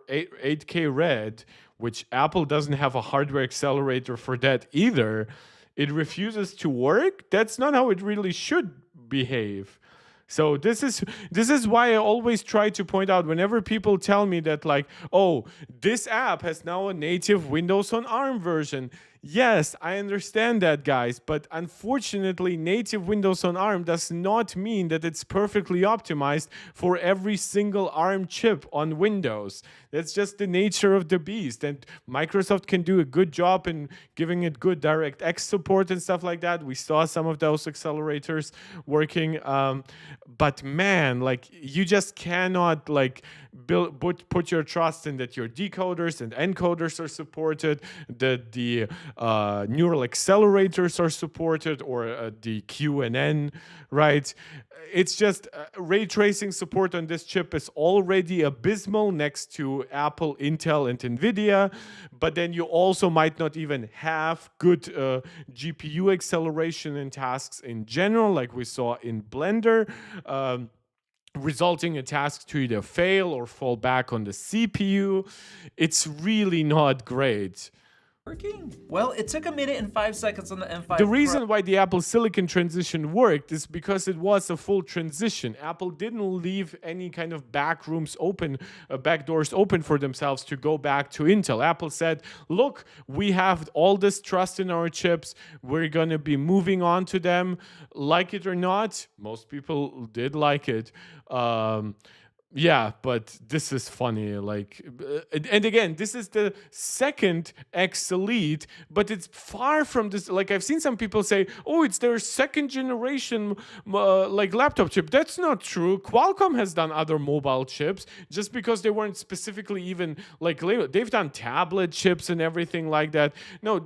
8K red, which Apple doesn't have a hardware accelerator for that either, it refuses to work. That's not how it really should behave. So this is why I always try to point out whenever people tell me that, like, oh, this app has now a native Windows on ARM version. Yes, I understand that, guys, but unfortunately, native Windows on ARM does not mean that it's perfectly optimized for every single ARM chip on Windows. That's just the nature of the beast, and Microsoft can do a good job in giving it good DirectX support and stuff like that. We saw some of those accelerators working, but man, like, you just cannot, like, put your trust in that your decoders and encoders are supported, that the neural accelerators are supported, or the QNN, right? It's just ray tracing support on this chip is already abysmal next to Apple, Intel, and NVIDIA, but then you also might not even have good GPU acceleration in tasks in general, like we saw in Blender. Resulting in tasks to either fail or fall back on the CPU. It's really not great. Working? Well, it took 1:05 seconds on the M5 The reason why the Apple Silicon transition worked is because it was a full transition. Apple didn't leave any kind of back rooms open, back doors open for themselves to go back to Intel. Apple said, look, we have all this trust in our chips. We're going to be moving on to them. Like it or not, most people did like it. Yeah, but this is funny. Like, and again, this is the second X Elite, but it's far from this. Like, I've seen some people say, "Oh, it's their second generation like laptop chip." That's not true. Qualcomm has done other mobile chips, just because they weren't specifically even like labeled. They've done tablet chips and everything like that. No,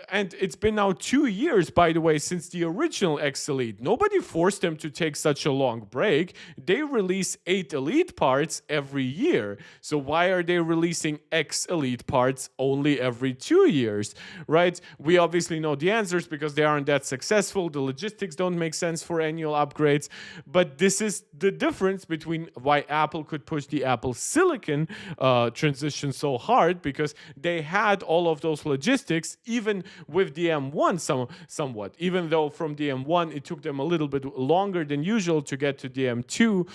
and it's been now 2 years, by the way, since the original X Elite. Nobody forced them to take such a long break. They release 8 Elite parts every year. So why are they releasing X Elite parts only every 2 years, right? We obviously know the answers because they aren't that successful. The logistics don't make sense for annual upgrades. But this is the difference between why Apple could push the Apple Silicon transition so hard, because they had all of those logistics even with the M1 somewhat. Even though from the M1 it took them a little bit longer than usual to get to the M2,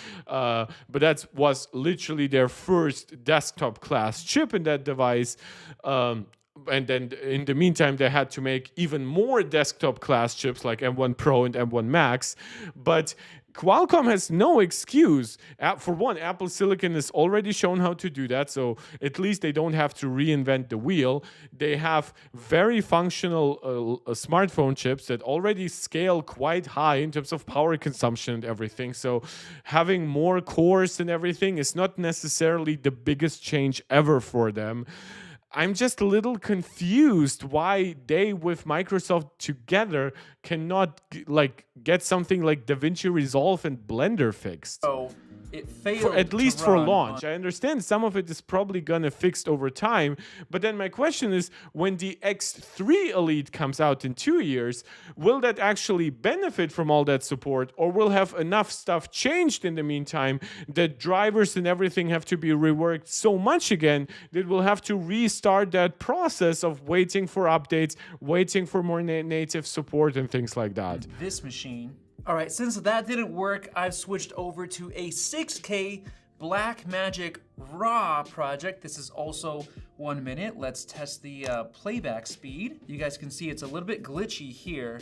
but that was literally their first desktop class chip in that device. And then in the meantime, they had to make even more desktop class chips like M1 Pro and M1 Max. But Qualcomm has no excuse. For one, Apple Silicon has already shown how to do that, so at least they don't have to reinvent the wheel. They have very functional smartphone chips that already scale quite high in terms of power consumption and everything. So having more cores and everything is not necessarily the biggest change ever for them. I'm just a little confused why they, with Microsoft together, cannot like get something like DaVinci Resolve and Blender fixed. So it failed at least to for run launch. I understand some of it is probably gonna fixed over time, but then my question is, when the X3 Elite comes out in 2 years, will that actually benefit from all that support, or will have enough stuff changed in the meantime that drivers and everything have to be reworked so much again that we'll have to restart that process of waiting for updates, waiting for more native support and things like that? this machine. All right, since that didn't work, I've switched over to a 6K Blackmagic RAW project. This is also 1 minute. Let's test the playback speed. You guys can see it's a little bit glitchy here.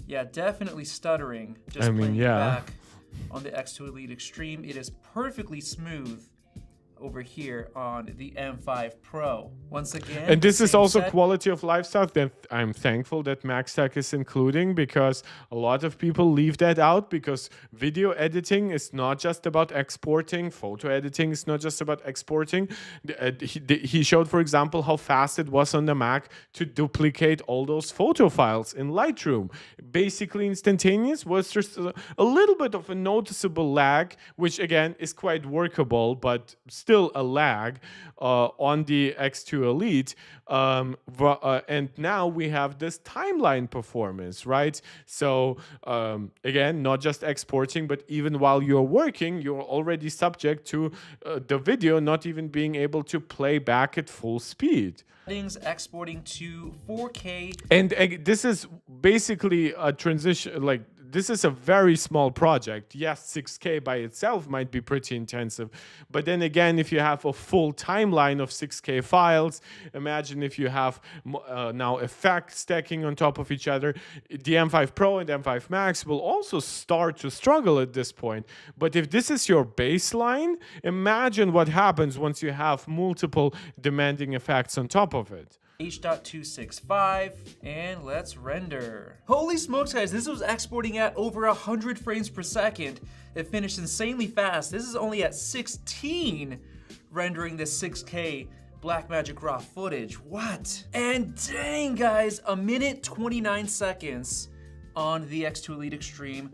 Yeah, definitely stuttering. Just playing back on the X2 Elite Extreme. It is perfectly smooth over here on the M5 Pro. Once again, and this is also quality of life stuff that I'm thankful that MacStack is including, because a lot of people leave that out, because video editing is not just about exporting, photo editing is not just about exporting. He showed, for example, how fast it was on the Mac to duplicate all those photo files in Lightroom. Basically instantaneous. Was just a little bit of a noticeable lag, which again is quite workable, but still a lag on the X2 Elite. And now we have this timeline performance, right? So again, not just exporting, but even while you're working, you're already subject to the video not even being able to play back at full speed. Settings exporting to 4K. And this is basically a transition, like, this is a very small project. Yes, 6K by itself might be pretty intensive, but then again, if you have a full timeline of 6K files, imagine if you have now effects stacking on top of each other. The M5 Pro and M5 Max will also start to struggle at this point. But if this is your baseline, imagine what happens once you have multiple demanding effects on top of it. H.265, and let's render. Holy smokes, guys, this was exporting at over 100 frames per second. It finished insanely fast. This is only at 16 rendering this 6K Blackmagic RAW footage. What? And dang, guys, 1 minute 29 seconds on the X2 Elite Extreme,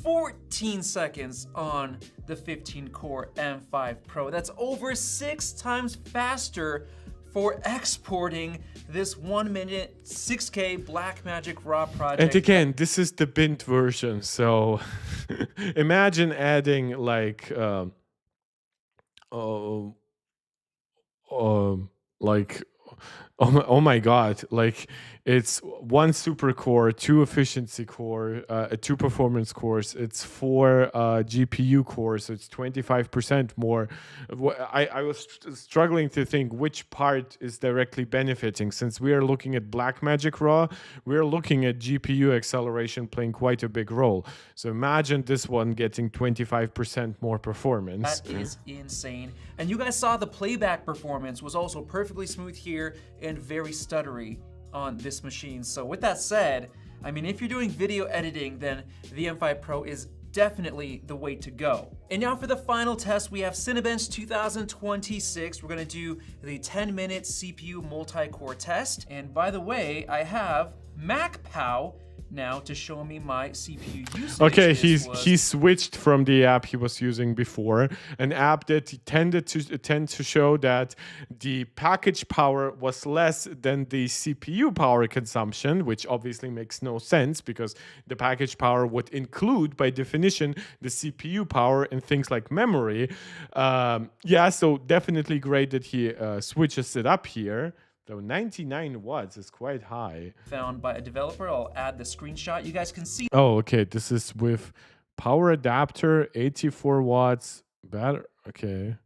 14 seconds on the 15-core M5 Pro. That's over 6 times faster for exporting this 1 minute 6K Blackmagic RAW project. And again, this is the bint version, so imagine adding like oh my god, like it's 1 super core, 2 efficiency core, 2 performance cores, it's 4 GPU cores, so it's 25% more. I was struggling to think which part is directly benefiting. Since we are looking at Blackmagic RAW, we're looking at GPU acceleration playing quite a big role. So imagine this one getting 25% more performance. That is insane. And you guys saw the playback performance was also perfectly smooth here and very stuttery on this machine. So with that said, I mean, if you're doing video editing, then the M5 Pro is definitely the way to go. And now for the final test, we have Cinebench 2026. We're gonna do the 10-minute CPU multi-core test. And by the way, I have MacPow now to show me my CPU usage. Okay, he switched from the app he was using before, an app that tend to show that the package power was less than the CPU power consumption, which obviously makes no sense because the package power would include, by definition, the CPU power and things like memory. Yeah, so definitely great that he switches it up here. Though 99 watts is quite high. Found by a developer. I'll add the screenshot. You guys can see. Oh, okay. This is with power adapter, 84 watts battery. Okay.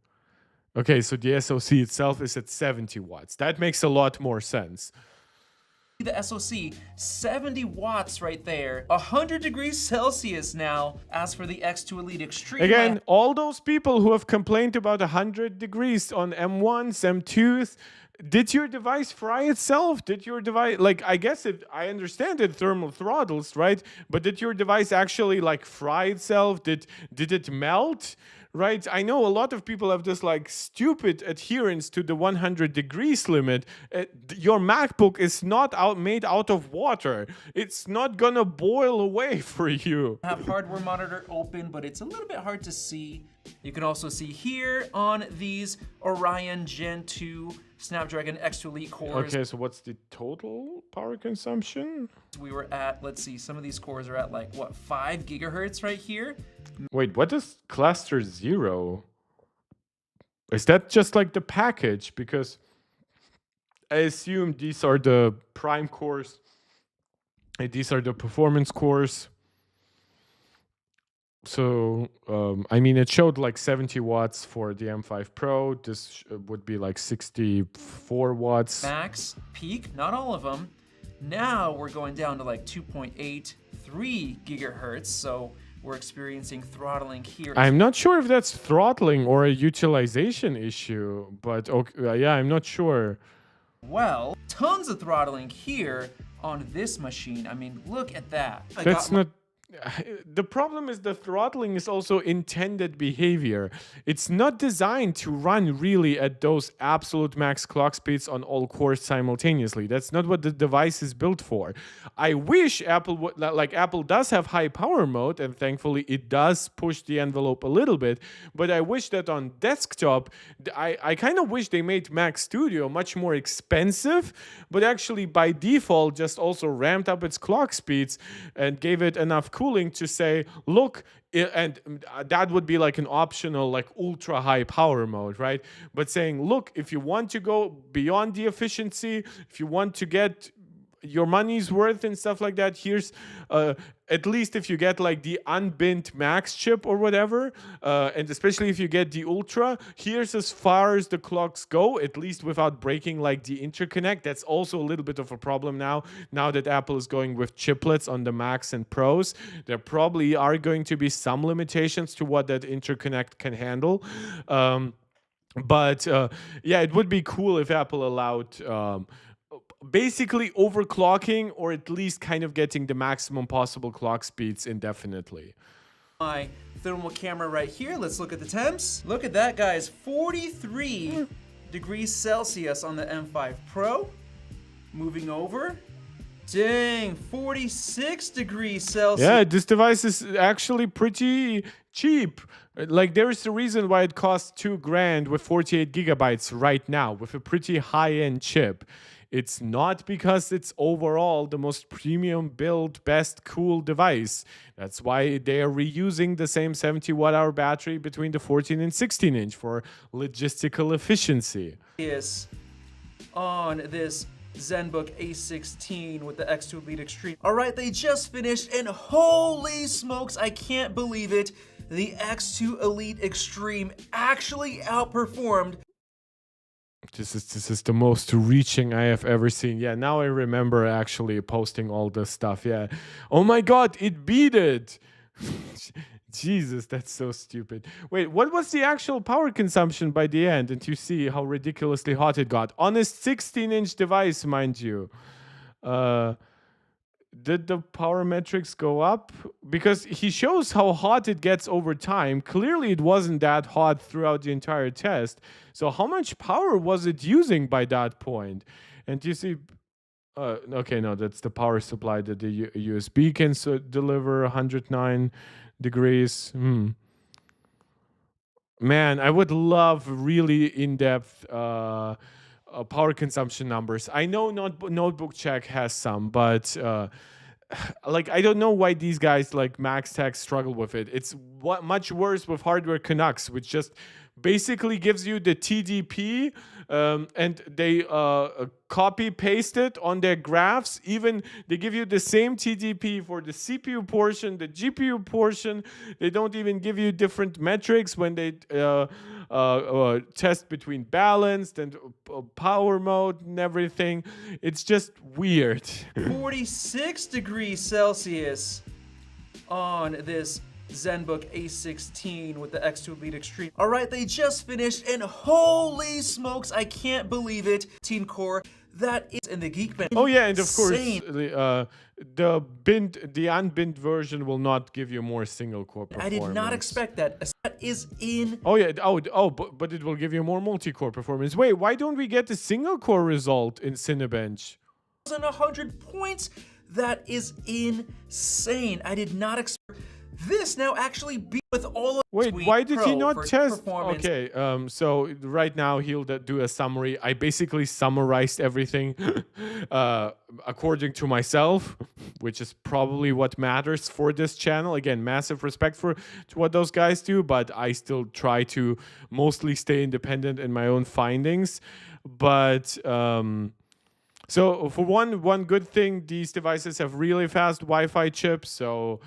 Okay, so the SoC itself is at 70 watts. That makes a lot more sense. The SoC, 70 watts right there, 100 degrees Celsius now. As for the X2 Elite Extreme, again, all those people who have complained about 100 degrees on M1s, M2s, did your device fry itself? Did your device, like, I guess I understand it thermal throttles, right? But did your device actually like fry itself? Did it melt? right? I know a lot of people have this like stupid adherence to the 100 degrees limit. Your MacBook is not made out of water. It's not gonna boil away for you. I have hardware monitor open, but it's a little bit hard to see. You can also see here on these Orion Gen 2 Snapdragon X2 Elite cores. Okay, so what's the total power consumption? We were at, let's see, some of these cores are at like, what, 5 gigahertz right here? Wait, what is cluster 0? Is that just like the package? Because I assume these are the prime cores. And these are the performance cores. So, I mean, it showed like 70 watts for the M5 Pro. This would be like 64 watts. Max, peak, not all of them. Now we're going down to like 2.83 gigahertz, so we're experiencing throttling here. I'm not sure if that's throttling or a utilization issue, but okay, yeah, I'm not sure. Well, tons of throttling here on this machine. I mean, look at that. That's not... The problem is the throttling is also intended behavior. It's not designed to run really at those absolute max clock speeds on all cores simultaneously. That's not what the device is built for. I wish Apple would, like Apple does have high power mode, and thankfully it does push the envelope a little bit, but I wish that on desktop, I kind of wish they made Mac Studio much more expensive, but actually by default just also ramped up its clock speeds and gave it enough cooling to say, look, and that would be like an optional, like ultra high power mode, right? But saying, look, if you want to go beyond the efficiency, if you want to get your money's worth and stuff like that, here's at least if you get like the unbent max chip or whatever, and especially if you get the ultra, here's as far as the clocks go, at least without breaking like the interconnect. That's also a little bit of a problem now that Apple is going with chiplets on the Macs and Pros. There probably are going to be some limitations to what that interconnect can handle. But yeah, it would be cool if Apple allowed basically overclocking, or at least kind of getting the maximum possible clock speeds indefinitely. My thermal camera right here. Let's look at the temps. Look at that, guys. 43 degrees Celsius on the M5 Pro. Moving over. Dang, 46 degrees Celsius. Yeah, this device is actually pretty cheap. Like, there's a reason why it costs $2,000 with 48 gigabytes right now with a pretty high-end chip. It's not because it's overall the most premium built, best cool device. That's why they are reusing the same 70 watt-hour battery between the 14 and 16 inch for logistical efficiency. Yes, on this ZenBook A16 with the X2 Elite Extreme. All right, they just finished, and holy smokes, I can't believe it. The X2 Elite Extreme actually outperformed. This is the most reaching I have ever seen. Yeah, now I remember actually posting all this stuff. Yeah. Oh my God, it beat it. Jesus, that's so stupid. Wait, what was the actual power consumption by the end? And you see how ridiculously hot it got. On a 16-inch device, mind you. Did the power metrics go up? Because he shows how hot it gets over time. Clearly, it wasn't that hot throughout the entire test. So how much power was it using by that point? And you see... okay, no, that's the power supply that the USB can deliver 109 degrees. Man, I would love really in-depth power consumption numbers. I know Notebookcheck has some, but like, I don't know why these guys like MaxTech struggle with it. It's much worse with Hardware Canucks, which just basically gives you the TDP, and they copy paste it on their graphs. Even they give you the same TDP for the CPU portion, the GPU portion. They don't even give you different metrics when they test between balanced and power mode and everything. It's just weird. 46 degrees Celsius on this ZenBook A16 with the X2 Elite Extreme. All right, they just finished, and holy smokes, I can't believe it. 18-core that is in the Geekbench. Oh yeah, and of course insane. the unbinned version will not give you more single core I performance. did not expect that. That is in. Oh yeah. But it will give you more multi-core performance. Wait, why don't we get the single core result in Cinebench? 1,100 points. That is insane. I did not expect this now actually be with all of. Wait, Suite why did he Pro not for test? performance. Okay, so right now he'll do a summary. I basically summarized everything according to myself, which is probably what matters for this channel. Again, massive respect to what those guys do, but I still try to mostly stay independent in my own findings. But so for one good thing, these devices have really fast Wi-Fi chips, so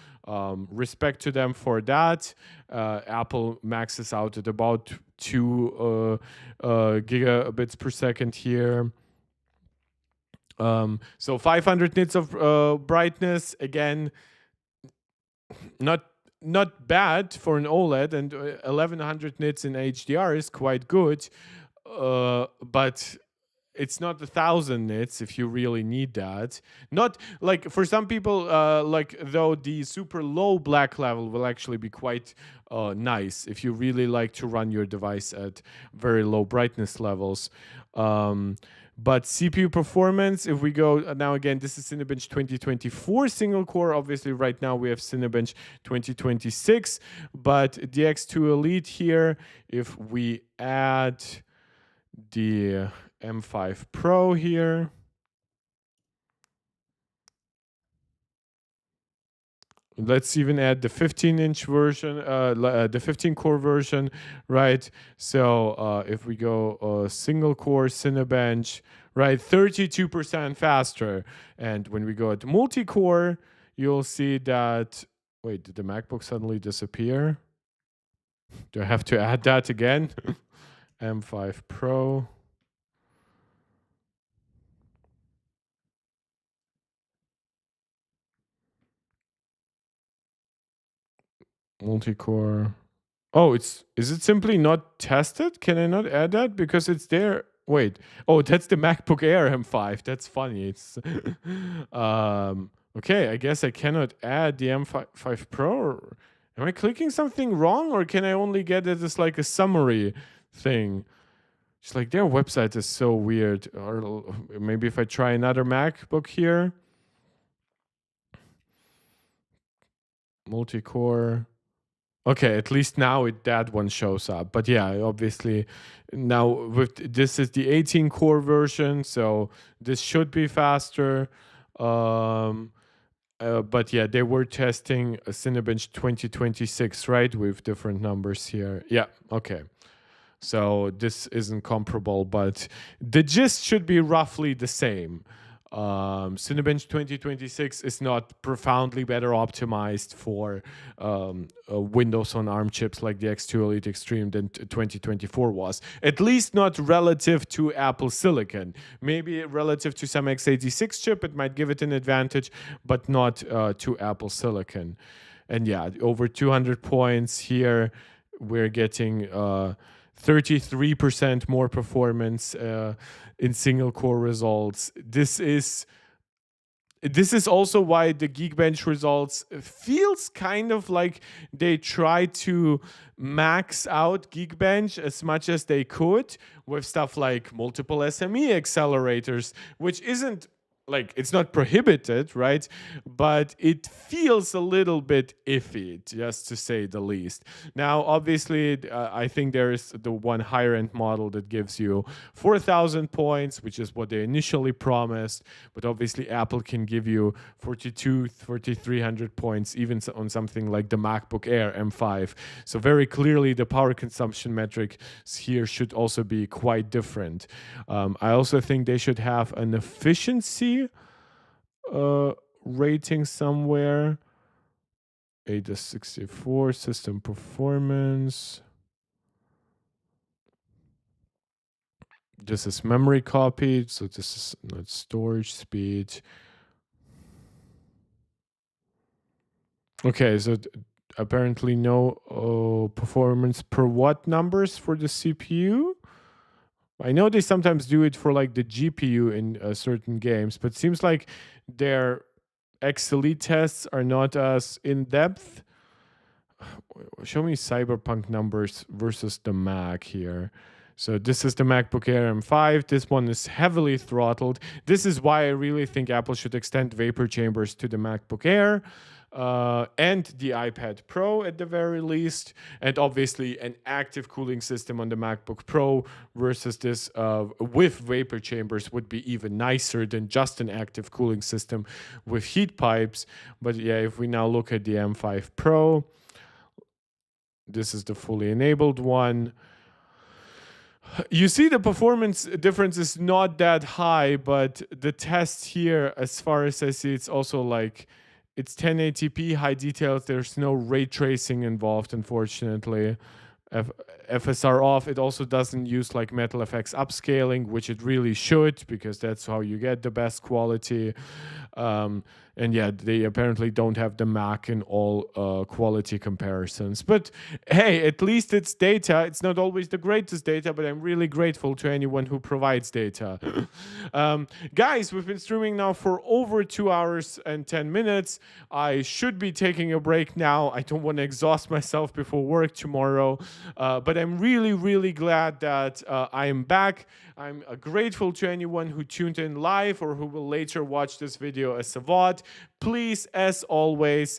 respect to them for that. Apple maxes out at about 2 gigabits per second here. So 500 nits of brightness, again, not bad for an OLED, and 1100 nits in HDR is quite good, but it's not 1,000 nits if you really need that. Not like for some people, like though the super low black level will actually be quite nice if you really like to run your device at very low brightness levels. But CPU performance, if we go now again, this is Cinebench 2024 single core. Obviously, right now we have Cinebench 2026, but the X2 Elite here, if we add the M5 Pro here, let's even add the 15-inch version, the 15-core version, right? So if we go single core Cinebench, right, 32% faster. And when we go at multi-core, you'll see that, wait, did the MacBook suddenly disappear? Do I have to add that again? M5 Pro. Multi-core. Oh, is it simply not tested? Can I not add that? Because it's there. Wait. Oh, that's the MacBook Air M5. That's funny. It's okay, I guess I cannot add the M5 Pro. Or am I clicking something wrong, or can I only get it as like a summary thing? It's like their website is so weird. Or maybe if I try another MacBook here. Multi-core. Okay, at least now that one shows up. But yeah, obviously now with this is the 18 core version, so this should be faster. But yeah, they were testing a Cinebench 2026, right? With different numbers here. Yeah, okay. So this isn't comparable, but the gist should be roughly the same. Cinebench 2026 is not profoundly better optimized for Windows on ARM chips like the X2 Elite Extreme than 2024 was. At least not relative to Apple Silicon. Maybe relative to some x86 chip, it might give it an advantage, but not to Apple Silicon. And yeah, over 200 points here, we're getting 33% more performance in single core results. This is also why the Geekbench results feels kind of like they try to max out Geekbench as much as they could with stuff like multiple SME accelerators, which isn't like, it's not prohibited, right? But it feels a little bit iffy, just to say the least. Now, obviously, I think there is the one higher end model that gives you 4,000 points, which is what they initially promised. But obviously, Apple can give you 4,300 points, even on something like the MacBook Air M5. So very clearly, the power consumption metric here should also be quite different. I also think they should have an efficiency rating somewhere. ASUS system performance. This is memory copy, so this is not storage speed. Okay, so apparently no performance per watt numbers for the CPU. I know they sometimes do it for like the GPU in certain games, but seems like their XLE tests are not as in depth. Show me Cyberpunk numbers versus the Mac here. So this is the MacBook Air M5. This one is heavily throttled. This is why I really think Apple should extend vapor chambers to the MacBook Air and the iPad Pro at the very least. And obviously an active cooling system on the MacBook Pro versus this with vapor chambers would be even nicer than just an active cooling system with heat pipes. But yeah, if we now look at the M5 Pro, this is the fully enabled one. You see the performance difference is not that high, but the test here, as far as I see, it's also like it's 1080p high details. There's no ray tracing involved, unfortunately. FSR off. It also doesn't use like Metal FX upscaling, which it really should, because that's how you get the best quality. And yeah, they apparently don't have the Mac in all quality comparisons. But hey, at least it's data. It's not always the greatest data, but I'm really grateful to anyone who provides data. Guys, we've been streaming now for over 2 hours and 10 minutes. I should be taking a break now. I don't want to exhaust myself before work tomorrow. But I'm really, really glad that I am back. I'm grateful to anyone who tuned in live or who will later watch this video as a VOD. Please, as always,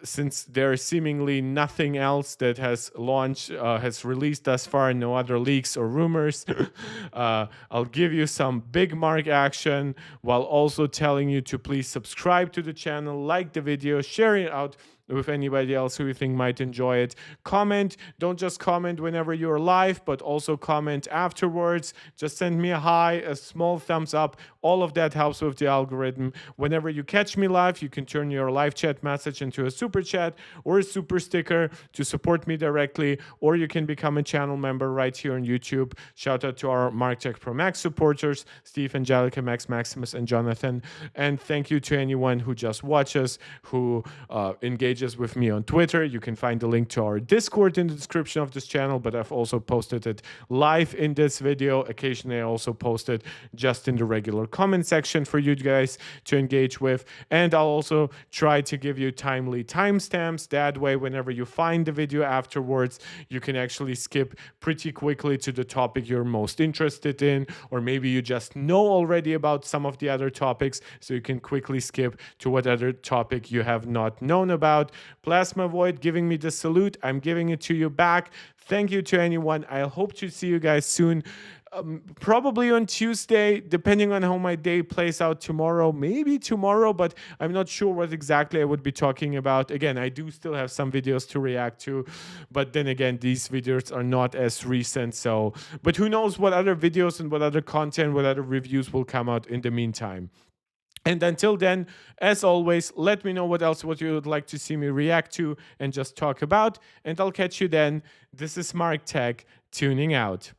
since there's seemingly nothing else that has launched, has released thus far, no other leaks or rumors, I'll give you some big mark action while also telling you to please subscribe to the channel, like the video, share it out with anybody else who you think might enjoy it. Comment. Don't just comment whenever you're live, but also comment afterwards. Just send me a hi, a small thumbs up. All of that helps with the algorithm. Whenever you catch me live, you can turn your live chat message into a super chat or a super sticker to support me directly, or you can become a channel member right here on YouTube. Shout out to our Marktech Pro Max supporters, Steve, Angelica, Max, Maximus, and Jonathan. And thank you to anyone who just watches, who engages with me on Twitter. You can find the link to our Discord in the description of this channel, but I've also posted it live in this video. Occasionally I also post it just in the regular comment section for you guys to engage with. And I'll also try to give you timely timestamps. That way, whenever you find the video afterwards, you can actually skip pretty quickly to the topic you're most interested in, or maybe you just know already about some of the other topics, so you can quickly skip to what other topic you have not known about. Plasma Void giving me the salute. I'm giving it to you back. Thank you to anyone. I hope to see you guys soon. Probably on Tuesday, depending on how my day plays out tomorrow, maybe tomorrow, but I'm not sure what exactly I would be talking about. Again, I do still have some videos to react to, but then again, these videos are not as recent. So, but who knows what other videos and what other content, what other reviews will come out in the meantime. And until then, as always, let me know what you would like to see me react to and just talk about. And I'll catch you then. This is Mark Tech, tuning out.